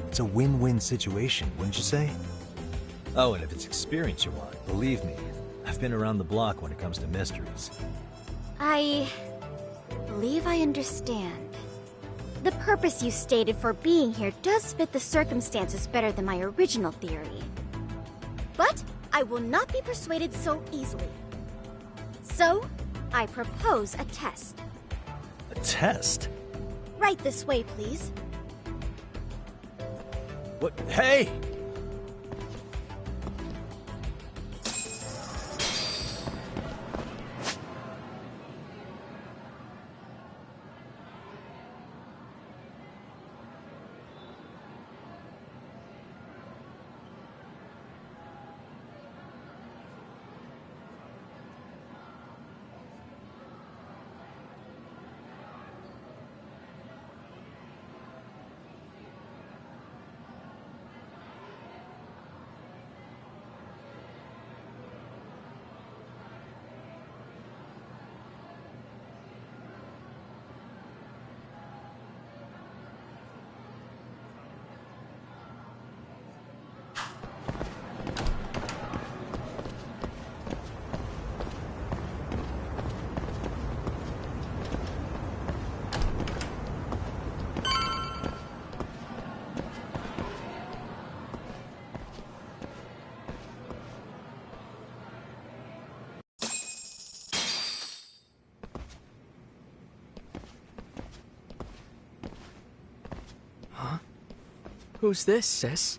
It's a win-win situation, wouldn't you say? Oh, and if it's experience you want, believe me, I've been around the block when it comes to mysteries. I believe I understand. The purpose you stated for being here does fit the circumstances better than my original theory. But I will not be persuaded so easily. So, I propose a test. A test? Right this way, please. What? Hey! Who's this, sis?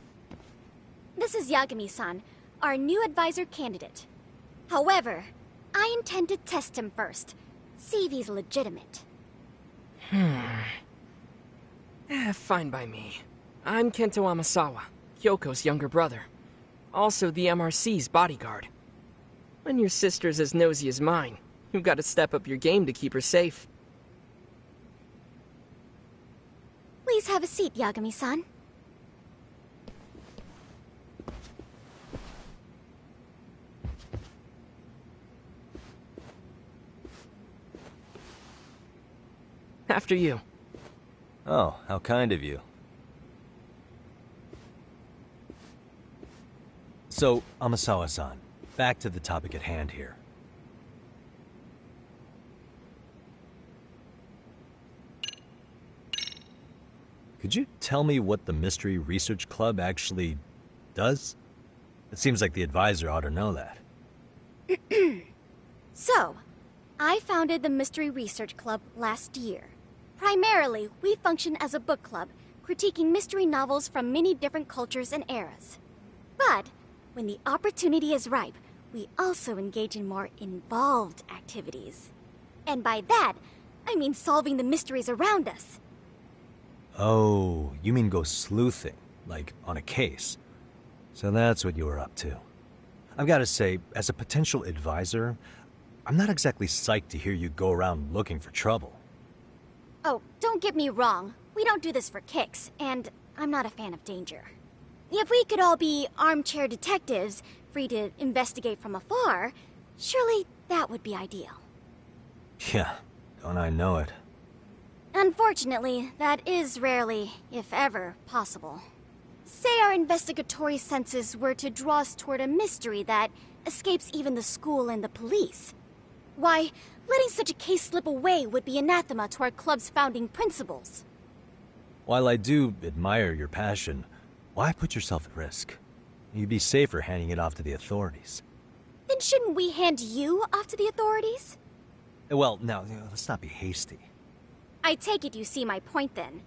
This is Yagami-san, our new advisor candidate. However, I intend to test him first. See if he's legitimate. Fine by me. I'm Kento Amasawa, Kyoko's younger brother. Also the MRC's bodyguard. When your sister's as nosy as mine, you've got to step up your game to keep her safe. Please have a seat, Yagami-san. After you. Oh, how kind of you. So, Amasawa-san, back to the topic at hand here. Could you tell me what the Mystery Research Club actually does? It seems like the advisor ought to know that. So, I founded the Mystery Research Club last year. Primarily, we function as a book club, critiquing mystery novels from many different cultures and eras. But, when the opportunity is ripe, we also engage in more involved activities. And by that, I mean solving the mysteries around us. Oh, you mean go sleuthing, like on a case. So that's what you were up to. I've got to say, as a potential advisor, I'm not exactly psyched to hear you go around looking for trouble. Oh, don't get me wrong. We don't do this for kicks, and I'm not a fan of danger. If we could all be armchair detectives, free to investigate from afar, surely that would be ideal. Yeah, don't I know it. Unfortunately, that is rarely, if ever, possible. Say our investigatory senses were to draw us toward a mystery that escapes even the school and the police. Why, letting such a case slip away would be anathema to our club's founding principles. While I do admire your passion, why put yourself at risk? You'd be safer handing it off to the authorities. Then shouldn't we hand you off to the authorities? Well, now, let's not be hasty. I take it you see my point then.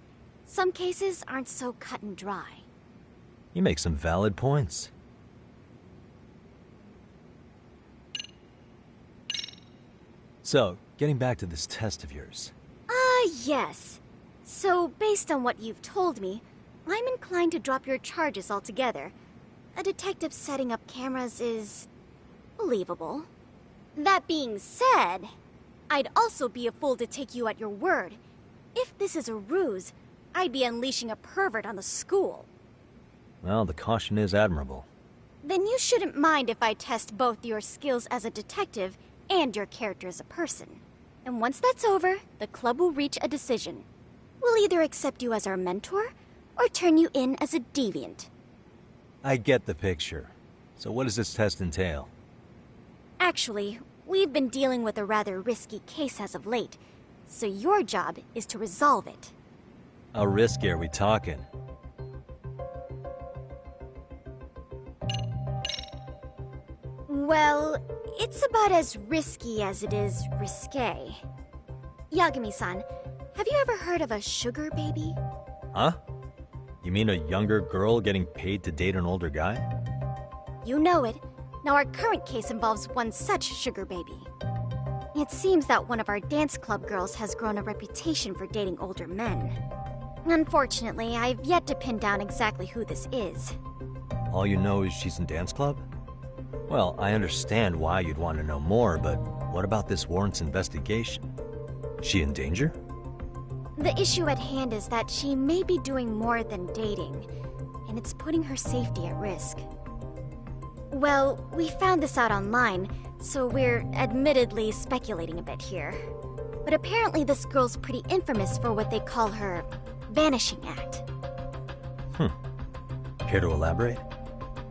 Some cases aren't so cut and dry. You make some valid points. So, getting back to this test of yours. Yes. So, based on what you've told me, I'm inclined to drop your charges altogether. A detective setting up cameras is believable. That being said, I'd also be a fool to take you at your word. If this is a ruse, I'd be unleashing a pervert on the school. Well, the caution is admirable. Then you shouldn't mind if I test both your skills as a detective and your character as a person. And once that's over, the club will reach a decision. We'll either accept you as our mentor, or turn you in as a deviant. I get the picture. So what does this test entail? Actually, we've been dealing with a rather risky case as of late, so your job is to resolve it. How risky are we talking? Well, it's about as risky as it is risque. Yagami-san, have you ever heard of a sugar baby? Huh? You mean a younger girl getting paid to date an older guy? You know it. Now our current case involves one such sugar baby. It seems that one of our dance club girls has grown a reputation for dating older men. Unfortunately, I've yet to pin down exactly who this is. All you know is she's in dance club? Well, I understand why you'd want to know more, but what about this warrants investigation? Is she in danger? The issue at hand is that she may be doing more than dating, and it's putting her safety at risk. Well, we found this out online, so we're admittedly speculating a bit here. But apparently this girl's pretty infamous for what they call her vanishing act. Care to elaborate?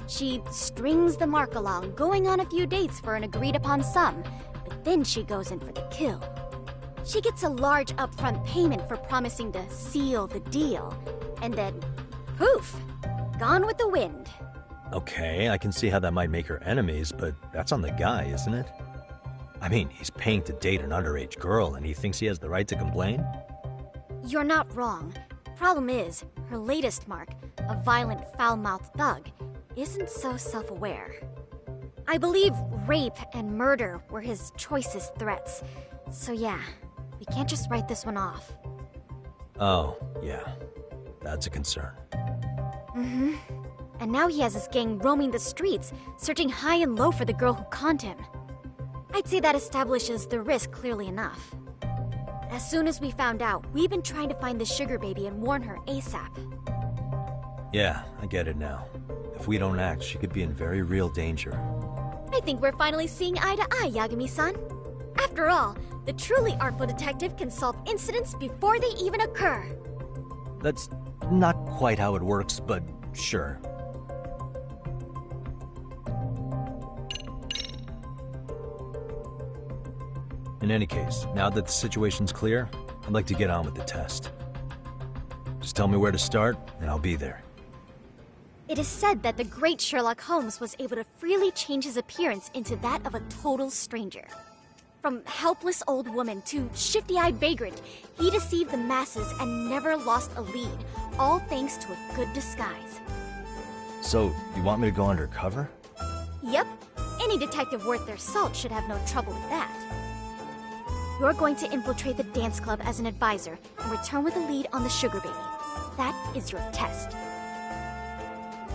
She strings the mark along, going on a few dates for an agreed-upon sum, but then she goes in for the kill. She gets a large upfront payment for promising to seal the deal, and then, poof, gone with the wind. Okay, I can see how that might make her enemies, but that's on the guy, isn't it? I mean, he's paying to date an underage girl, and he thinks he has the right to complain? You're not wrong. Problem is, her latest mark, a violent, foul-mouthed thug, isn't so self-aware. I believe rape and murder were his choicest threats. So yeah, we can't just write this one off. Oh, yeah. That's a concern. Mm-hmm. And now he has his gang roaming the streets, searching high and low for the girl who conned him. I'd say that establishes the risk clearly enough. As soon as we found out, we've been trying to find the sugar baby and warn her ASAP. Yeah, I get it now. If we don't act, she could be in very real danger. I think we're finally seeing eye to eye, Yagami-san. After all, the truly artful detective can solve incidents before they even occur. That's not quite how it works, but sure. In any case, now that the situation's clear, I'd like to get on with the test. Just tell me where to start, and I'll be there. It is said that the great Sherlock Holmes was able to freely change his appearance into that of a total stranger. From helpless old woman to shifty-eyed vagrant, he deceived the masses and never lost a lead, all thanks to a good disguise. So, you want me to go undercover? Yep, any detective worth their salt should have no trouble with that. You're going to infiltrate the dance club as an advisor and return with a lead on the sugar baby. That is your test.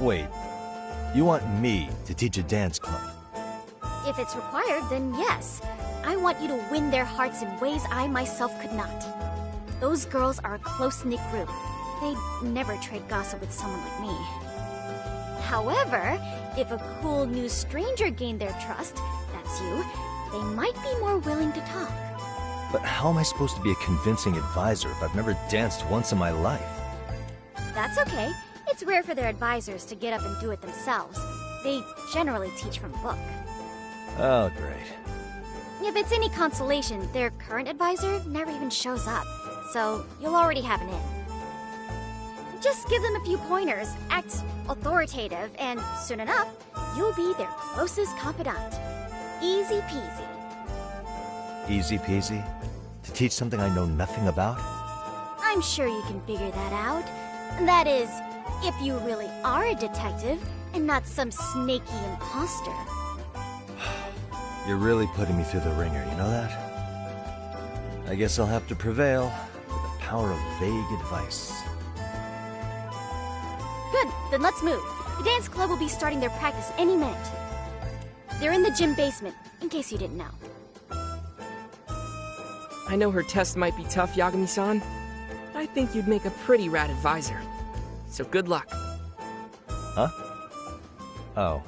Wait, you want me to teach a dance club? If it's required, then yes. I want you to win their hearts in ways I myself could not. Those girls are a close-knit group. They'd never trade gossip with someone like me. However, if a cool new stranger gained their trust, that's you, they might be more willing to talk. But how am I supposed to be a convincing advisor if I've never danced once in my life? That's okay. It's rare for their advisors to get up and do it themselves. They generally teach from a book. Oh, great. If it's any consolation, their current advisor never even shows up, so you'll already have an in. Just give them a few pointers, act authoritative, and soon enough, you'll be their closest confidant. Easy peasy. Easy peasy? To teach something I know nothing about? I'm sure you can figure that out. That is, if you really are a detective and not some snaky imposter. You're really putting me through the ringer, you know that? I guess I'll have to prevail with the power of vague advice. Good, then let's move. The dance club will be starting their practice any minute. They're in the gym basement, in case you didn't know. I know her test might be tough, Yagami-san, but I think you'd make a pretty rad advisor. So good luck. Huh? Oh.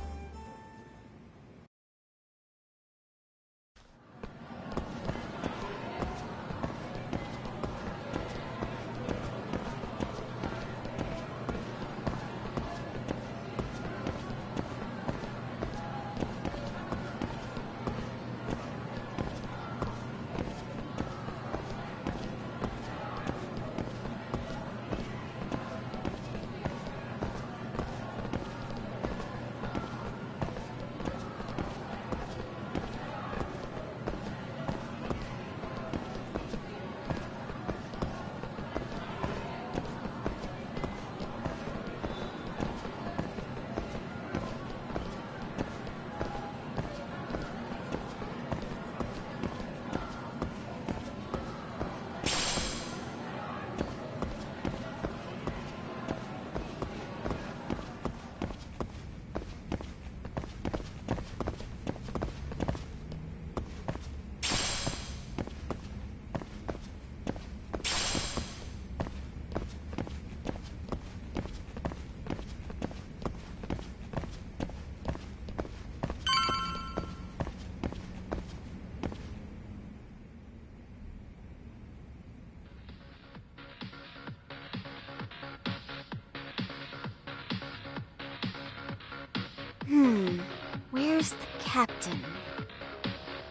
Where's the captain?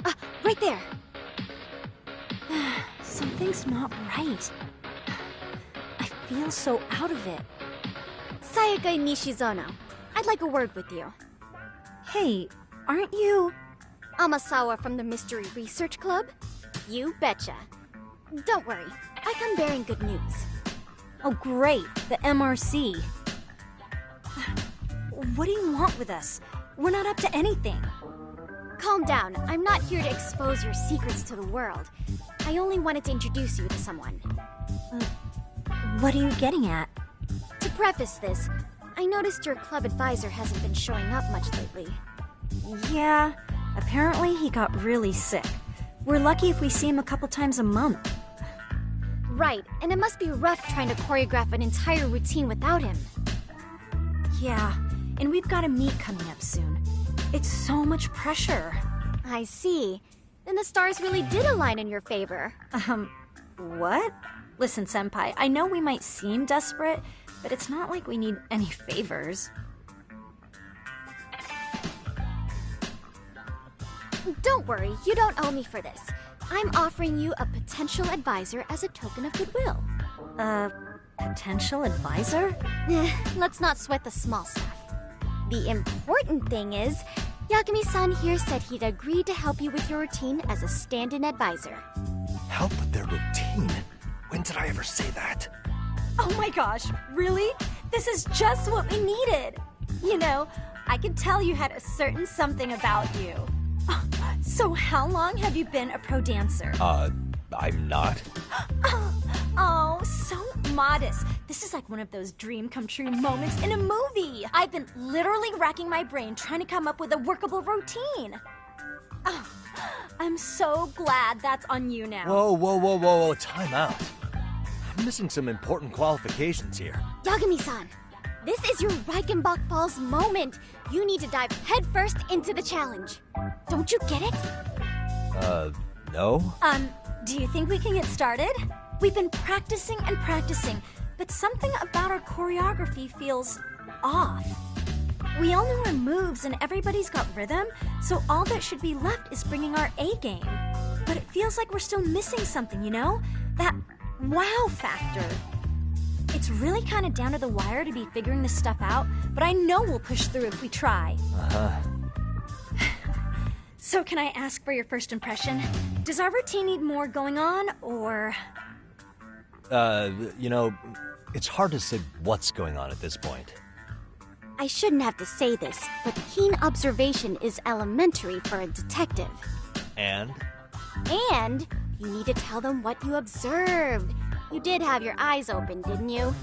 Ah, right there! Something's not right. I feel so out of it. Sayaka Nishizono, I'd like a word with you. Hey, aren't you... Amasawa from the Mystery Research Club? You betcha. Don't worry, I come bearing good news. Oh great, the MRC. What do you want with us? We're not up to anything. Calm down. I'm not here to expose your secrets to the world. I only wanted to introduce you to someone. What are you getting at? To preface this, I noticed your club advisor hasn't been showing up much lately. Yeah, apparently he got really sick. We're lucky if we see him a couple times a month. Right, and it must be rough trying to choreograph an entire routine without him. Yeah, and we've got a meet coming up soon. It's so much pressure. I see. Then the stars really did align in your favor. What? Listen, Senpai, I know we might seem desperate, but it's not like we need any favors. Don't worry, you don't owe me for this. I'm offering you a potential advisor as a token of goodwill. Potential advisor? Let's not sweat the small stuff. The important thing is, Yagami-san here said he'd agreed to help you with your routine as a stand-in advisor. Help with their routine? When did I ever say that? Oh my gosh, really? This is just what we needed! You know, I could tell you had a certain something about you. So how long have you been a pro dancer? I'm not. Oh, so modest. This is like one of those dream come true moments in a movie. I've been literally racking my brain trying to come up with a workable routine. Oh, I'm so glad that's on you now. Whoa, time out. I'm missing some important qualifications here. Yagami-san, this is your Reichenbach Falls moment. You need to dive headfirst into the challenge. Don't you get it? No? Do you think we can get started? We've been practicing and practicing, but something about our choreography feels off. We all know our moves and everybody's got rhythm, so all that should be left is bringing our A game. But it feels like we're still missing something, you know? That wow factor. It's really kind of down to the wire to be figuring this stuff out, but I know we'll push through if we try. So can I ask for your first impression? Does our routine need more going on, or...? You know, it's hard to say what's going on at this point. I shouldn't have to say this, but keen observation is elementary for a detective. And? And you need to tell them what you observed. You did have your eyes open, didn't you?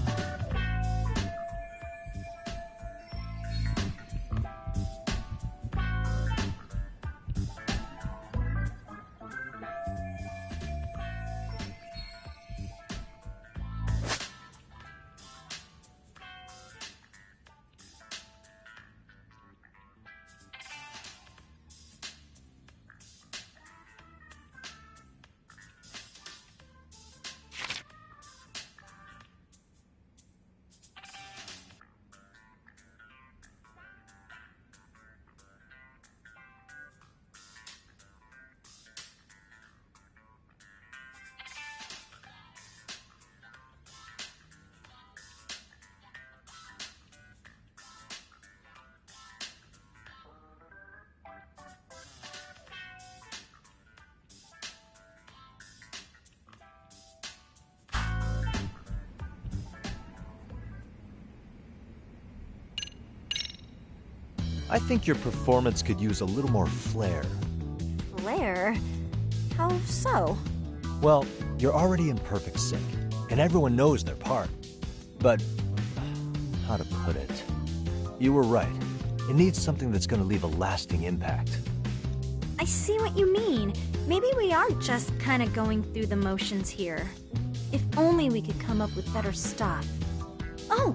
I think your performance could use a little more flair. Flair? How so? Well, you're already in perfect sync, and everyone knows their part. But, how to put it? You were right. It needs something that's gonna leave a lasting impact. I see what you mean. Maybe we are just kind of going through the motions here. If only we could come up with better stuff. Oh,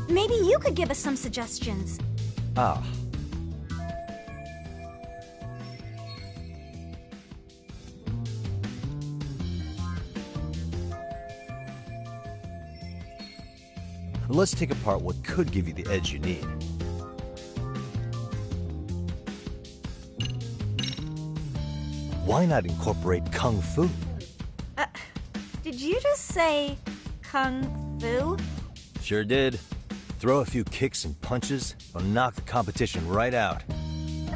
maybe you could give us some suggestions. Ah. Let's take apart what could give you the edge you need. Why not incorporate Kung Fu? Did you just say Kung Fu? Sure did. Throw a few kicks and punches, will knock the competition right out.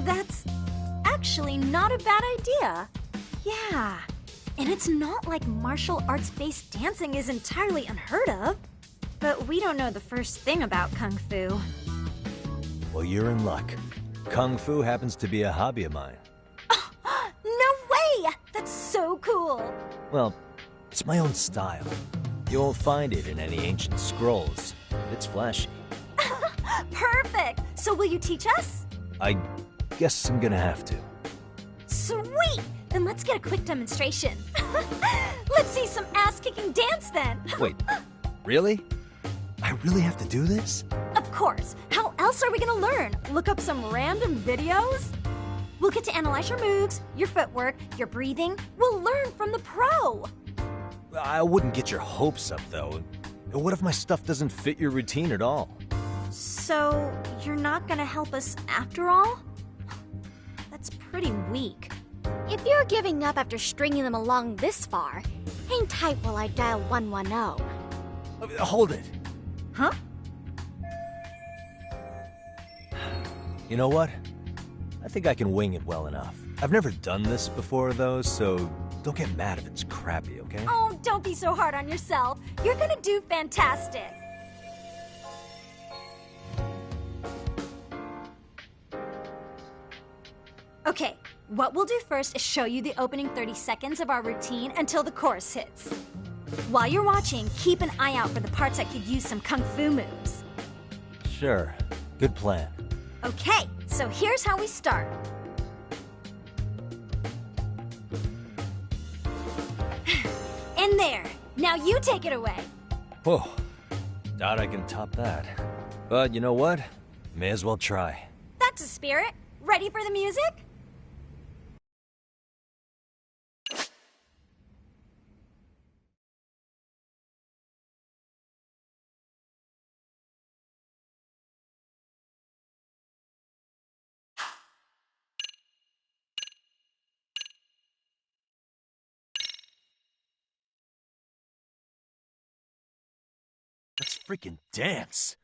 That's actually not a bad idea. Yeah, and it's not like martial arts-based dancing is entirely unheard of. But we don't know the first thing about Kung Fu. Well, you're in luck. Kung Fu happens to be a hobby of mine. No way! That's so cool! Well, it's my own style. You won't find it in any ancient scrolls. It's flashy. Perfect! So will you teach us? I guess I'm gonna have to. Sweet! Then let's get a quick demonstration. Let's see some ass-kicking dance then! Wait, really? I really have to do this? Of course! How else are we gonna learn? Look up some random videos? We'll get to analyze your moves, your footwork, your breathing. We'll learn from the pro! I wouldn't get your hopes up, though. What if my stuff doesn't fit your routine at all? So, you're not gonna help us after all? That's pretty weak. If you're giving up after stringing them along this far, hang tight while I dial 110. Hold it. Huh? You know what? I think I can wing it well enough. I've never done this before, though, so don't get mad if it's crappy, okay? Oh, don't be so hard on yourself. You're gonna do fantastic. Okay, what we'll do first is show you the opening 30 seconds of our routine until the chorus hits. While you're watching, keep an eye out for the parts that could use some Kung Fu moves. Sure. Good plan. Okay, so here's how we start. There! Now you take it away! Whoa. Doubt I can top that. But you know what? May as well try. That's a spirit! Ready for the music? Let's freaking dance!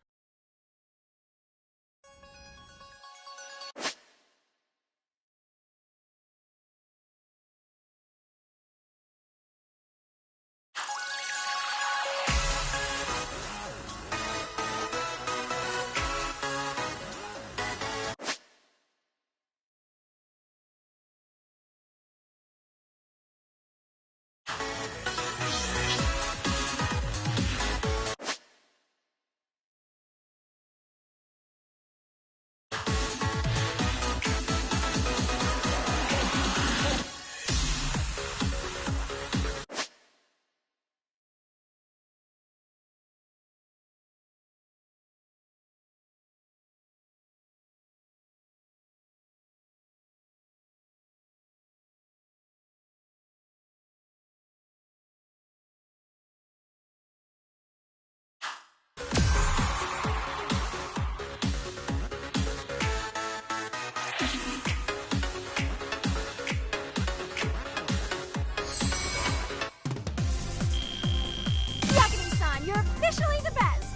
Yagami-san, you're officially the best!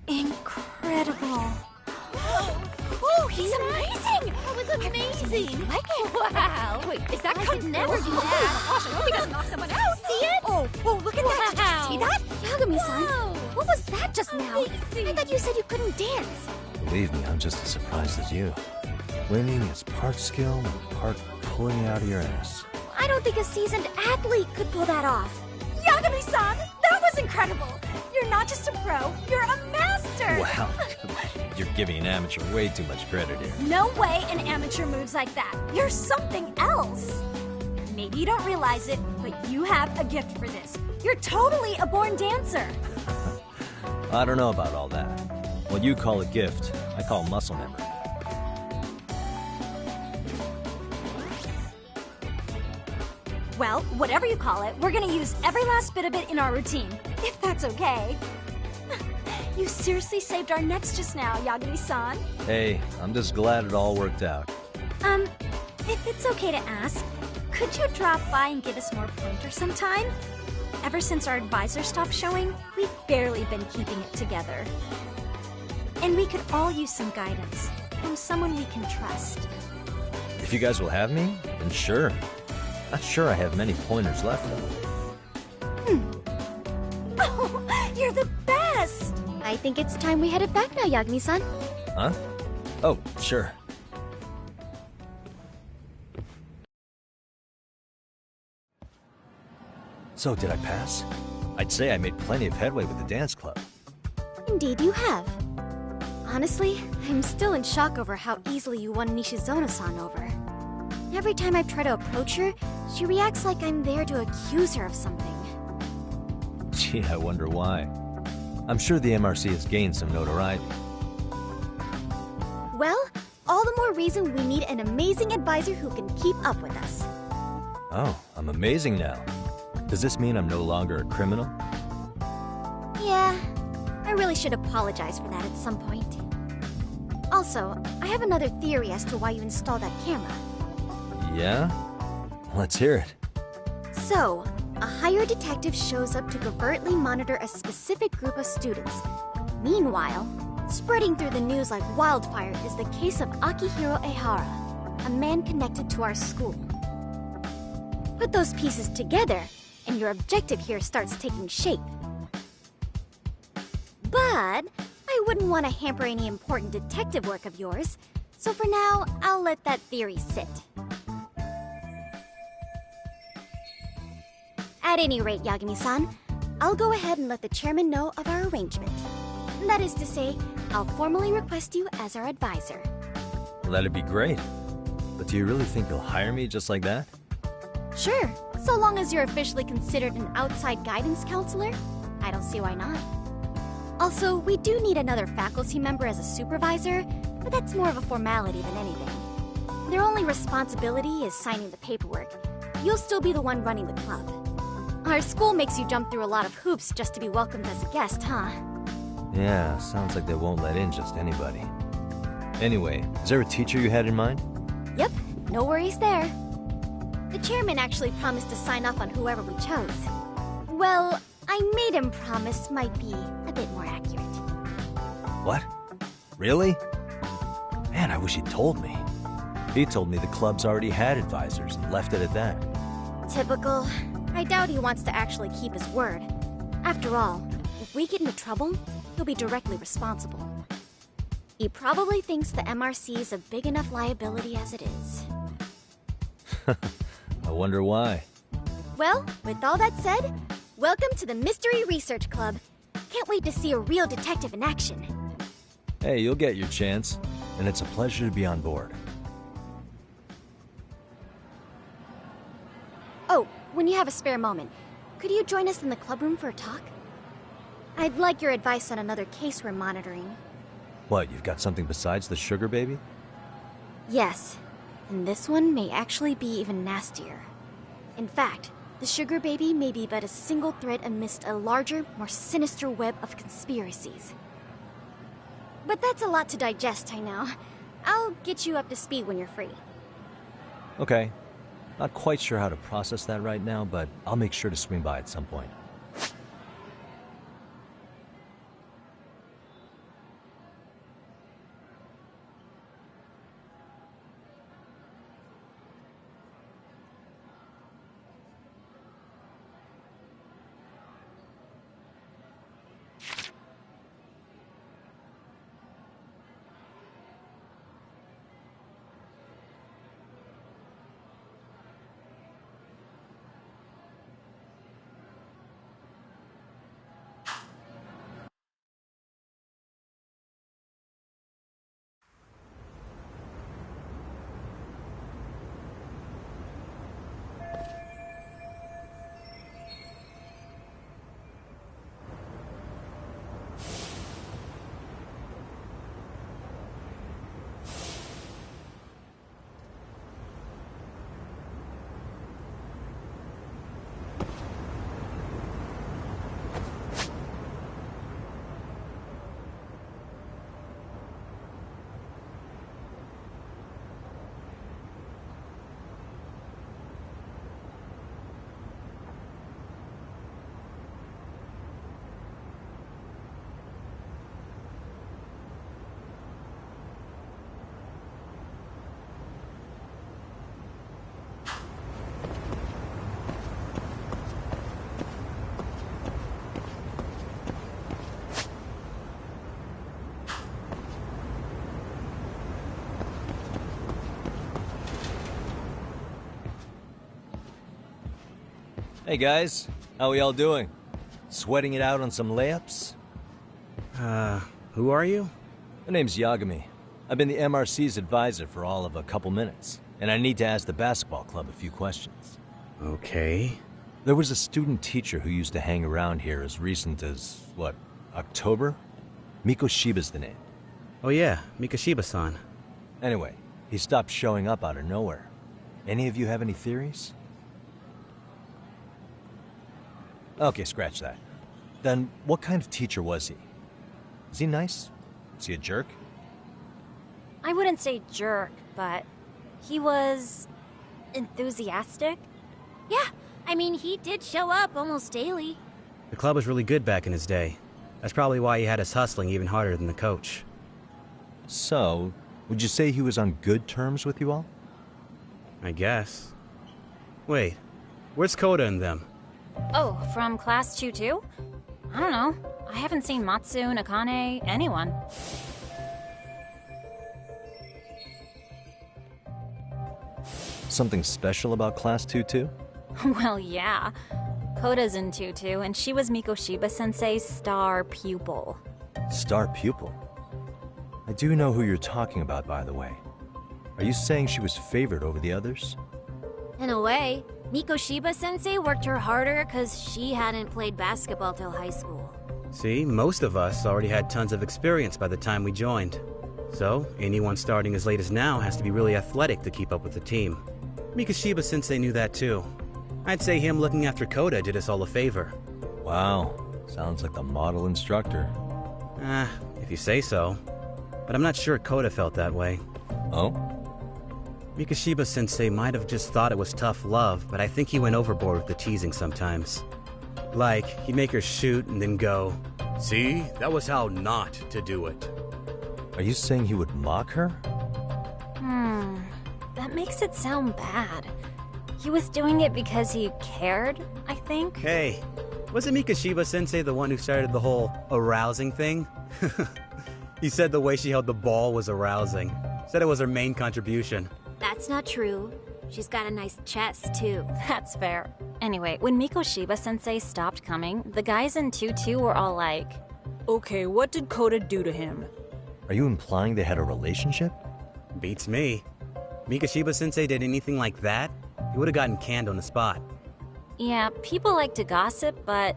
Incredible. Oh, he's amazing! That was amazing! Wow! Wait, is that could never do that! Oh my gosh, I hope he doesn't knock someone out! See it? Oh, look at that! Did you see that? Yagami-san, what was that just now? I thought you said you couldn't dance. Believe me, I'm just as surprised as you. Winning is part skill and part pulling you out of your ass. I don't think a seasoned athlete could pull that off. Yagami-san, that was incredible! You're not just a pro, you're a master! Wow. You're giving an amateur way too much credit here. No way an amateur moves like that. You're something else. Maybe you don't realize it, but you have a gift for this. You're totally a born dancer. I don't know about all that. What you call a gift, I call muscle memory. Well, whatever you call it, we're gonna use every last bit of it in our routine, if that's okay. You seriously saved our necks just now, Yagami-san. Hey, I'm just glad it all worked out. If it's okay to ask, could you drop by and give us more pointers sometime? Ever since our advisor stopped showing, we've barely been keeping it together. And we could all use some guidance from someone we can trust. If you guys will have me, then sure. Not sure I have many pointers left, though. Oh, you're the best! I think it's time we headed back now, Yagami-san. Huh? Oh, sure. So, did I pass? I'd say I made plenty of headway with the dance club. Indeed you have. Honestly, I'm still in shock over how easily you won Nishizona-san over. Every time I try to approach her, she reacts like I'm there to accuse her of something. Gee, I wonder why. I'm sure the MRC has gained some notoriety. Well, all the more reason we need an amazing advisor who can keep up with us. Oh, I'm amazing now. Does this mean I'm no longer a criminal? Yeah, I really should apologize for that at some point. Also, I have another theory as to why you installed that camera. Yeah? Let's hear it. So, a hired detective shows up to covertly monitor a specific group of students. Meanwhile, spreading through the news like wildfire is the case of Akihiro Ehara, a man connected to our school. Put those pieces together, and your objective here starts taking shape. But I wouldn't want to hamper any important detective work of yours, so for now, I'll let that theory sit. At any rate, Yagami-san, I'll go ahead and let the chairman know of our arrangement. That is to say, I'll formally request you as our advisor. Well, that'd be great. But do you really think you'll hire me just like that? Sure, so long as you're officially considered an outside guidance counselor. I don't see why not. Also, we do need another faculty member as a supervisor, but that's more of a formality than anything. Their only responsibility is signing the paperwork. You'll still be the one running the club. Our school makes you jump through a lot of hoops just to be welcomed as a guest, huh? Yeah, sounds like they won't let in just anybody. Anyway, is there a teacher you had in mind? Yep, no worries there. The chairman actually promised to sign off on whoever we chose. Well, I made him promise might be a bit more accurate. What? Really? Man, I wish he'd told me. He told me the club's already had advisors and left it at that. Typical. I doubt he wants to actually keep his word. After all, if we get into trouble, he'll be directly responsible. He probably thinks the MRC is a big enough liability as it is. I wonder why. Well, with all that said, welcome to the Mystery Research Club. Can't wait to see a real detective in action. Hey, you'll get your chance, and it's a pleasure to be on board. Oh, when you have a spare moment, could you join us in the club room for a talk? I'd like your advice on another case we're monitoring. What, you've got something besides the sugar baby? Yes, and this one may actually be even nastier. In fact, the sugar baby may be but a single thread amidst a larger, more sinister web of conspiracies. But that's a lot to digest, I know. I'll get you up to speed when you're free. Okay. Not quite sure how to process that right now, but I'll make sure to swing by at some point. Hey guys, how we all doing? Sweating it out on some layups? Who are you? My name's Yagami. I've been the MRC's advisor for all of a couple minutes, and I need to ask the basketball club a few questions. Okay. There was a student teacher who used to hang around here as recent as, what, October? Mikoshiba's the name. Oh yeah, Mikoshiba-san. Anyway, he stopped showing up out of nowhere. Any of you have any theories? Okay, scratch that. Then, what kind of teacher was he? Is he nice? Is he a jerk? I wouldn't say jerk, but he was enthusiastic. Yeah, I mean, he did show up almost daily. The club was really good back in his day. That's probably why he had us hustling even harder than the coach. So, would you say he was on good terms with you all? I guess. Wait, where's Koda and them? Oh, from Class 2-2? I don't know. I haven't seen Matsu, Nakane, anyone. Something special about Class 2-2? Well, yeah. Koda's in 2-2, and she was Mikoshiba-sensei's star pupil. Star pupil? I do know who you're talking about, by the way. Are you saying she was favored over the others? In a way, Mikoshiba-sensei worked her harder because she hadn't played basketball till high school. See, most of us already had tons of experience by the time we joined. So, anyone starting as late as now has to be really athletic to keep up with the team. Mikoshiba-sensei knew that too. I'd say him looking after Kota did us all a favor. Wow, sounds like the model instructor. If you say so. But I'm not sure Kota felt that way. Oh? Mikoshiba-sensei might have just thought it was tough love, but I think he went overboard with the teasing sometimes. Like, he'd make her shoot and then go, "See, that was how not to do it." Are you saying he would mock her? That makes it sound bad. He was doing it because he cared, I think. Hey, wasn't Mikoshiba-sensei the one who started the whole arousing thing? He said the way she held the ball was arousing. Said it was her main contribution. That's not true. She's got a nice chest, too. That's fair. Anyway, when Mikoshiba-sensei stopped coming, the guys in 2-2 were all like, "Okay, what did Kota do to him?" Are you implying they had a relationship? Beats me. Mikoshiba-sensei did anything like that, he would have gotten canned on the spot. yeah, people like to gossip, but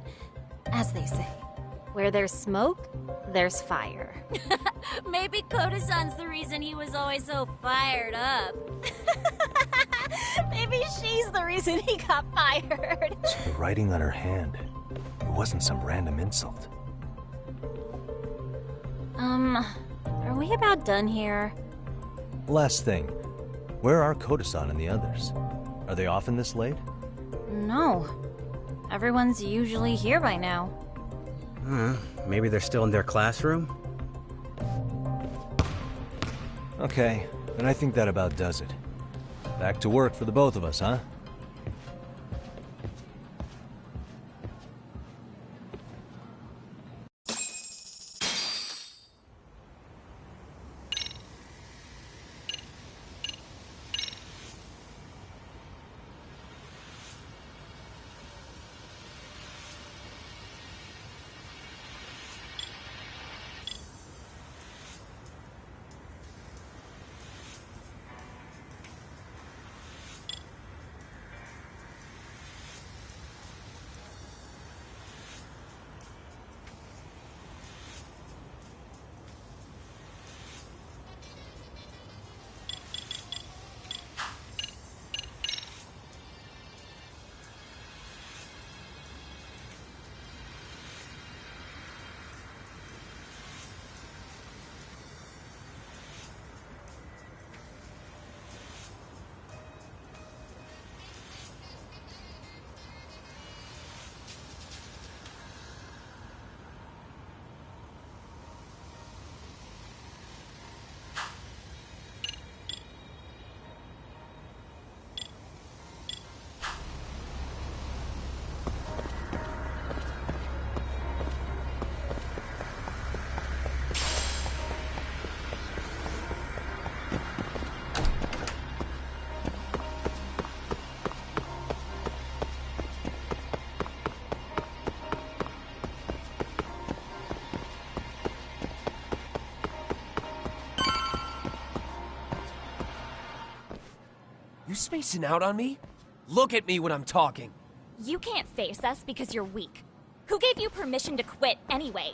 as they say, where there's smoke, there's fire. Maybe Koda-san's the reason he was always so fired up. Maybe she's the reason he got fired. So the writing on her hand, it wasn't some random insult. Are we about done here? Last thing, where are Koda-san and the others? Are they often this late? No. Everyone's usually here by now. Maybe they're still in their classroom? Okay, then I think that about does it. Back to work for the both of us, huh? You spacing out on me? Look at me when I'm talking. You can't face us because you're weak. Who gave you permission to quit anyway?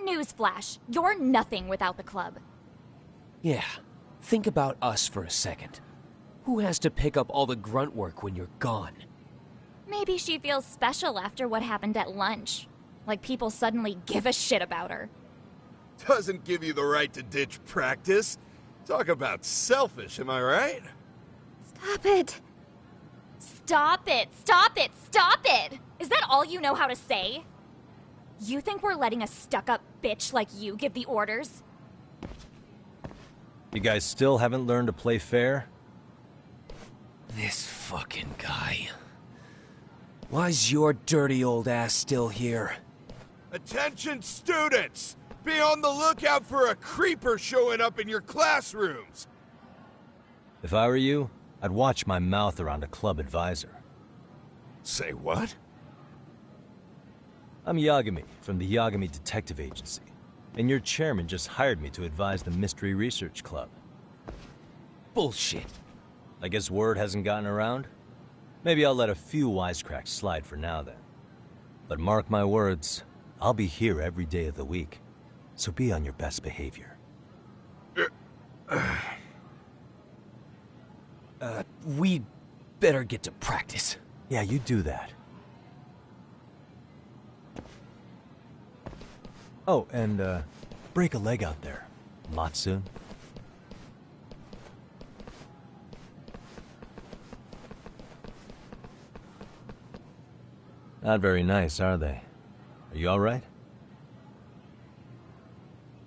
Newsflash, you're nothing without the club. Yeah, think about us for a second. Who has to pick up all the grunt work when you're gone? Maybe she feels special after what happened at lunch. Like people suddenly give a shit about her. Doesn't give you the right to ditch practice. Talk about selfish, am I right? Stop it! Stop it! Stop it! Stop it! Is that all you know how to say? You think we're letting a stuck-up bitch like you give the orders? You guys still haven't learned to play fair? This fucking guy. Why's your dirty old ass still here? Attention students! Be on the lookout for a creeper showing up in your classrooms! If I were you, I'd watch my mouth around a club advisor. Say what? I'm Yagami, from the Yagami Detective Agency. And your chairman just hired me to advise the Mystery Research Club. Bullshit. I guess word hasn't gotten around? Maybe I'll let a few wisecracks slide for now then. But mark my words, I'll be here every day of the week. So be on your best behavior. We better get to practice. Yeah, you do that. Oh, and, break a leg out there, Matsu. Not very nice, are they? Are you all right?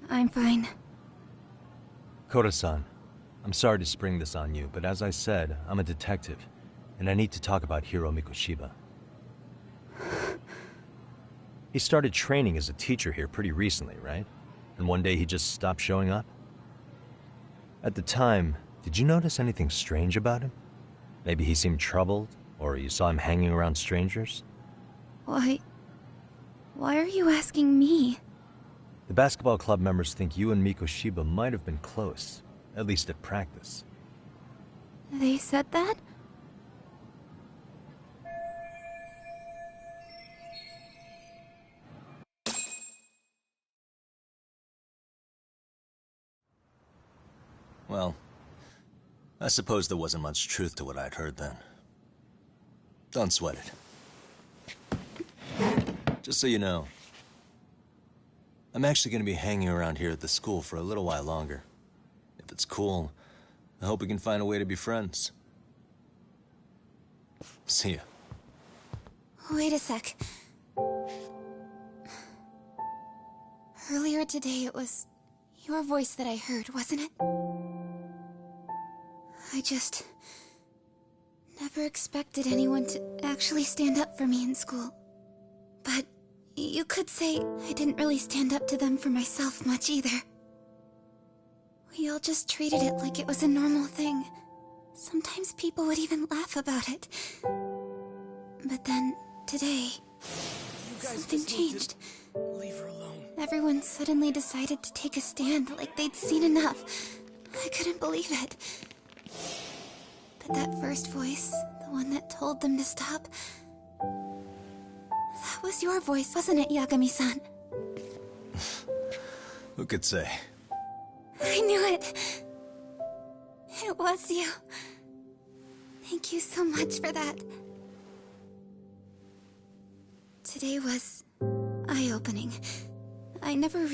I'm fine. Koda-san, I'm sorry to spring this on you, but as I said, I'm a detective, and I need to talk about Hiro Mikoshiba. He started training as a teacher here pretty recently, right? And one day he just stopped showing up? At the time, did you notice anything strange about him? Maybe he seemed troubled, or you saw him hanging around strangers? Why are you asking me? The basketball club members think you and Mikoshiba might have been close, at least at practice. They said that? Well, I suppose there wasn't much truth to what I'd heard then. Don't sweat it. Just so you know, I'm actually going to be hanging around here at the school for a little while longer. If it's cool, I hope we can find a way to be friends. See ya. Wait a sec. Earlier today, it was your voice that I heard, wasn't it? I just never expected anyone to actually stand up for me in school. But you could say I didn't really stand up to them for myself much either. We all just treated it like it was a normal thing. Sometimes people would even laugh about it. But then, today, something changed. Leave her alone. Everyone suddenly decided to take a stand like they'd seen enough. I couldn't believe it. But that first voice, the one that told them to stop, that was your voice, wasn't it, Yagami-san? Who could say? I knew it. It was you. Thank you so much for that. Today was eye-opening. I never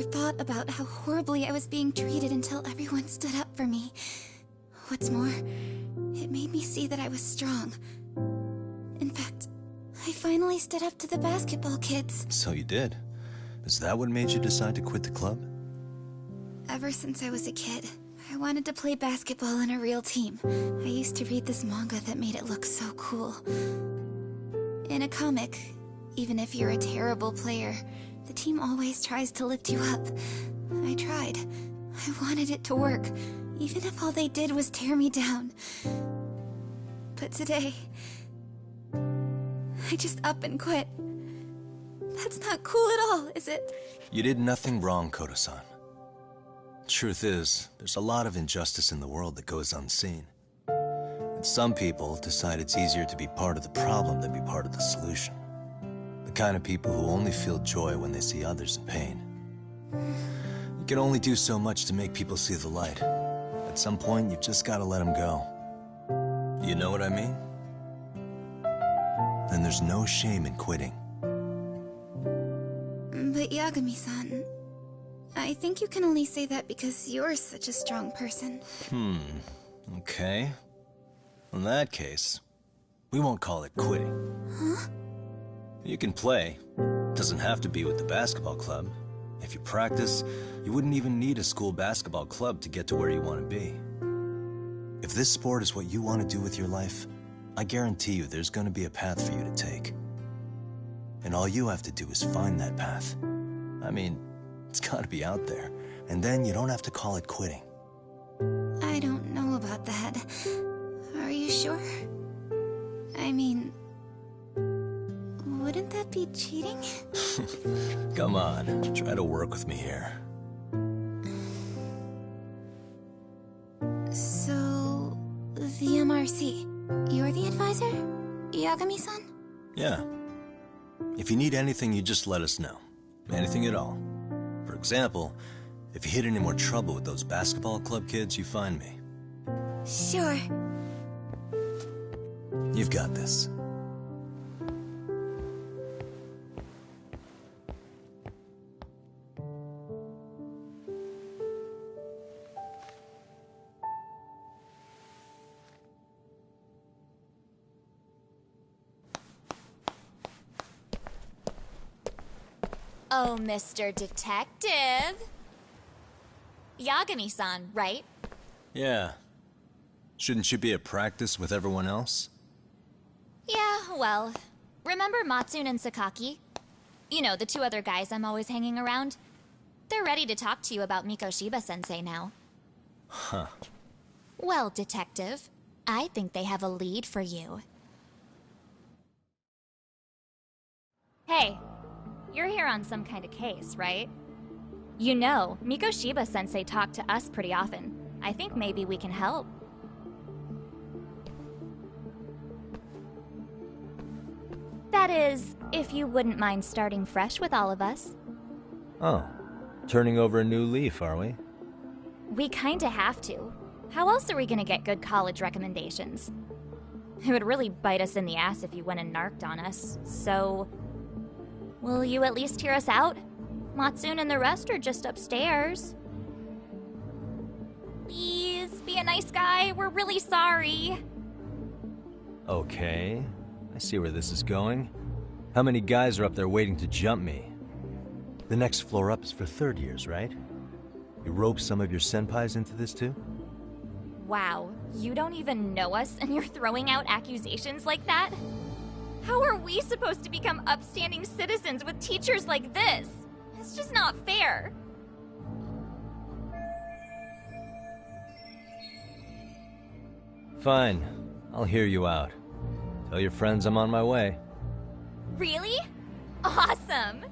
thought about how horribly I was being treated until everyone stood up for me. What's more, it made me see that I was strong. In fact, I finally stood up to the basketball kids. So you did. Is that what made you decide to quit the club? Ever since I was a kid, I wanted to play basketball in a real team. I used to read this manga that made it look so cool. In a comic, even if you're a terrible player, the team always tries to lift you up. I tried. I wanted it to work, even if all they did was tear me down. But today, I just up and quit. That's not cool at all, is it? You did nothing wrong, Koda-san. Truth is, there's a lot of injustice in the world that goes unseen. And some people decide it's easier to be part of the problem than be part of the solution. The kind of people who only feel joy when they see others in pain. You can only do so much to make people see the light. At some point, you've just got to let them go. You know what I mean? Then there's no shame in quitting. But Yagami-san, I think you can only say that because you're such a strong person. Okay. In that case, we won't call it quitting. Huh? You can play. Doesn't have to be with the basketball club. If you practice, you wouldn't even need a school basketball club to get to where you want to be. If this sport is what you want to do with your life, I guarantee you there's going to be a path for you to take. And all you have to do is find that path. I mean, it's got to be out there. And then you don't have to call it quitting. I don't know about that. Are you sure? I mean, wouldn't that be cheating? Come on, try to work with me here. So, the MRC, you're the advisor? Yagami-san? Yeah. If you need anything, you just let us know. Anything at all. For example, if you hit any more trouble with those basketball club kids, you find me. Sure. You've got this. Oh, Mr. Detective. Yagami-san, right? Yeah. Shouldn't you be at practice with everyone else? Yeah, well, remember Matsune and Sakaki? You know, the two other guys I'm always hanging around? They're ready to talk to you about Mikoshiba-sensei now. Huh. Well, Detective, I think they have a lead for you. Hey, you're here on some kind of case, right? You know, Mikoshiba-sensei talked to us pretty often. I think maybe we can help. That is, if you wouldn't mind starting fresh with all of us. Oh. Turning over a new leaf, are we? We kinda have to. How else are we gonna get good college recommendations? It would really bite us in the ass if you went and narked on us, so... Will you at least hear us out? Matsune and the rest are just upstairs. Please, be a nice guy. We're really sorry. Okay. I see where this is going. How many guys are up there waiting to jump me? The next floor up is for third years, right? You rope some of your senpais into this too? Wow, you don't even know us and you're throwing out accusations like that? How are we supposed to become upstanding citizens with teachers like this? It's just not fair. Fine. I'll hear you out. Tell your friends I'm on my way. Really? Awesome!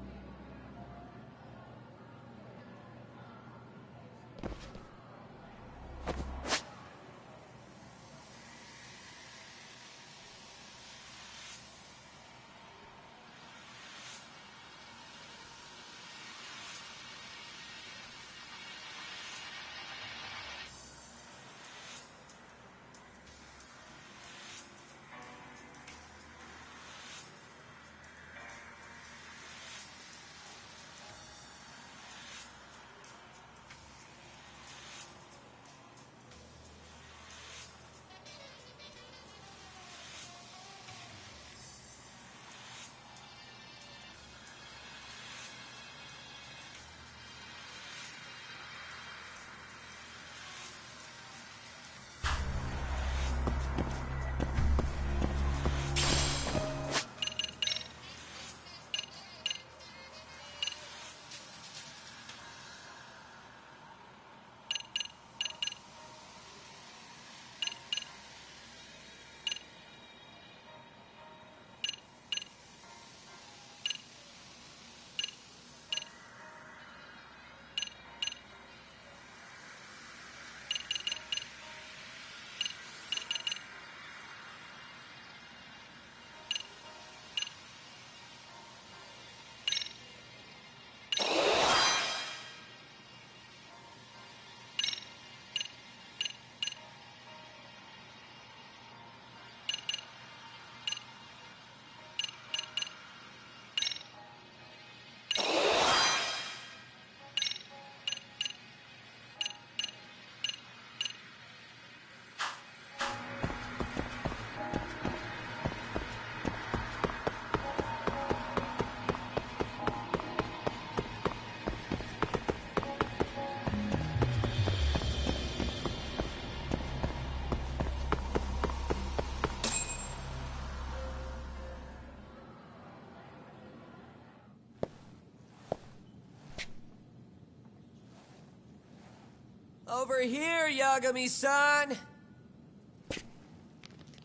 Over here, Yagami-san!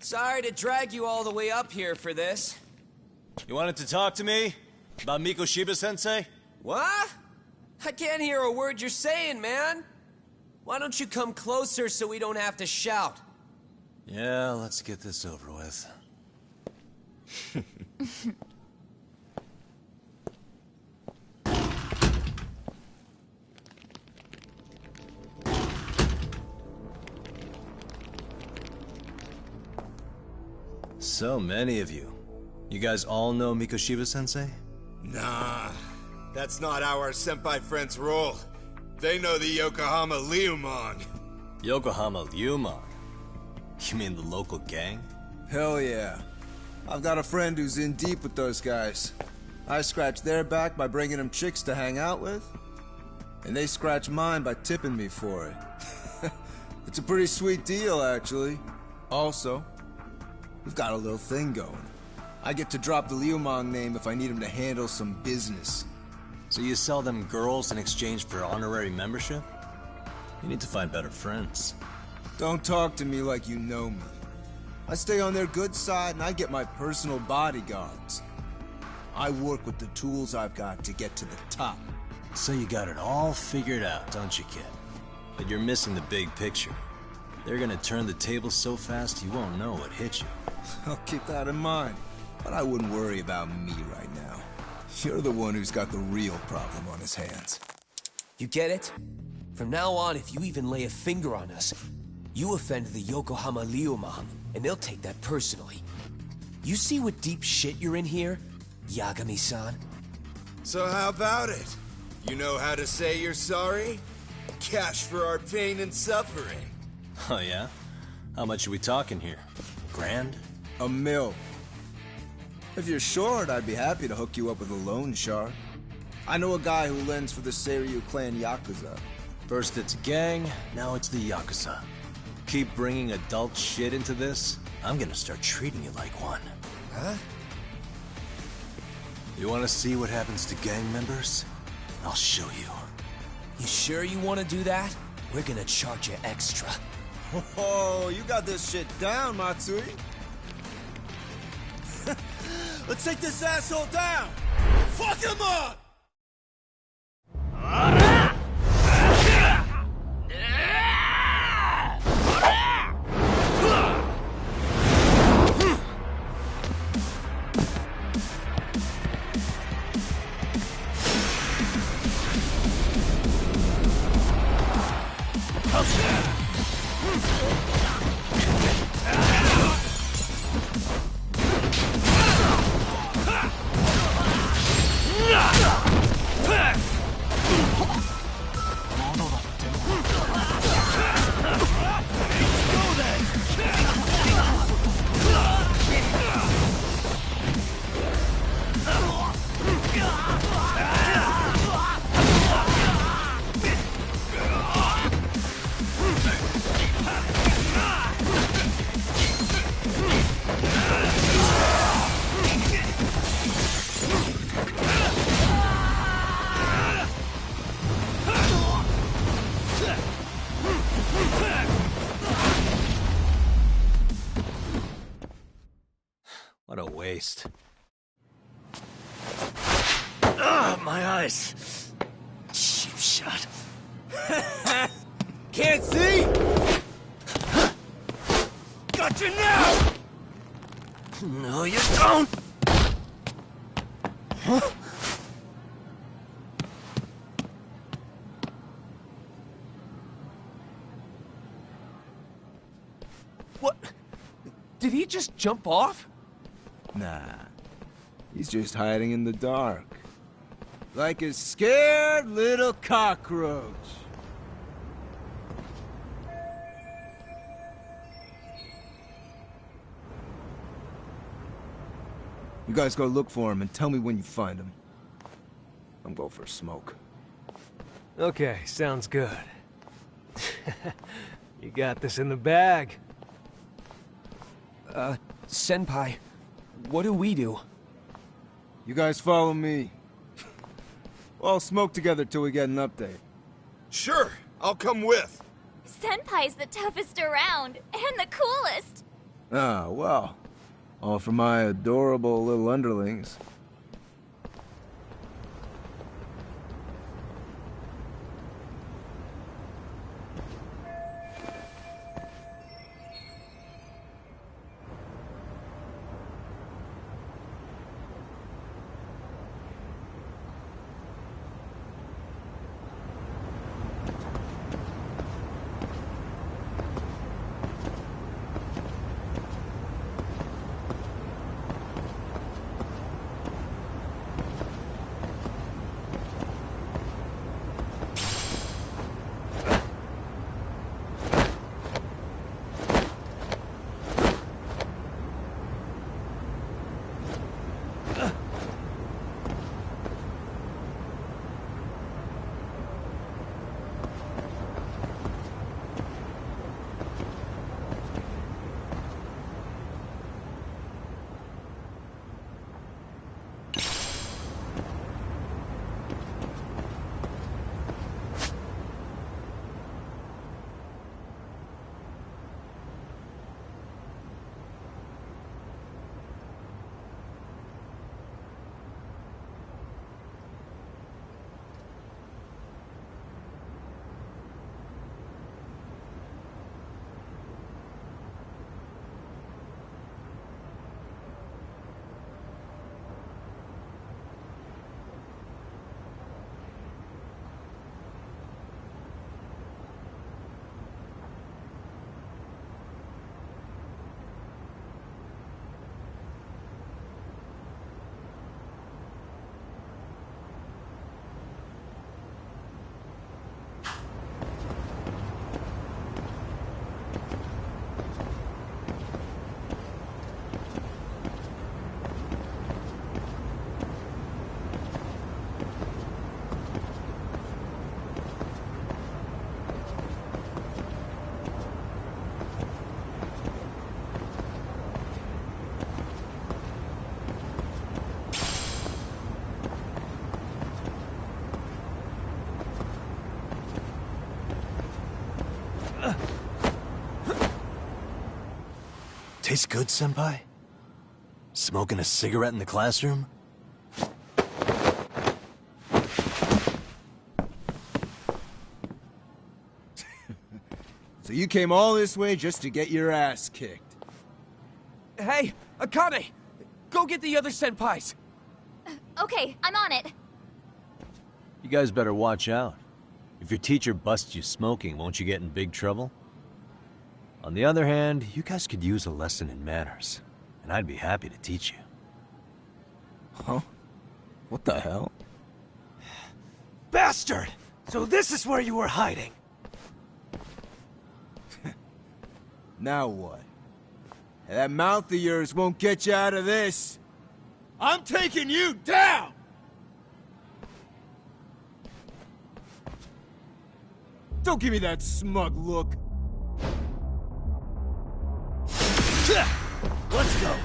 Sorry to drag you all the way up here for this. You wanted to talk to me? About Mikoshiba-sensei? What? I can't hear a word you're saying, man. Why don't you come closer so we don't have to shout? Yeah, let's get this over with. So many of you. You guys all know Mikoshiba-sensei? Nah, that's not how our senpai friends roll. They know the Yokohama Ryumon. Yokohama Ryumon? You mean the local gang? Hell yeah. I've got a friend who's in deep with those guys. I scratch their back by bringing them chicks to hang out with, and they scratch mine by tipping me for it. It's a pretty sweet deal, actually. Also, we've got a little thing going. I get to drop the Ryumon name if I need him to handle some business. So you sell them girls in exchange for honorary membership? You need to find better friends. Don't talk to me like you know me. I stay on their good side and I get my personal bodyguards. I work with the tools I've got to get to the top. So you got it all figured out, don't you, kid? But you're missing the big picture. They're gonna turn the tables so fast you won't know what hit you. I'll keep that in mind. But I wouldn't worry about me right now. You're the one who's got the real problem on his hands. You get it? From now on, if you even lay a finger on us, you offend the Yokohama Ryumon, and they'll take that personally. You see what deep shit you're in here, Yagami-san? So how about it? You know how to say you're sorry? Cash for our pain and suffering. Oh yeah? How much are we talking here? Grand? $1 million. If you're short, I'd be happy to hook you up with a loan shark. I know a guy who lends for the Seiryu clan Yakuza. First it's a gang, now it's the Yakuza. Keep bringing adult shit into this, I'm gonna start treating you like one. Huh? You wanna see what happens to gang members? I'll show you. You sure you want to do that? We're gonna charge you extra. Oh, you got this shit down, Matsui. Let's take this asshole down! Fuck him up! What a waste. Ugh, my eyes. Cheap shot. Can't see? Got you now! No, you don't! Huh? What? Did he just jump off? Nah. He's just hiding in the dark. Like a scared little cockroach. You guys go look for him and tell me when you find him. I'm going for a smoke. Okay, sounds good. You got this in the bag. Senpai, what do we do? You guys follow me. We'll all smoke together till we get an update. Sure, I'll come with. Senpai's the toughest around, and the coolest. Ah, well. All for my adorable little underlings. Tastes good, Senpai? Smoking a cigarette in the classroom? So you came all this way just to get your ass kicked? Hey, Akane! Go get the other senpais! Okay, I'm on it. You guys better watch out. If your teacher busts you smoking, won't you get in big trouble? On the other hand, you guys could use a lesson in manners, and I'd be happy to teach you. Huh? What the hell? Bastard! So this is where you were hiding. Now what? That mouth of yours won't get you out of this. I'm taking you down! Don't give me that smug look. Let's go.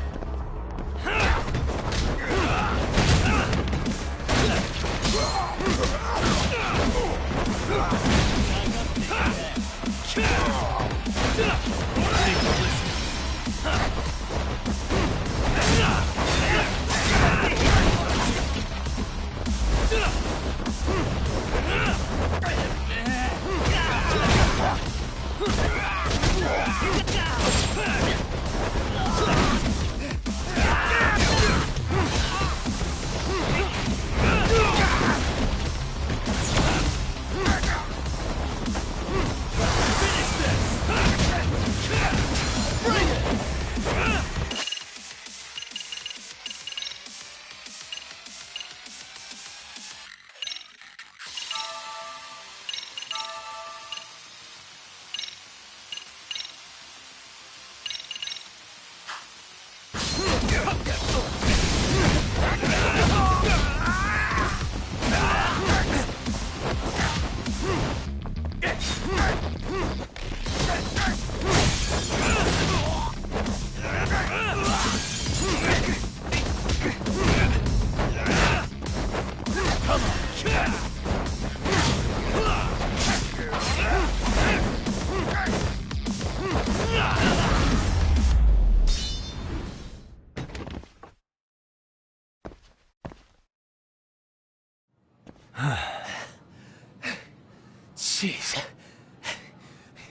Jeez.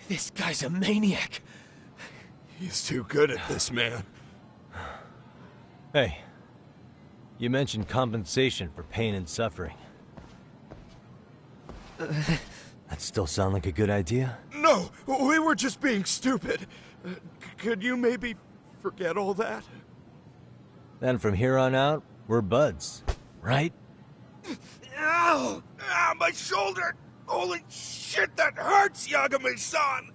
This guy's a maniac. He's too good at this, man. Hey, you mentioned compensation for pain and suffering. That still sound like a good idea? No, we were just being stupid. Could you maybe forget all that? Then from here on out, we're buds, right? Ow! Ow, my shoulder! Holy shit, that hurts, Yagami-san!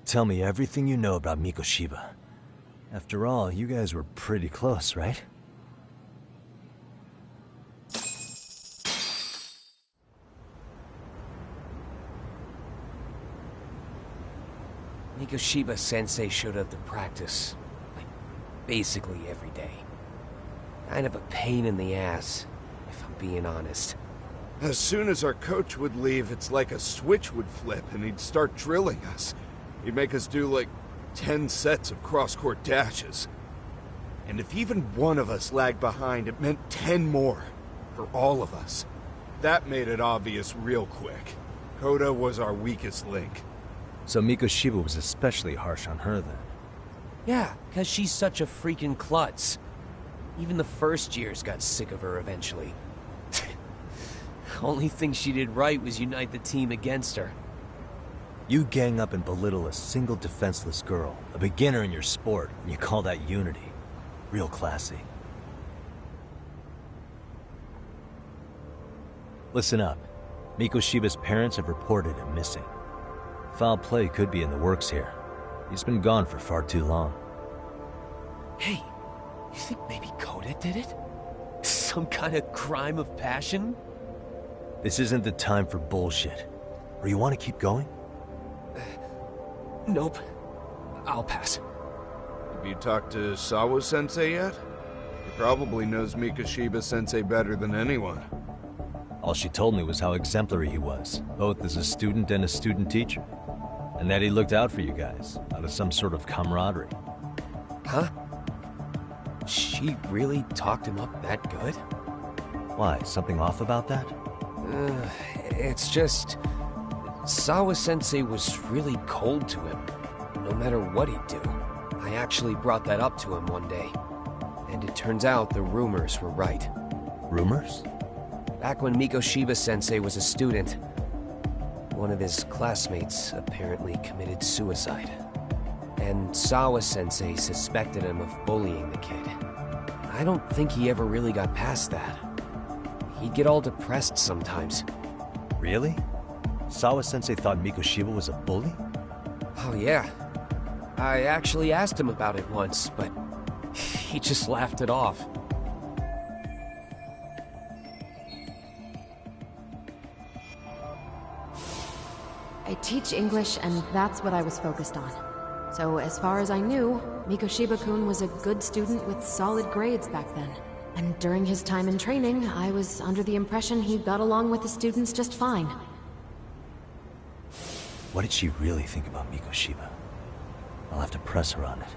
Tell me everything you know about Mikoshiba. After all, you guys were pretty close, right? Mikoshiba Sensei showed up to practice, like, basically every day. Kind of a pain in the ass, if I'm being honest. As soon as our coach would leave, it's like a switch would flip and he'd start drilling us. He'd make us do like 10 sets of cross-court dashes. And if even one of us lagged behind, it meant 10 more. For all of us. That made it obvious real quick. Kota was our weakest link. So Mikoshiba was especially harsh on her then? Yeah, because she's such a freaking klutz. Even the first years got sick of her eventually. Only thing she did right was unite the team against her. You gang up and belittle a single defenseless girl, a beginner in your sport, and you call that unity. Real classy. Listen up. Mikoshiba's parents have reported him missing. Foul play could be in the works here. He's been gone for far too long. Hey, you think maybe Kota did it? Some kind of crime of passion? This isn't the time for bullshit. Or you want to keep going? Nope. I'll pass. Have you talked to Sawa-sensei yet? He probably knows Mikoshiba-sensei better than anyone. All she told me was how exemplary he was, both as a student and a student teacher. And that he looked out for you guys, out of some sort of camaraderie. Huh? She really talked him up that good? Why, something off about that? It's just... Sawa-sensei was really cold to him, no matter what he'd do. I actually brought that up to him one day. And it turns out the rumors were right. Rumors? Back when Mikoshiba-sensei was a student, one of his classmates apparently committed suicide. And Sawa-sensei suspected him of bullying the kid. I don't think he ever really got past that. He'd get all depressed sometimes. Really? Sawa-sensei thought Mikoshiba was a bully? Oh yeah. I actually asked him about it once, but he just laughed it off. I teach English, and that's what I was focused on. So as far as I knew, Mikoshiba-kun was a good student with solid grades back then. And during his time in training, I was under the impression he got along with the students just fine. What did she really think about Mikoshiba? I'll have to press her on it.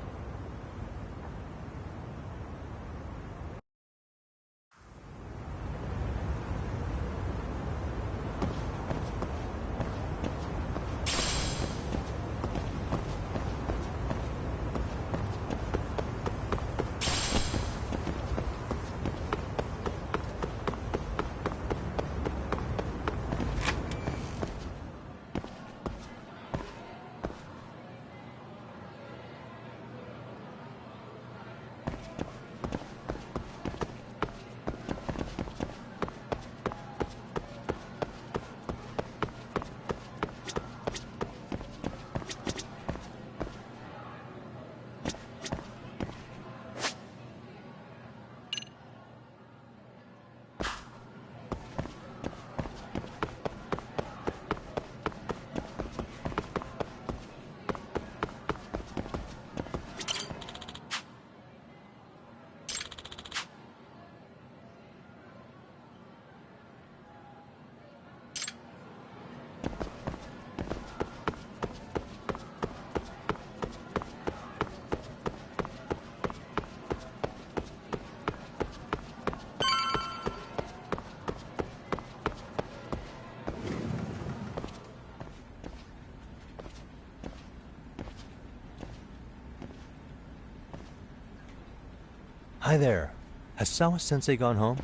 Hi there. Has Sawa-sensei gone home?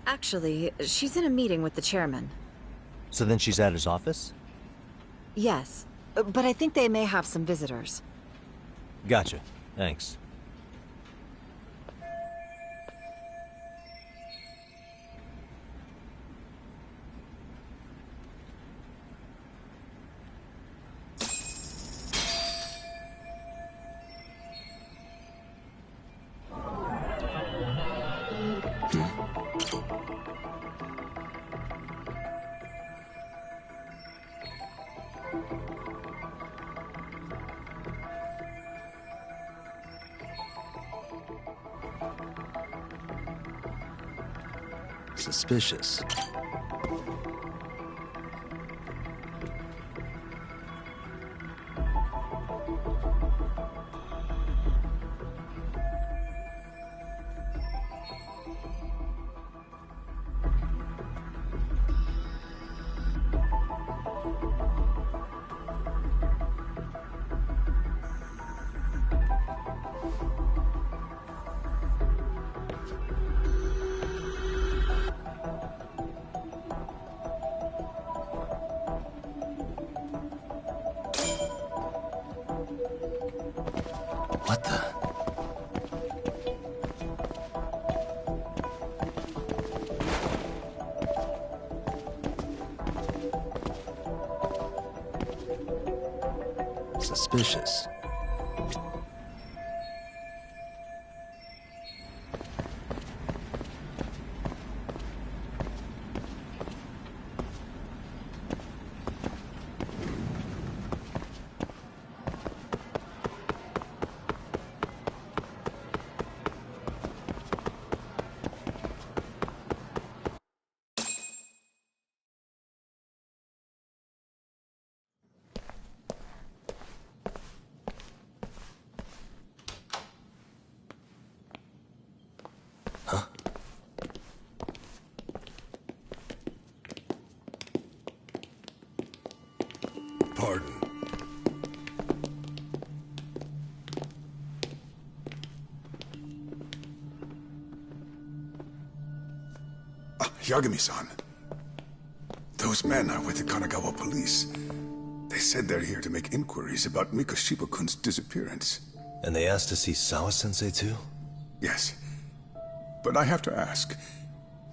Actually, she's in a meeting with the chairman. So then she's at his office? Yes, but I think they may have some visitors. Gotcha. Thanks. Suspicious. What the? Suspicious. Pardon. Yagami-san. Those men are with the Kanagawa police. They said they're here to make inquiries about Mikoshiba-kun's disappearance. And they asked to see Sawa-sensei too? Yes. But I have to ask,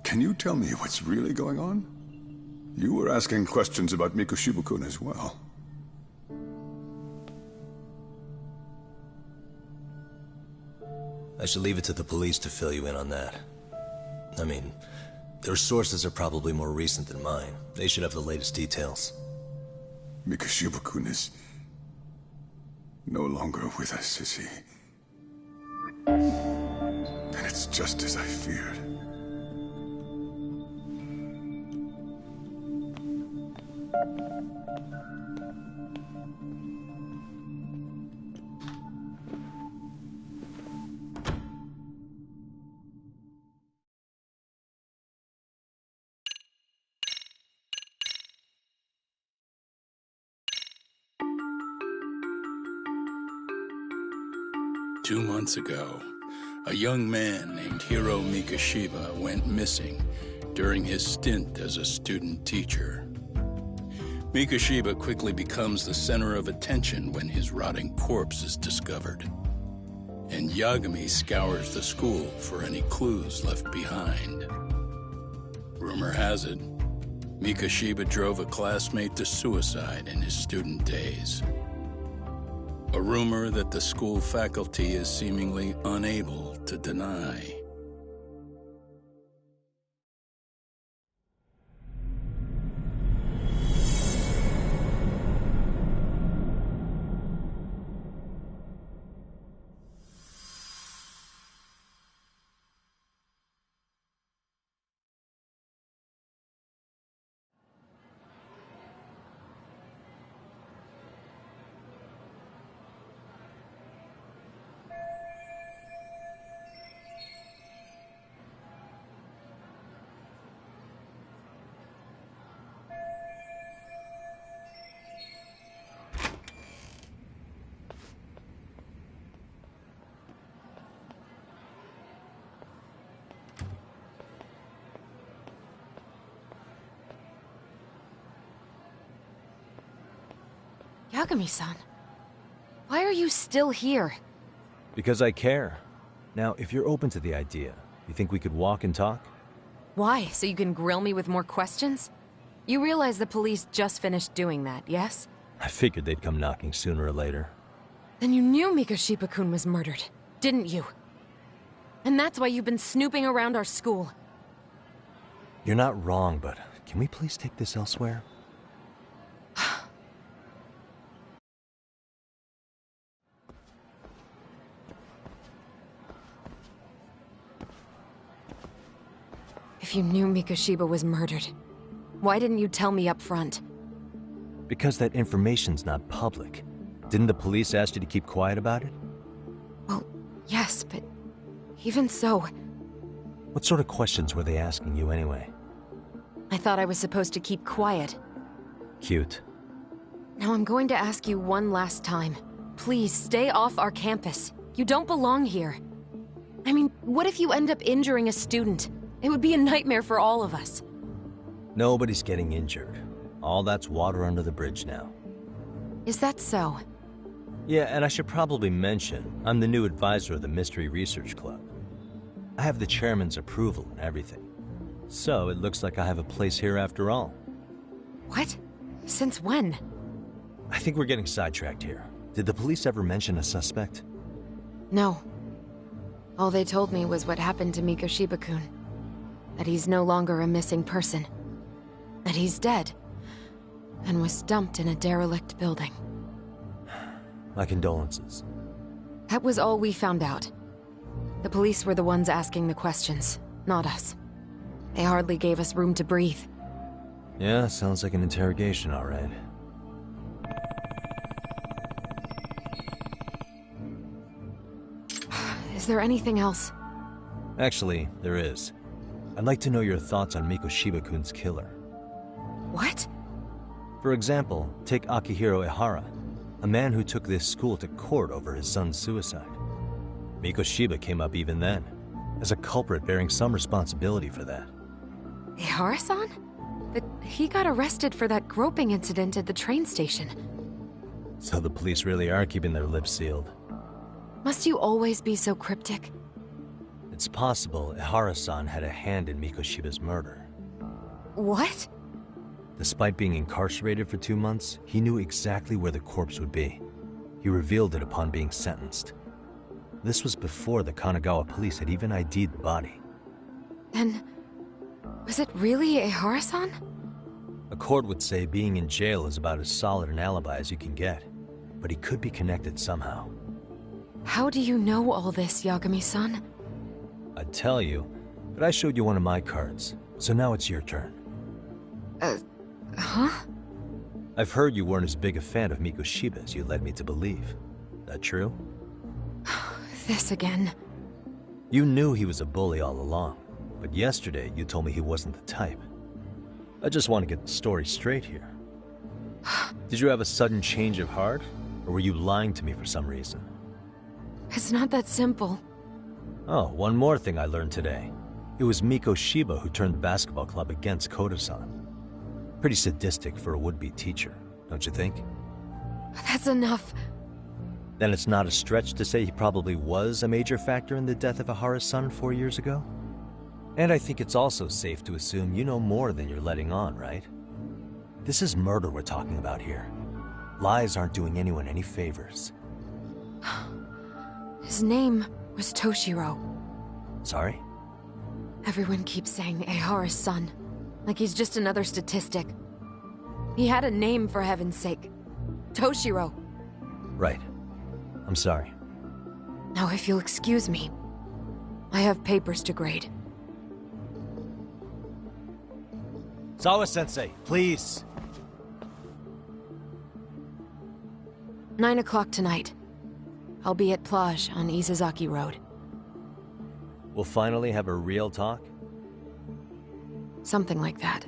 can you tell me what's really going on? You were asking questions about Mikoshiba-kun as well. I should leave it to the police to fill you in on that. I mean, their sources are probably more recent than mine. They should have the latest details. Mikoshiba-kun is no longer with us, is he? Then it's just as I feared. Two months ago, a young man named Hiro Mikoshiba went missing during his stint as a student teacher. Mikoshiba quickly becomes the center of attention when his rotting corpse is discovered. And Yagami scours the school for any clues left behind. Rumor has it, Mikoshiba drove a classmate to suicide in his student days. A rumor that the school faculty is seemingly unable to deny. Yagami-san, why are you still here? Because I care. Now, if you're open to the idea, you think we could walk and talk? Why? So you can grill me with more questions? You realize the police just finished doing that, yes? I figured they'd come knocking sooner or later. Then you knew Mikoshiba-kun was murdered, didn't you? And that's why you've been snooping around our school. You're not wrong, but can we please take this elsewhere? If you knew Mikoshiba was murdered, why didn't you tell me up front? Because that information's not public. Didn't the police ask you to keep quiet about it? Well, yes, but even so... What sort of questions were they asking you anyway? I thought I was supposed to keep quiet. Cute. Now I'm going to ask you one last time. Please, stay off our campus. You don't belong here. I mean, what if you end up injuring a student? It would be a nightmare for all of us. Nobody's getting injured. All that's water under the bridge now. Is that so? Yeah, and I should probably mention, I'm the new advisor of the Mystery Research Club. I have the chairman's approval and everything. So it looks like I have a place here after all. What? Since when? I think we're getting sidetracked here. Did the police ever mention a suspect? No. All they told me was what happened to Mikoshiba-kun. That he's no longer a missing person. That he's dead. And was dumped in a derelict building. My condolences. That was all we found out. The police were the ones asking the questions, not us. They hardly gave us room to breathe. Yeah, sounds like an interrogation, all right. Is there anything else? Actually, there is. I'd like to know your thoughts on Mikoshiba-kun's killer. What? For example, take Akihiro Ehara, a man who took this school to court over his son's suicide. Mikoshiba came up even then, as a culprit bearing some responsibility for that. Ehara-san? But he got arrested for that groping incident at the train station. So the police really are keeping their lips sealed. Must you always be so cryptic? It's possible Ehara-san had a hand in Mikoshiba's murder. What? Despite being incarcerated for 2 months, he knew exactly where the corpse would be. He revealed it upon being sentenced. This was before the Kanagawa police had even ID'd the body. Then, was it really Ehara-san? A court would say being in jail is about as solid an alibi as you can get, but he could be connected somehow. How do you know all this, Yagami-san? I'd tell you, but I showed you one of my cards, so now it's your turn. Huh? I've heard you weren't as big a fan of Mikoshiba as you led me to believe. That true? This again. You knew he was a bully all along, but yesterday you told me he wasn't the type. I just want to get the story straight here. Did you have a sudden change of heart, or were you lying to me for some reason? It's not that simple. Oh, one more thing I learned today. It was Mikoshiba who turned the basketball club against Koda-san. Pretty sadistic for a would-be teacher, don't you think? That's enough. Then it's not a stretch to say he probably was a major factor in the death of Ehara's son 4 years ago? And I think it's also safe to assume you know more than you're letting on, right? This is murder we're talking about here. Lies aren't doing anyone any favors. His name was Toshiro. Sorry? Everyone keeps saying Ehara's son, like he's just another statistic. He had a name, for heaven's sake. Toshiro. Right. I'm sorry. Now, if you'll excuse me, I have papers to grade. Sawa-sensei, please. 9 o'clock tonight. I'll be at Plage on Isazaki Road. We'll finally have a real talk? Something like that.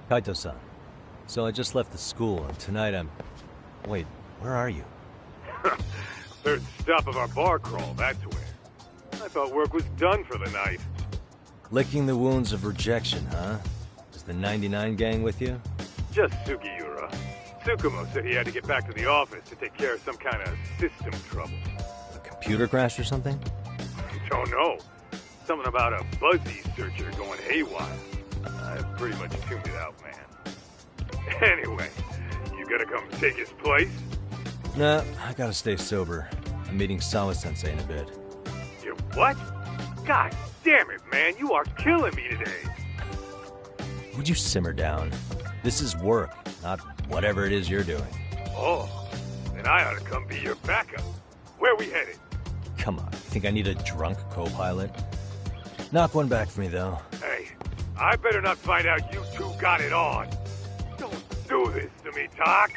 Kaito-san. So I just left the school, and tonight I'm... Wait, where are you? Third stop of our bar crawl, that's where. I thought work was done for the night. Licking the wounds of rejection, huh? Is the 99 gang with you? Just Sugiura. Tsukumo said he had to get back to the office to take care of some kind of system trouble. A computer crash or something? Don't know. Something about a Buzzy searcher going haywire. I pretty much tuned it out, man. Anyway, you gonna come take his place? Nah, I gotta stay sober. I'm meeting Sawa-sensei in a bit. You what? God damn it, man, you are killing me today. Would you simmer down? This is work, not whatever it is you're doing. Oh, then I ought to come be your backup. Where we headed? Come on, you think I need a drunk co-pilot? Knock one back for me, though. Hey, I better not find out you two got it on. Don't do this to me, Doc.